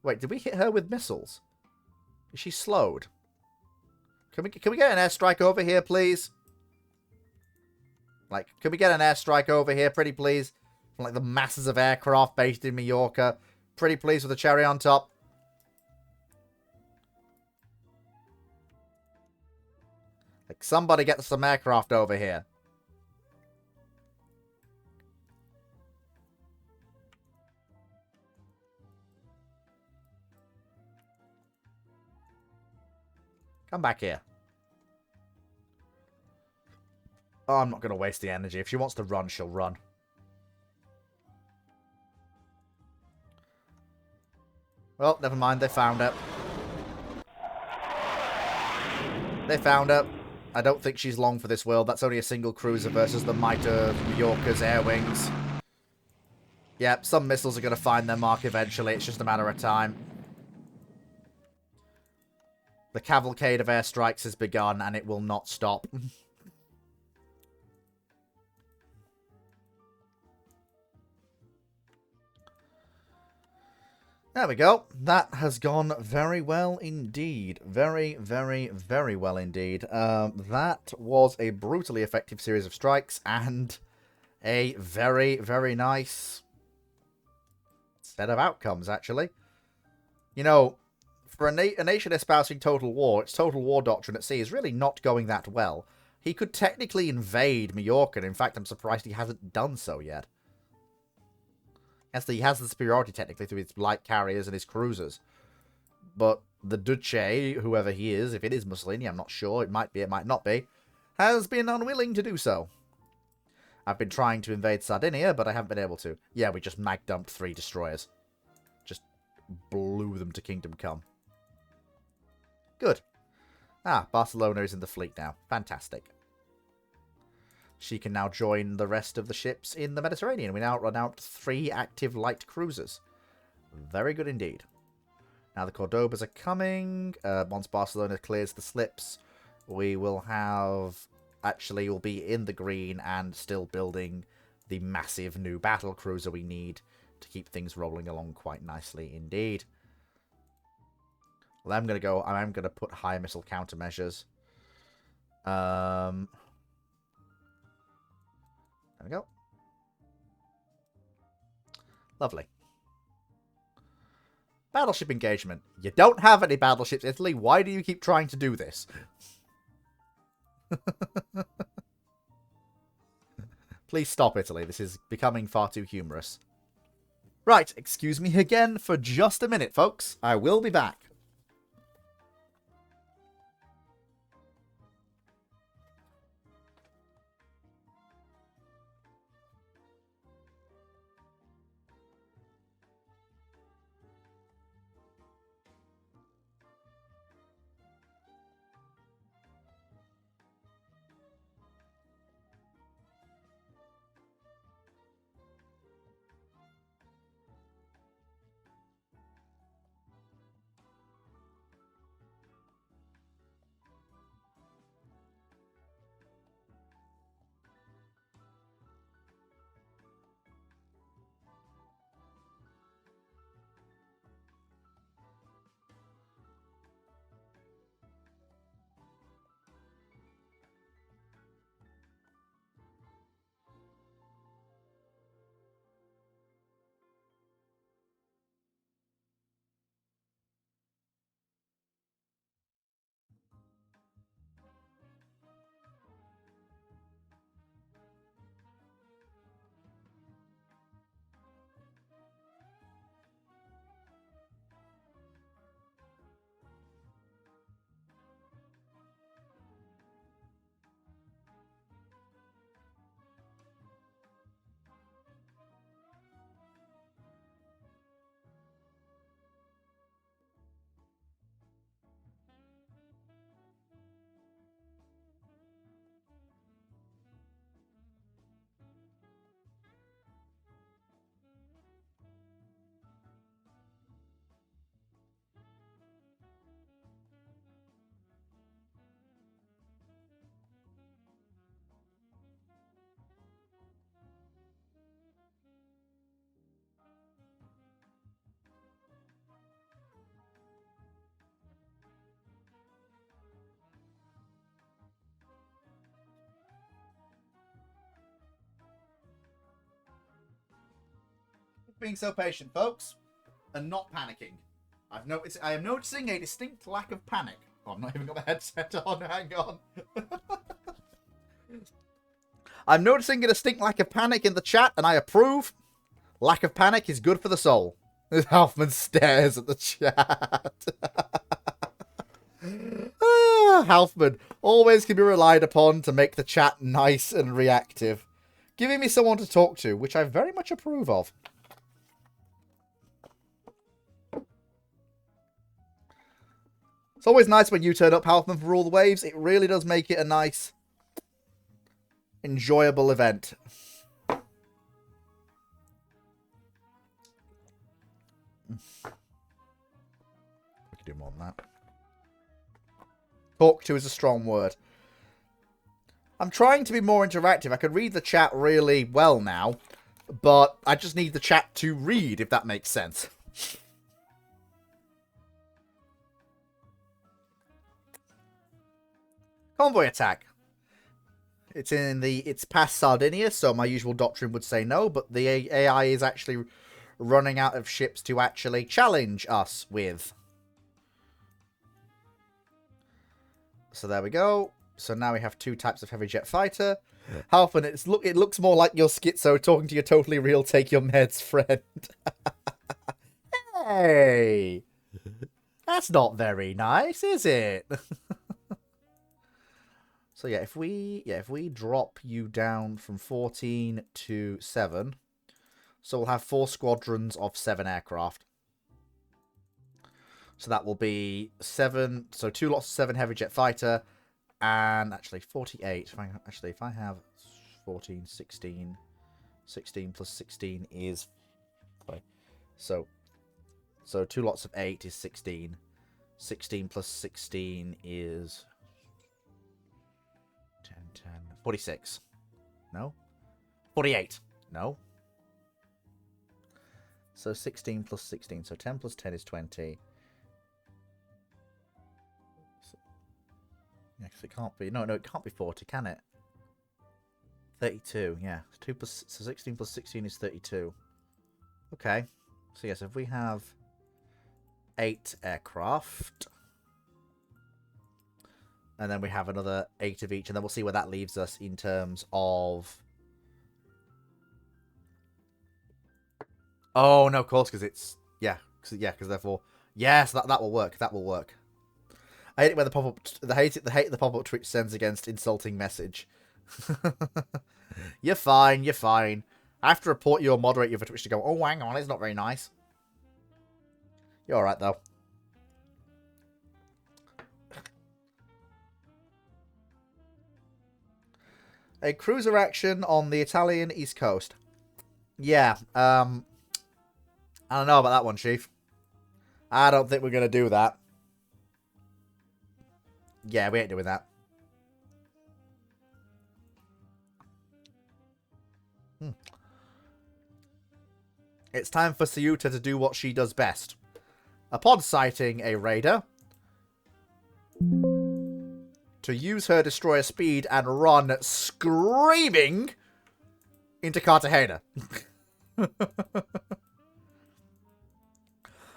Wait, did we hit her with missiles? Is she slowed? Can we get an airstrike over here, please? Like, can we get an airstrike over here, pretty please? From, like, the masses of aircraft based in Mallorca. Pretty please with a cherry on top. Like, somebody get some aircraft over here. Come back here. Oh, I'm not going to waste the energy. If she wants to run, she'll run. Well, never mind. They found her. They found her. I don't think she's long for this world. That's only a single cruiser versus the might of Mallorca's air wings. Yep, some missiles are going to find their mark eventually. It's just a matter of time. The cavalcade of airstrikes has begun, and it will not stop. There we go. That has gone very well indeed. Very, very, very well indeed. That was a brutally effective series of strikes, and a very, very nice set of outcomes, actually. You know... For a nation espousing total war, its total war doctrine at sea is really not going that well. He could technically invade Majorca, and in fact, I'm surprised he hasn't done so yet. He has the superiority technically through his light carriers and his cruisers. But the Duce, whoever he is, if it is Mussolini, I'm not sure. It might be, it might not be, has been unwilling to do so. I've been trying to invade Sardinia, but I haven't been able to. Yeah, we just mag dumped 3 destroyers. Just blew them to Kingdom Come. Good. Ah, Barcelona is in the fleet now. Fantastic. She can now join the rest of the ships in the Mediterranean. We now run out 3 active light cruisers. Very good indeed. Now the Cordobas are coming. Once Barcelona clears the slips, we will have... Actually, we'll be in the green and still building the massive new battle cruiser we need to keep things rolling along quite nicely indeed. Well, I'm going to put high missile countermeasures. There we go. Lovely. Battleship engagement. You don't have any battleships, Italy. Why do you keep trying to do this? Please stop, Italy. This is becoming far too humorous. Right, excuse me again for just a minute, folks. I will be back. Being so patient, folks, and not panicking. I am noticing a distinct lack of panic. Oh, I've not even got my headset on. Hang on. I'm noticing a distinct lack of panic in the chat, and I approve. Lack of panic is good for the soul. Halfman stares at the chat. Halfman always can be relied upon to make the chat nice and reactive, giving me someone to talk to, which I very much approve of. It's always nice when you turn up, Halfman, for all the waves. It really does make it a nice, enjoyable event. I could do more than that. Talk to is a strong word. I'm trying to be more interactive. I could read the chat really well now, but I just need the chat to read, if that makes sense. Convoy attack. It's past Sardinia, so my usual doctrine would say no, but the AI is actually running out of ships to actually challenge us with. So there we go. So now we have 2 types of heavy jet fighter. Halfman, it looks more like you're schizo talking to your totally real take your meds friend. Hey! That's not very nice, is it? So yeah, if we drop you down from 14 to 7, so we'll have 4 squadrons of 7 aircraft. So that will be 7, so 2 lots of 7 heavy jet fighter, and actually 48. If I have 14, 16, 16 plus 16 is, so 2 lots of 8 is 16. 16 plus 16 is 10, 10, 46. No? 48. No? So 16 plus 16. So 10 plus 10 is 20. Yeah, because it can't be. No, it can't be 40, can it? 32, yeah. 16 plus 16 is 32. Okay. So yes, if we have 8 aircraft, and then we have another 8 of each, and then we'll see where that leaves us in terms of... Oh, no, of course, because it's... Yeah, because therefore... Yes, that will work. That will work. I hate it when the pop-up... I hate the pop-up Twitch sends against insulting message. You're fine, you're fine. I have to report you or moderate you for Twitch to go, oh, hang on, it's not very nice. You're alright, though. A cruiser action on the Italian East Coast. Yeah, I don't know about that one, Chief. I don't think we're going to do that. Yeah, we ain't doing that. It's time for Sayuta to do what she does best. Upon sighting a raider, to use her destroyer speed and run screaming into Cartagena.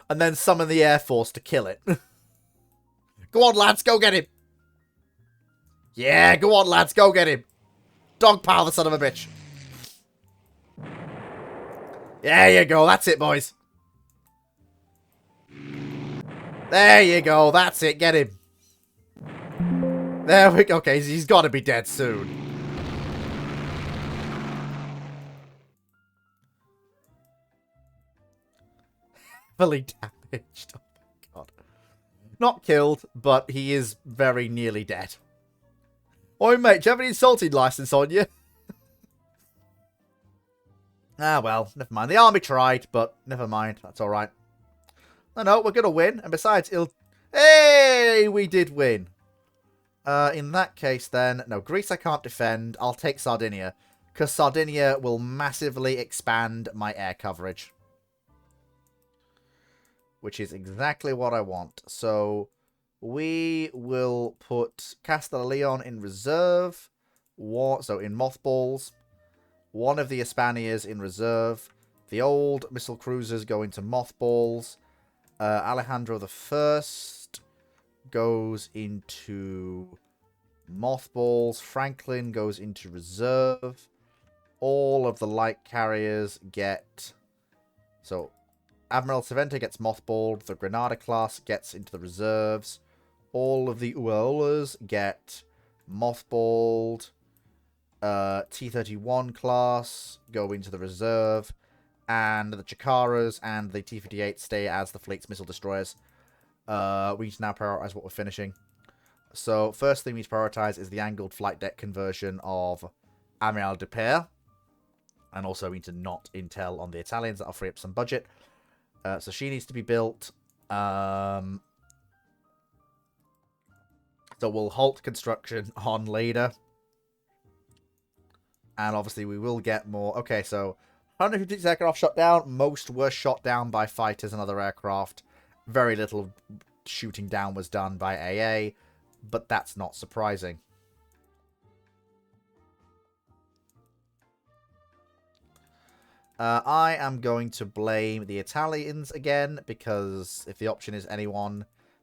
And then summon the Air Force to kill it. Go on, lads, go get him. Yeah, go on, lads, go get him. Dogpile the son of a bitch. There you go, that's it, boys. There you go, that's it, get him. There we go, okay, he's got to be dead soon. Heavily damaged, oh my god. Not killed, but he is very nearly dead. Oi, mate, do you have any insulting license on you? Ah, well, never mind. The army tried, but never mind. That's alright. No, we're going to win. And besides, Hey, we did win. In that case, then... No, Greece I can't defend. I'll take Sardinia. Because Sardinia will massively expand my air coverage. Which is exactly what I want. So, we will put Castilla Leon in reserve. So, in mothballs. One of the Hispanias in reserve. The old missile cruisers go into mothballs. Alejandro I goes into mothballs. Franklin goes into reserve. All of the light carriers get... So, Admiral Cerventa gets mothballed. The Granada class gets into the reserves. All of the Uaolas get mothballed. T-31 class go into the reserve, and the Chikaras and the T-58 stay as the fleet's missile destroyers. We need to now prioritize what we're finishing. So, first thing we need to prioritize is the angled flight deck conversion of Amiral de Pere, and also we need to not intel on the Italians. That'll free up some budget. So she needs to be built. So we'll halt construction on Leda. And obviously we will get more. Okay, so 156 aircraft shot down. Most were shot down by fighters and other aircraft. Very little shooting down was done by AA. But that's not surprising. I am going to blame the Italians again. Because if the option is anyone,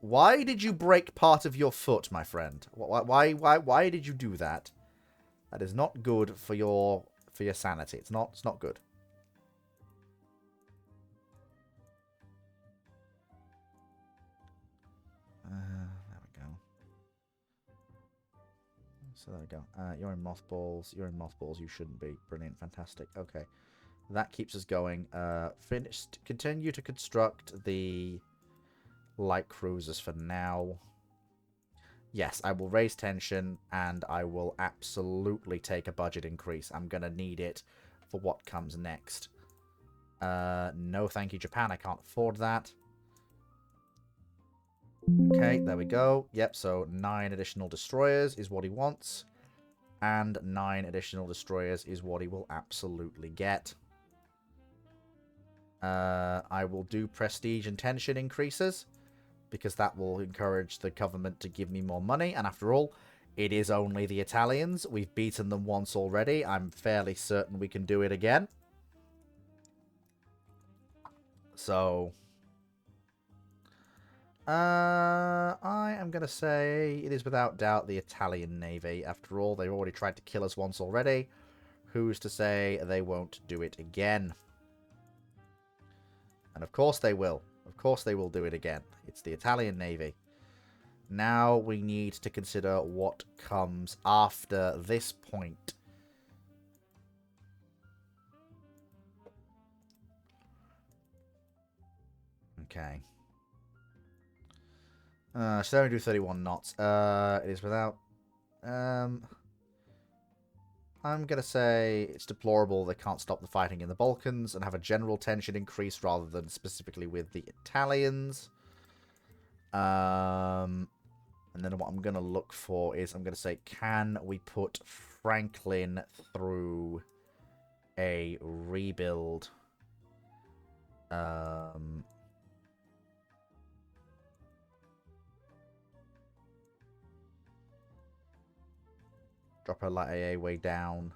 Why did you break part of your foot, my friend? Why did you do that? That is not good for your sanity. It's not good. There we go. So there we go. You're in mothballs. You're in mothballs. You shouldn't be. Brilliant. Fantastic. Okay. That keeps us going. Finished. Continue to construct the light cruisers for now. Yes, I will raise tension, and I will absolutely take a budget increase. I'm going to need it for what comes next. No thank you, Japan. I can't afford that. Okay, there we go. Yep, so 9 additional destroyers is what he wants. And 9 additional destroyers is what he will absolutely get. I will do prestige and tension increases, because that will encourage the government to give me more money. And after all, it is only the Italians. We've beaten them once already. I'm fairly certain we can do it again. So, I am going to say it is without doubt the Italian Navy. After all, they've already tried to kill us once already. Who's to say they won't do it again? And of course they will. Of course they will do it again. It's the Italian Navy. Now we need to consider what comes after this point. Okay. Should only do 31 knots. It is without... I'm going to say it's deplorable they can't stop the fighting in the Balkans and have a general tension increase rather than specifically with the Italians. And then what I'm going to look for is I'm going to say, can we put Franklin through a rebuild? Drop her light AA way down.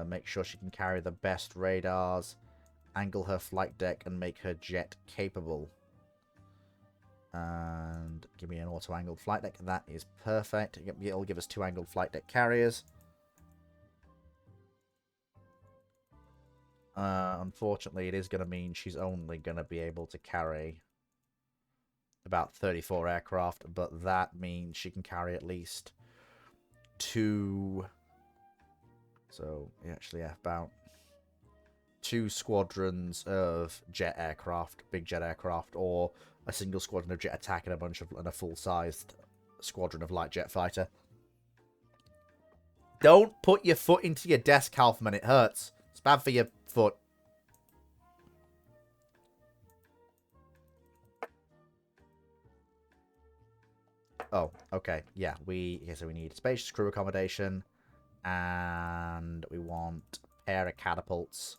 Make sure she can carry the best radars. Angle her flight deck and make her jet capable. And give me an auto-angled flight deck. That is perfect. It'll give us 2 angled flight deck carriers. Unfortunately, it is going to mean she's only going to be able to carry about 34 aircraft, but that means she can carry at least 2... So, actually, about 2 squadrons of jet aircraft, big jet aircraft, or a single squadron of jet attack and a full-sized squadron of light jet fighter. Don't put your foot into your desk, Kaufman. It hurts. It's bad for your foot. Oh, okay. Yeah, so we need spacious crew accommodation. And we want a pair of catapults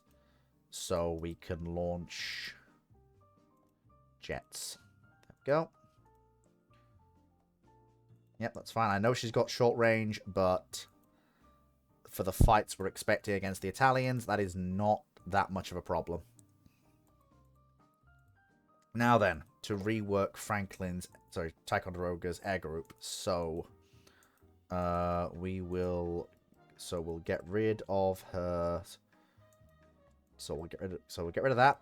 so we can launch jets. There we go. Yep, that's fine. I know she's got short range, but for the fights we're expecting against the Italians, that is not that much of a problem. Now then, to rework Ticonderoga's air group. So, we'll get rid of her. So we'll get rid of that.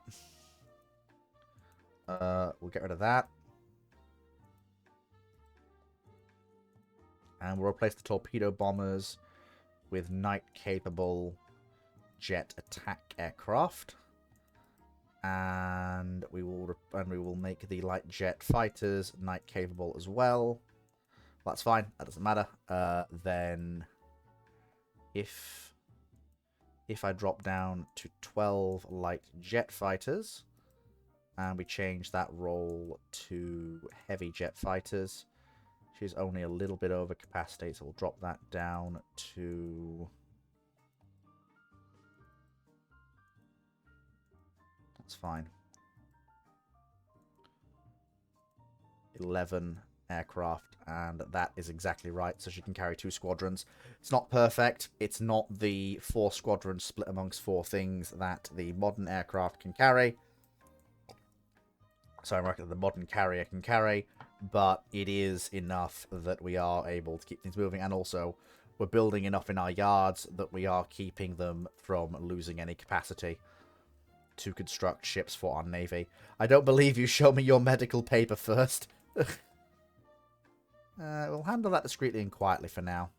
We'll get rid of that. And we'll replace the torpedo bombers with night-capable jet attack aircraft. And we will make the light jet fighters night-capable as well. That's fine. That doesn't matter. Then, if I drop down to 12 light jet fighters, and we change that role to heavy jet fighters, she's only a little bit over capacity, so we'll drop that down to... That's fine. 11 aircraft, and that is exactly right, so she can carry 2 squadrons. It's not perfect. It's not the 4 squadrons split amongst 4 things that the modern aircraft can carry. So I reckon the modern carrier can carry, but it is enough that we are able to keep things moving, and also we're building enough in our yards that we are keeping them from losing any capacity to construct ships for our navy. I don't believe you. Show me your medical paper first. We'll handle that discreetly and quietly for now.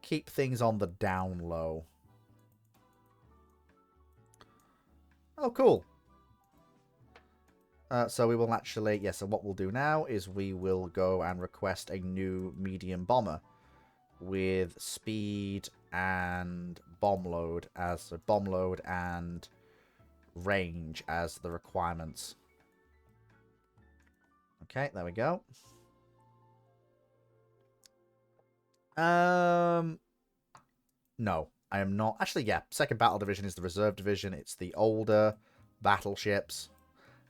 Keep things on the down low. Oh, cool. So we will actually... Yeah, so what we'll do now is we will go and request a new medium bomber with speed and bomb load as a bomb load and range as the requirements. Okay, there we go. No, I am not. Actually, yeah, second battle division is the reserve division. It's the older battleships.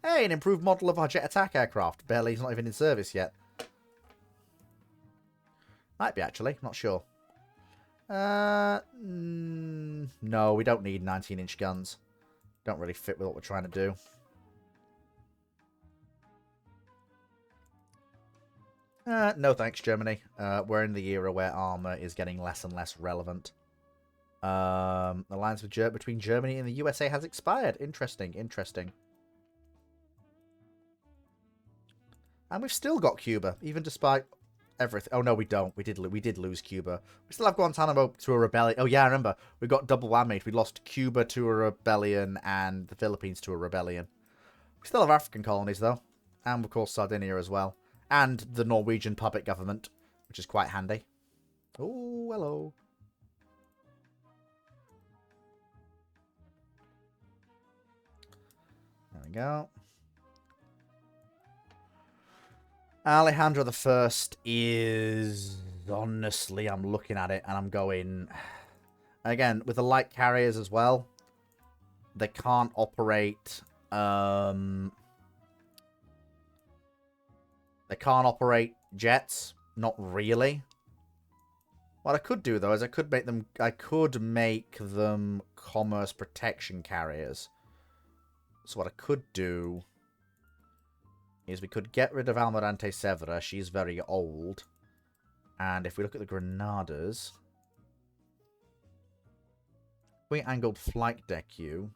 Hey, an improved model of our jet attack aircraft. Barely, it's not even in service yet. Might be, actually. Not sure. No, we don't need 19-inch guns. Don't really fit with what we're trying to do. No thanks, Germany. We're in the era where armor is getting less and less relevant. The alliance between Germany and the USA has expired. Interesting, interesting. And we've still got Cuba, even despite everything. Oh, no, we don't. We did lose Cuba. We still have Guantanamo to a rebellion. Oh, yeah, I remember. We got double whammy. We lost Cuba to a rebellion and the Philippines to a rebellion. We still have African colonies, though. And, of course, Sardinia as well. And the Norwegian puppet government, which is quite handy. Oh, hello. There we go. Alejandro the First is... Honestly, I'm looking at it and I'm going... Again, with the light carriers as well, they can't operate... They can't operate jets. Not really. What I could do, though, is I could make them commerce protection carriers. So what I could do is we could get rid of Almirante Severa. She's very old. And if we look at the Granadas, we angled flight deck you.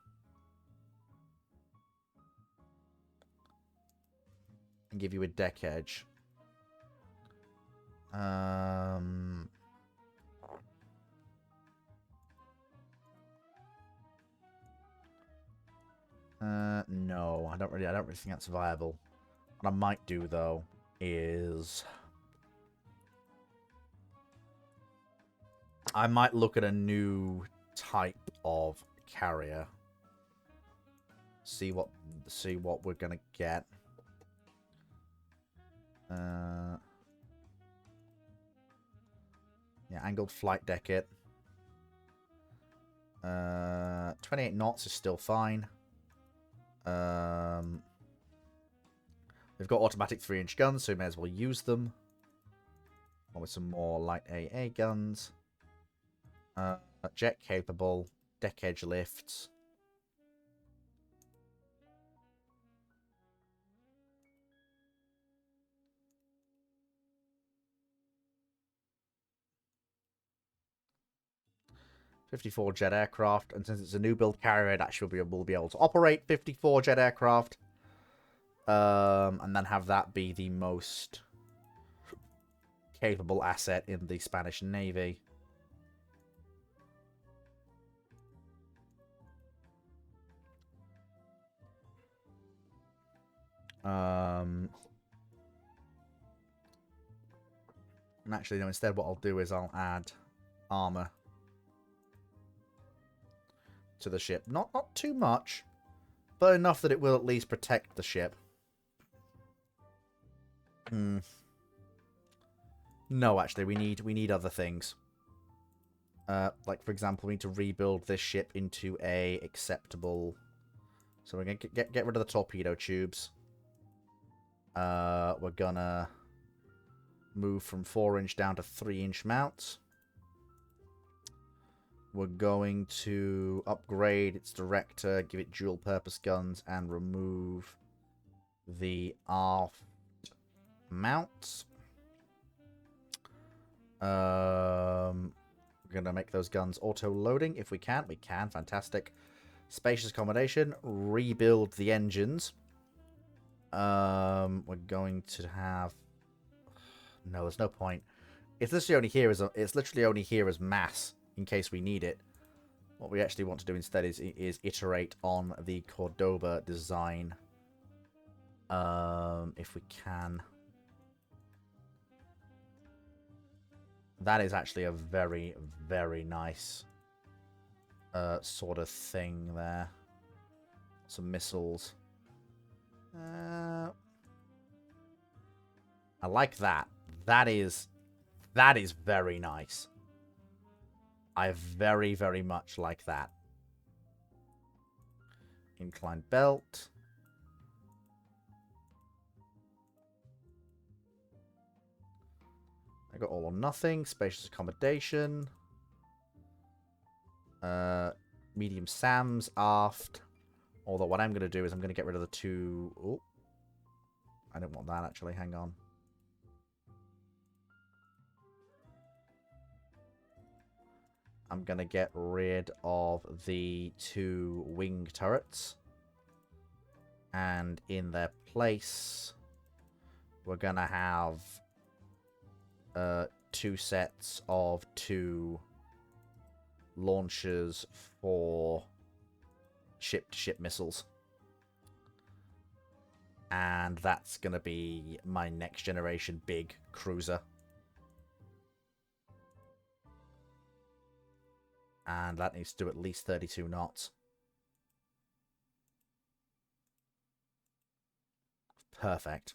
And give you a deck edge. No, I don't really think that's viable. What I might do, though, is I might look at a new type of carrier. See what we're gonna get. Yeah, angled flight deck it. 28 knots is still fine. They've got automatic 3-inch guns, so we may as well use them. Or with some more light AA guns. Jet capable. Deck edge lifts. .54 jet aircraft, and since it's a new build carrier, it actually will be able to operate 54 jet aircraft. And then have that be the most capable asset in the Spanish Navy. And actually, no, instead what I'll do is I'll add armor to the ship. Not too much, but enough that it will at least protect the ship. No, actually, we need other things. Like, for example, we need to rebuild this ship into a acceptable... So we're going to get rid of the torpedo tubes. We're gonna move from 4-inch down to 3-inch mounts. We're going to upgrade its director, give it dual-purpose guns, and remove the aft mounts. We're going to make those guns auto-loading if we can. We can. Fantastic. Spacious accommodation. Rebuild the engines. We're going to have... No, there's no point. It's literally only here as mass in case we need it. What we actually want to do instead is iterate on the Cordoba design. If we can. That is actually a very, very nice sort of thing there. Some missiles. I like that. That is very nice. I very, very much like that. Inclined belt. I got all or nothing. Spacious accommodation. Medium SAMs aft. Although what I'm going to do is I'm going to get rid of the two... Oh. I didn't want that, actually. Hang on. I'm going to get rid of the two wing turrets. And in their place, we're going to have two sets of two launchers for ship-to-ship missiles. And that's going to be my next generation big cruiser. And that needs to do at least 32 knots. Perfect.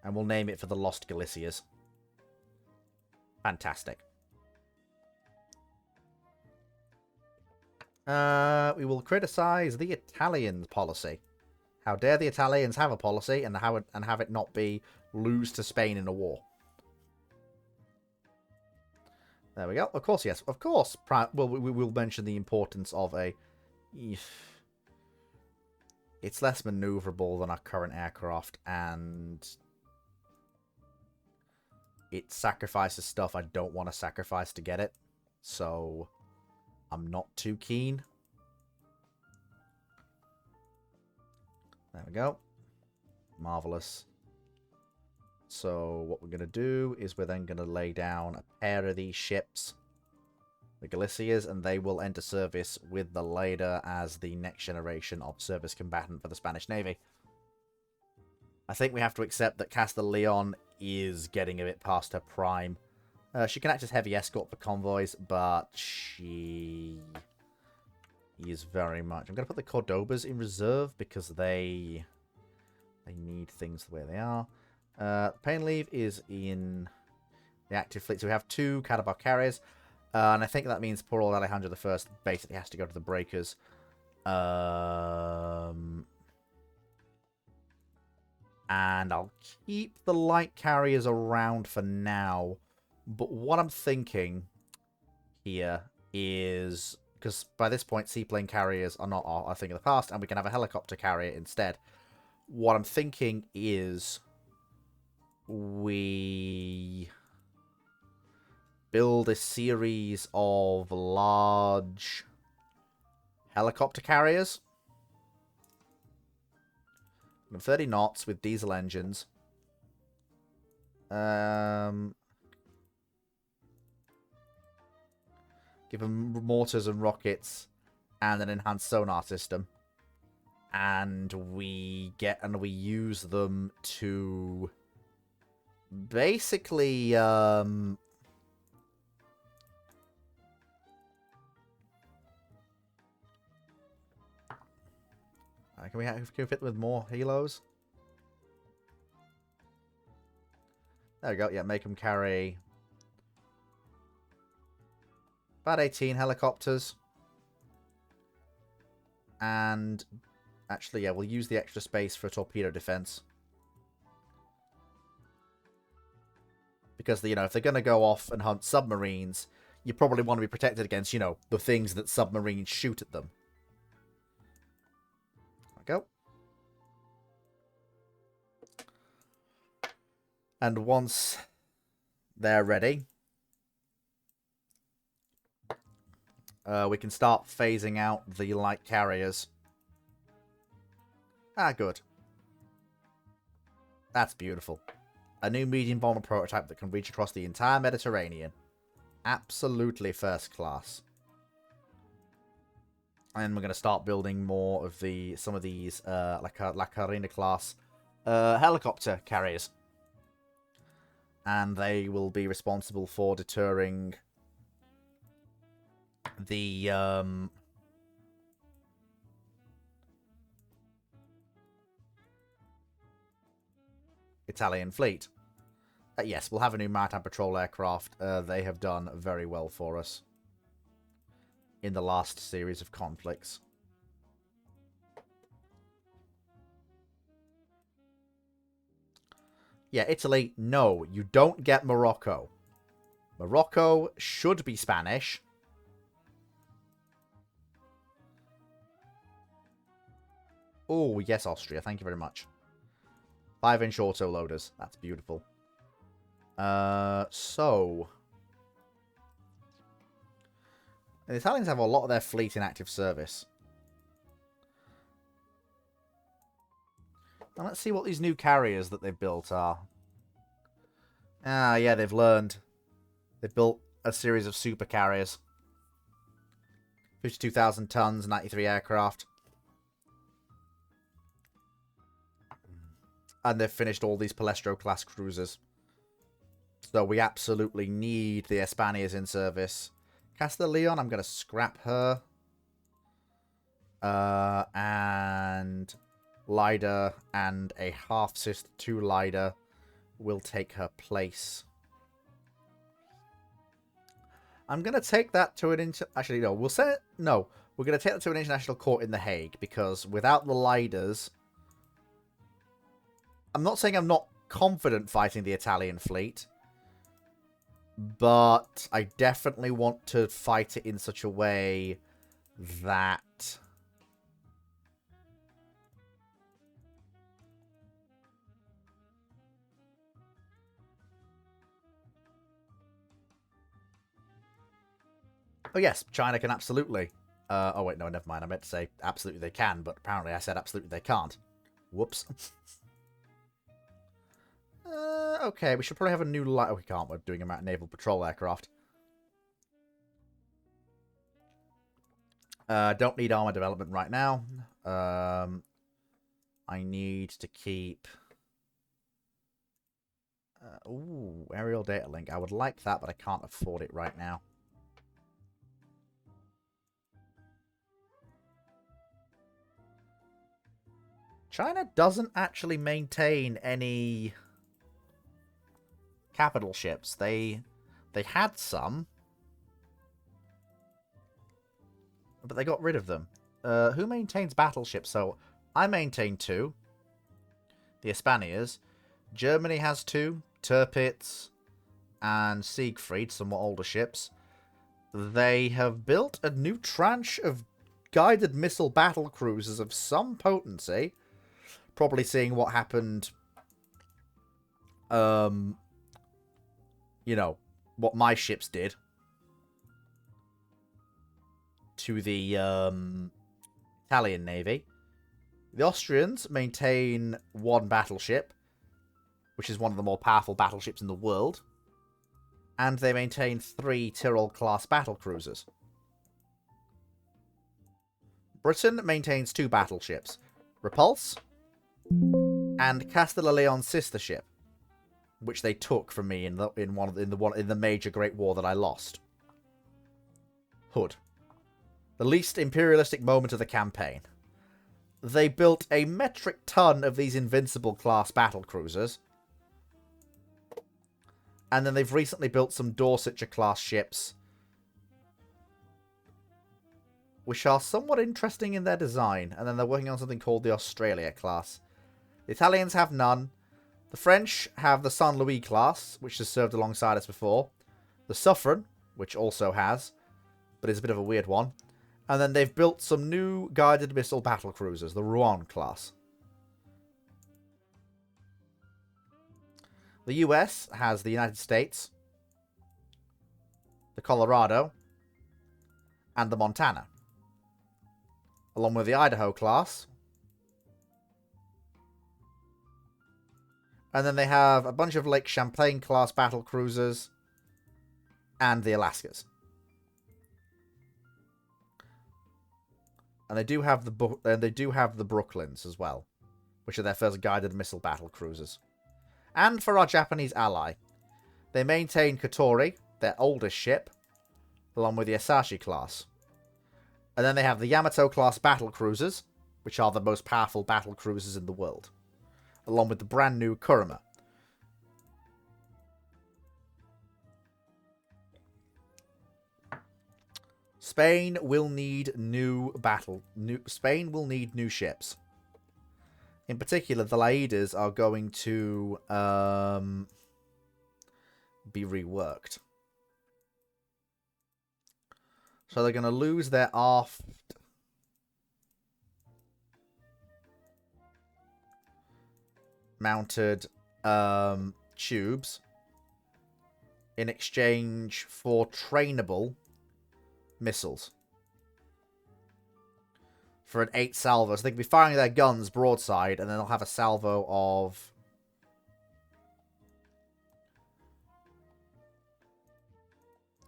And we'll name it for the Lost Galicias. Fantastic. We will criticize the Italians' policy. How dare the Italians have a policy and have it not be lose to Spain in a war? There we go. Of course, yes. Of course. Well, we will mention the importance of a... It's less maneuverable than our current aircraft, and it sacrifices stuff I don't want to sacrifice to get it. So, I'm not too keen. There we go. Marvelous. So what we're going to do is we're then going to lay down a pair of these ships, the Galicias, and they will enter service with the Leda as the next generation of service combatant for the Spanish Navy. I think we have to accept that Castelleon is getting a bit past her prime. She can act as heavy escort for convoys, but she is very much... I'm going to put the Cordobas in reserve because they need things the way they are. Pain Leave is in the active fleet. So we have two Catabar carriers. And I think that means poor old Alejandro I basically has to go to the breakers. And I'll keep the light carriers around for now. But what I'm thinking here is... Because by this point, seaplane carriers are not a thing of the past. And we can have a helicopter carrier instead. What I'm thinking is... we build a series of large helicopter carriers. 30 knots with diesel engines. Give them mortars and rockets and an enhanced sonar system. And we use them to... basically, can we fit with more helos? There we go. Yeah, make them carry about 18 helicopters. And actually, yeah, we'll use the extra space for torpedo defense. Because, you know, if they're going to go off and hunt submarines, you probably want to be protected against, you know, the things that submarines shoot at them. There we go. And once they're ready, we can start phasing out the light carriers. Ah, good. That's beautiful. A new medium bomber prototype that can reach across the entire Mediterranean. Absolutely first class. And we're going to start building more of some of these La Carina class helicopter carriers. And they will be responsible for deterring the Italian fleet. Yes, we'll have a new maritime patrol aircraft. They have done very well for us in the last series of conflicts. Yeah, Italy, no, you don't get Morocco. Morocco should be Spanish. Oh, yes, Austria. Thank you very much. 5-inch auto-loaders. That's beautiful. So... the Italians have a lot of their fleet in active service. Now let's see what these new carriers that they've built are. Ah, yeah, they've learned. They've built a series of super carriers. 52,000 tons, 93 aircraft. And they've finished all these Palestro-class cruisers. So we absolutely need the Espanias in service. Castelleon, I'm going to scrap her. And Lyda and a half-sister to Lyda will take her place. I'm going to take that to an... Actually, no. We'll say... No. We're going to take that to an international court in The Hague. Because without the Lydas... I'm not saying I'm not confident fighting the Italian fleet. But I definitely want to fight it in such a way that... Oh, yes, China can absolutely. Oh, wait, no, never mind. I meant to say absolutely they can, but apparently I said absolutely they can't. Whoops. Okay, we should probably have a new light. Oh, we can't. We're doing a naval patrol aircraft. Don't need armor development right now. I need to keep... ooh, aerial data link. I would like that, but I can't afford it right now. China doesn't actually maintain any capital ships. They had some, but they got rid of them. Who maintains battleships? So I maintain 2. The Espanias. Germany has 2. Tirpitz and Siegfried, somewhat older ships. They have built a new tranche of guided missile battle cruisers of some potency. Probably seeing what happened, you know, what my ships did to the Italian Navy. The Austrians maintain 1 battleship, which is one of the more powerful battleships in the world. And they maintain 3 Tyrol-class battle cruisers. Britain maintains 2 battleships. Repulse and Castelleon's sister ship, which they took from me in the major Great War that I lost. Hood. The least imperialistic moment of the campaign. They built a metric ton of these Invincible-class battlecruisers. And then they've recently built some Dorsetshire-class ships, which are somewhat interesting in their design. And then they're working on something called the Australia-class. The Italians have none. The French have the Saint Louis class, which has served alongside us before. The Suffren, which also has, but is a bit of a weird one. And then they've built some new guided missile battle cruisers, the Rouen class. The US has the United States, the Colorado, and the Montana. Along with the Idaho class. And then they have a bunch of Lake Champlain class battle cruisers and the Alaskas. And they do have the Brooklyns as well, which are their first guided missile battle cruisers. And for our Japanese ally, they maintain Kotori, their oldest ship, along with the Asashi class. And then they have the Yamato class battle cruisers, which are the most powerful battle cruisers in the world, along with the brand new Kurama. Spain will need new ships. In particular, the Laidas are going to be reworked. So they're going to lose their aft mounted tubes in exchange for trainable missiles. For an 8 salvo. So they can be firing their guns broadside, and then they'll have a salvo of...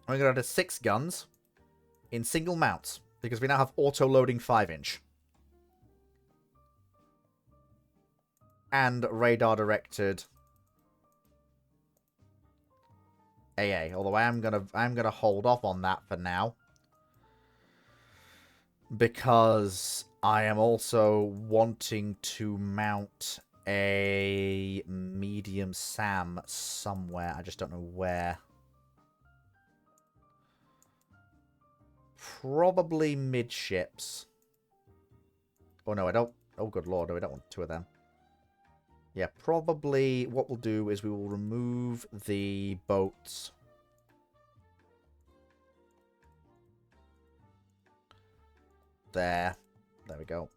I'm going to have 6 guns in single mounts, because we now have auto-loading 5-inch. And radar-directed AA. Although I'm gonna hold off on that for now, because I am also wanting to mount a medium SAM somewhere. I just don't know where. Probably midships. Oh no, I don't. Oh good lord, no, I don't want 2 of them. Yeah, probably what we'll do is we will remove the boats. There we go.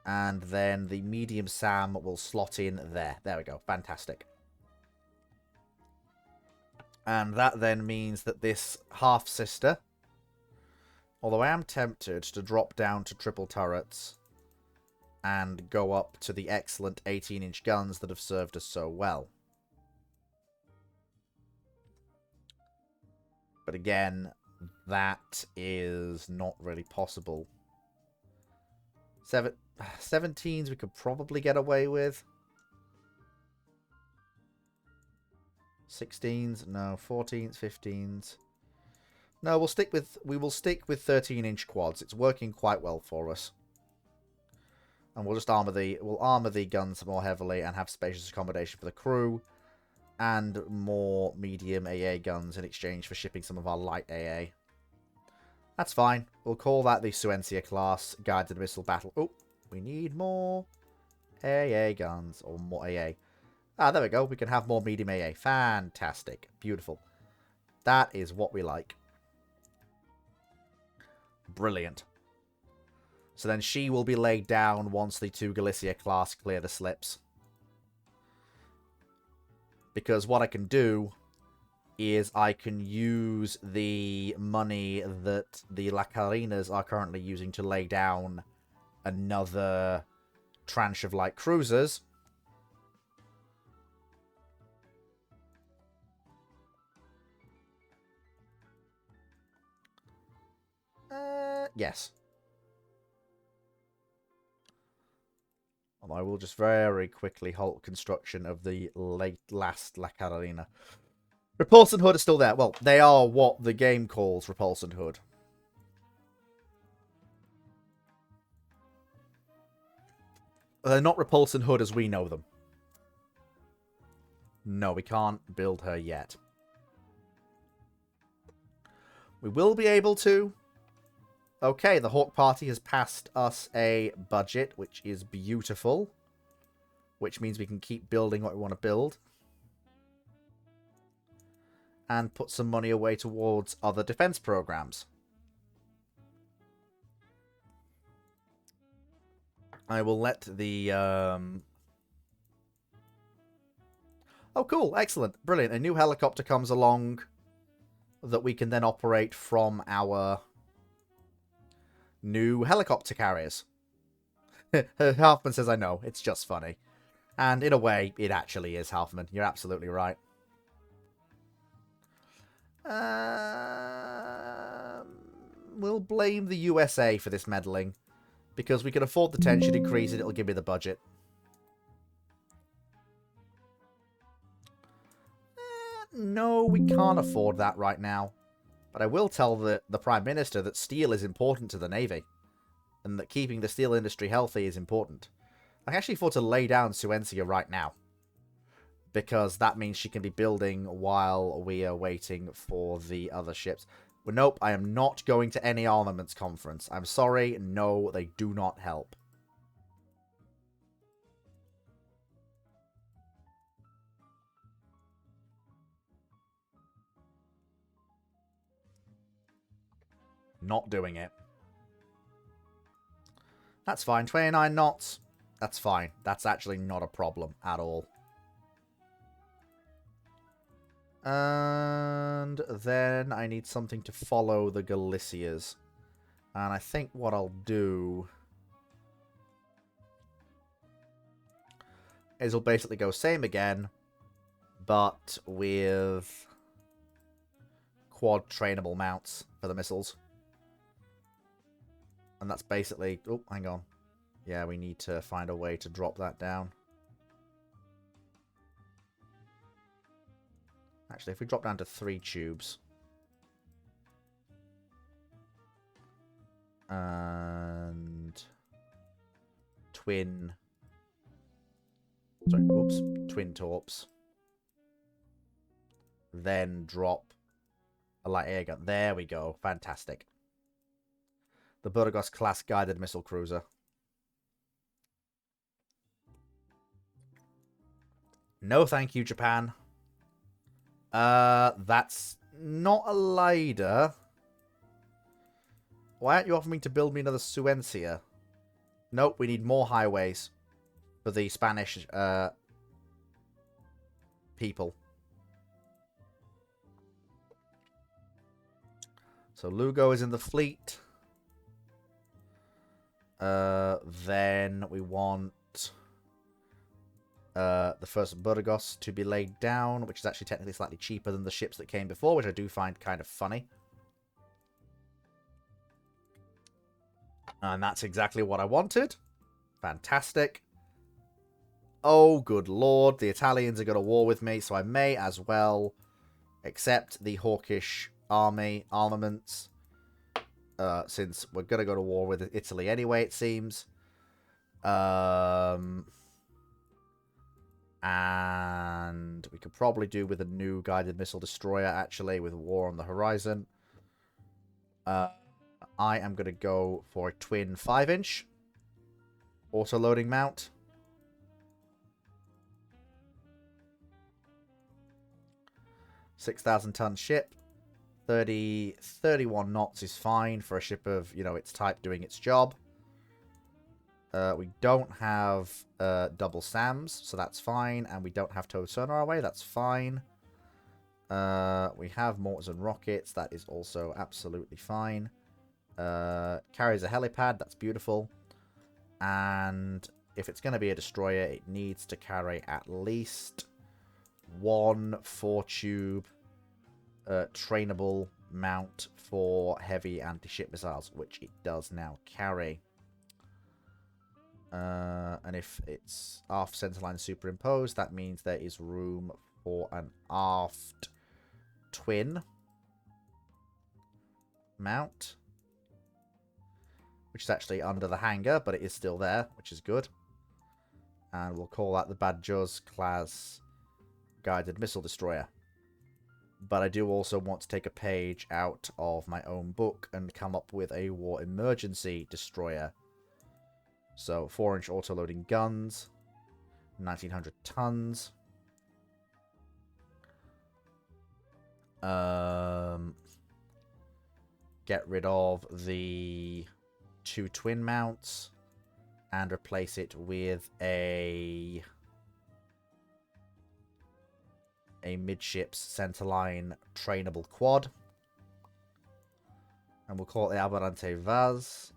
And then the medium SAM will slot in there. There we go. Fantastic. And that then means that this half-sister, although I am tempted to drop down to triple turrets and go up to the excellent 18-inch guns that have served us so well. But again, that is not really possible. 17s we could probably get away with. 16s, no. 14s, 15s. No, we will stick with 13-inch quads. It's working quite well for us. And we'll just armor the guns more heavily and have spacious accommodation for the crew. And more medium AA guns in exchange for shipping some of our light AA. That's fine. We'll call that the Suencia class guided missile battle. Oh, we need more AA guns, or more AA. Ah, there we go. We can have more medium AA. Fantastic. Beautiful. That is what we like. Brilliant. So then she will be laid down once the 2 Galicia class clear the slips. Because what I can do is I can use the money that the La Carinas are currently using to lay down another tranche of light cruisers. Yes. I will just very quickly halt construction of the last La Carolina. Repulsion Hood is still there. Well, they are what the game calls Repulsion Hood. They're not Repulsion Hood as we know them. No, we can't build her yet. We will be able to. Okay, the Hawk Party has passed us a budget, which is beautiful. Which means we can keep building what we want to build. And put some money away towards other defense programs. I will let the... Oh, cool. Excellent. Brilliant. A new helicopter comes along that we can then operate from our new helicopter carriers. Halfman says, I know. It's just funny. And in a way, it actually is, Halfman. You're absolutely right. We'll blame the USA for this meddling. Because we can afford the tension increase and it'll give me the budget. No, we can't afford that right now. But I will tell the Prime Minister that steel is important to the Navy. And that keeping the steel industry healthy is important. I can actually afford to lay down Suencia right now. Because that means she can be building while we are waiting for the other ships. But nope, I am not going to any armaments conference. I'm sorry, no, they do not help. Not doing it. That's fine. 29 knots. That's fine. That's actually not a problem at all. And then I need something to follow the Galicias. And I think what I'll do is we'll basically go same again, but with quad trainable mounts for the missiles. And that's basically... Oh, hang on. Yeah, we need to find a way to drop that down. Actually, if we drop down to 3 tubes. And... twin... Sorry, oops. Twin torps. Then drop a light air gun. There we go. Fantastic. The Burgos-class guided missile cruiser. No thank you, Japan. That's not a Leida. Why aren't you offering me to build me another Suencia? Nope, we need more highways for the Spanish people. So Lugo is in the fleet. Then we want the first Burgos to be laid down, which is actually technically slightly cheaper than the ships that came before, which I do find kind of funny. And that's exactly what I wanted. Fantastic. Oh, good lord. The Italians are going to war with me, so I may as well accept the hawkish army armaments. Since we're going to go to war with Italy anyway, it seems. And we could probably do with a new guided missile destroyer, actually, with war on the horizon. I am going to go for a twin 5-inch auto-loading mount. $6,000-ton ship. 31 knots is fine for a ship of, you know, its type doing its job. We don't have double SAMs, so that's fine. And we don't have tow sonar away, that's fine. We have mortars and rockets, that is also absolutely fine. Carries a helipad, that's beautiful. And if it's going to be a destroyer, it needs to carry at least one 4-tube trainable mount for heavy anti-ship missiles, which it does now carry. And if it's aft centerline superimposed, that means there is room for an aft twin mount, which is actually under the hangar, but it is still there, which is good. And we'll call that the Badjos class guided missile destroyer. But I do also want to take a page out of my own book and come up with a war emergency destroyer. So 4-inch auto-loading guns, 1900 tons. Get rid of the 2 twin mounts and replace it with a a midships centerline trainable quad. And we'll call it the Almirante Vaz.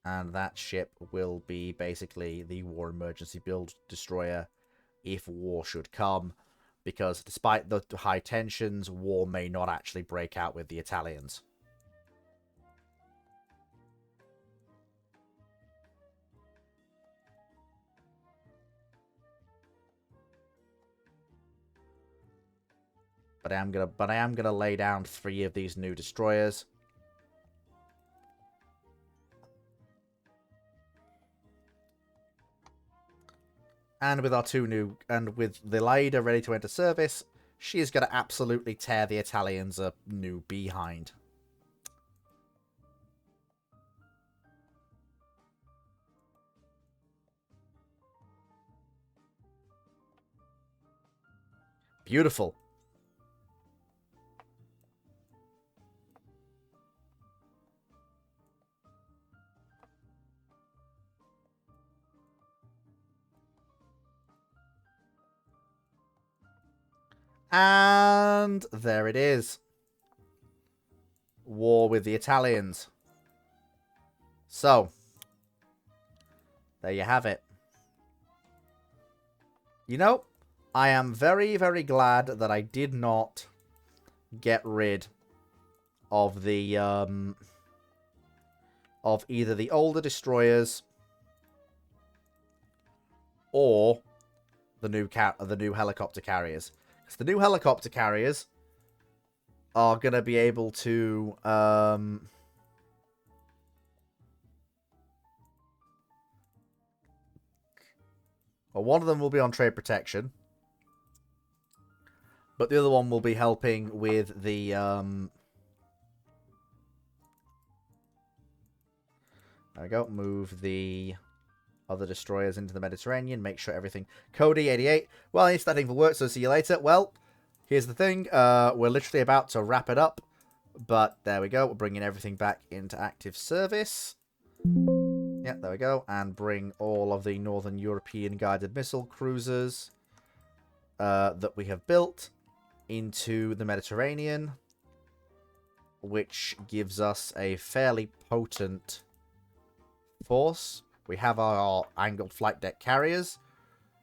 And that ship will be basically the war emergency build destroyer if war should come. Because despite the high tensions, war may not actually break out with the Italians. But I am gonna lay down 3 of these new destroyers. And with our 2 new, and with the Laida ready to enter service, she is gonna absolutely tear the Italians a new behind. Beautiful. And there it is. War with the Italians. So, there you have it. You know, I am very, very glad that I did not get rid of the, of either the older destroyers or the new helicopter carriers. Because the new helicopter carriers are going to be able to, well, one of them will be on trade protection. But the other one will be helping with the, there we go. Move the other destroyers into the Mediterranean. Make sure everything... Cody, 88. Well, it's starting for work, so see you later. Well, here's the thing. We're literally about to wrap it up. But there we go. We're bringing everything back into active service. Yep, there we go. And bring all of the Northern European guided missile cruisers that we have built into the Mediterranean, which gives us a fairly potent force. We have our angled flight deck carriers.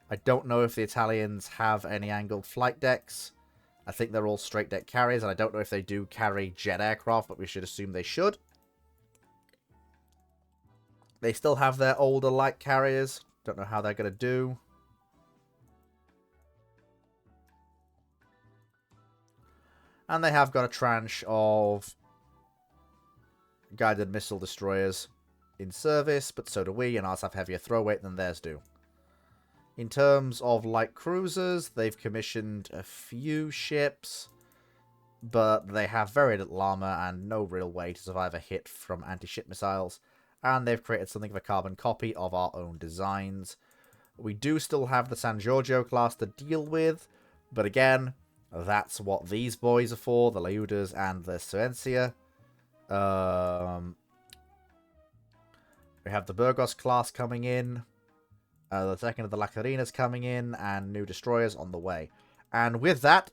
I don't know if the Italians have any angled flight decks. I think they're all straight deck carriers, and I don't know if they do carry jet aircraft, but we should assume they should. They still have their older light carriers. Don't know how they're going to do. And they have got a tranche of guided missile destroyers in service, but so do we, and ours have heavier throw weight than theirs do. In terms of light cruisers, they've commissioned a few ships, but they have very little armor and no real way to survive a hit from anti-ship missiles, and they've created something of a carbon copy of our own designs. We do still have the San Giorgio class to deal with, but again, that's what these boys are for, the Laudas and the Suencia. We have the Burgos class coming in, the second of the La Carinas coming in, and new destroyers on the way. And with that,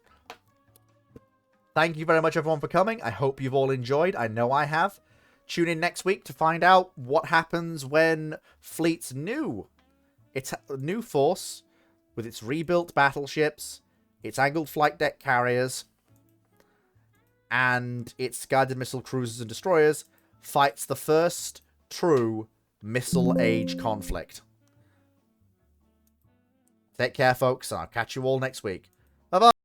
thank you very much everyone for coming. I hope you've all enjoyed. I know I have. Tune in next week to find out what happens when Fleet's new force, with its rebuilt battleships, its angled flight deck carriers, and its guided missile cruisers and destroyers, fights the first true missile age conflict. Take care, folks, and I'll catch you all next week. Bye-bye.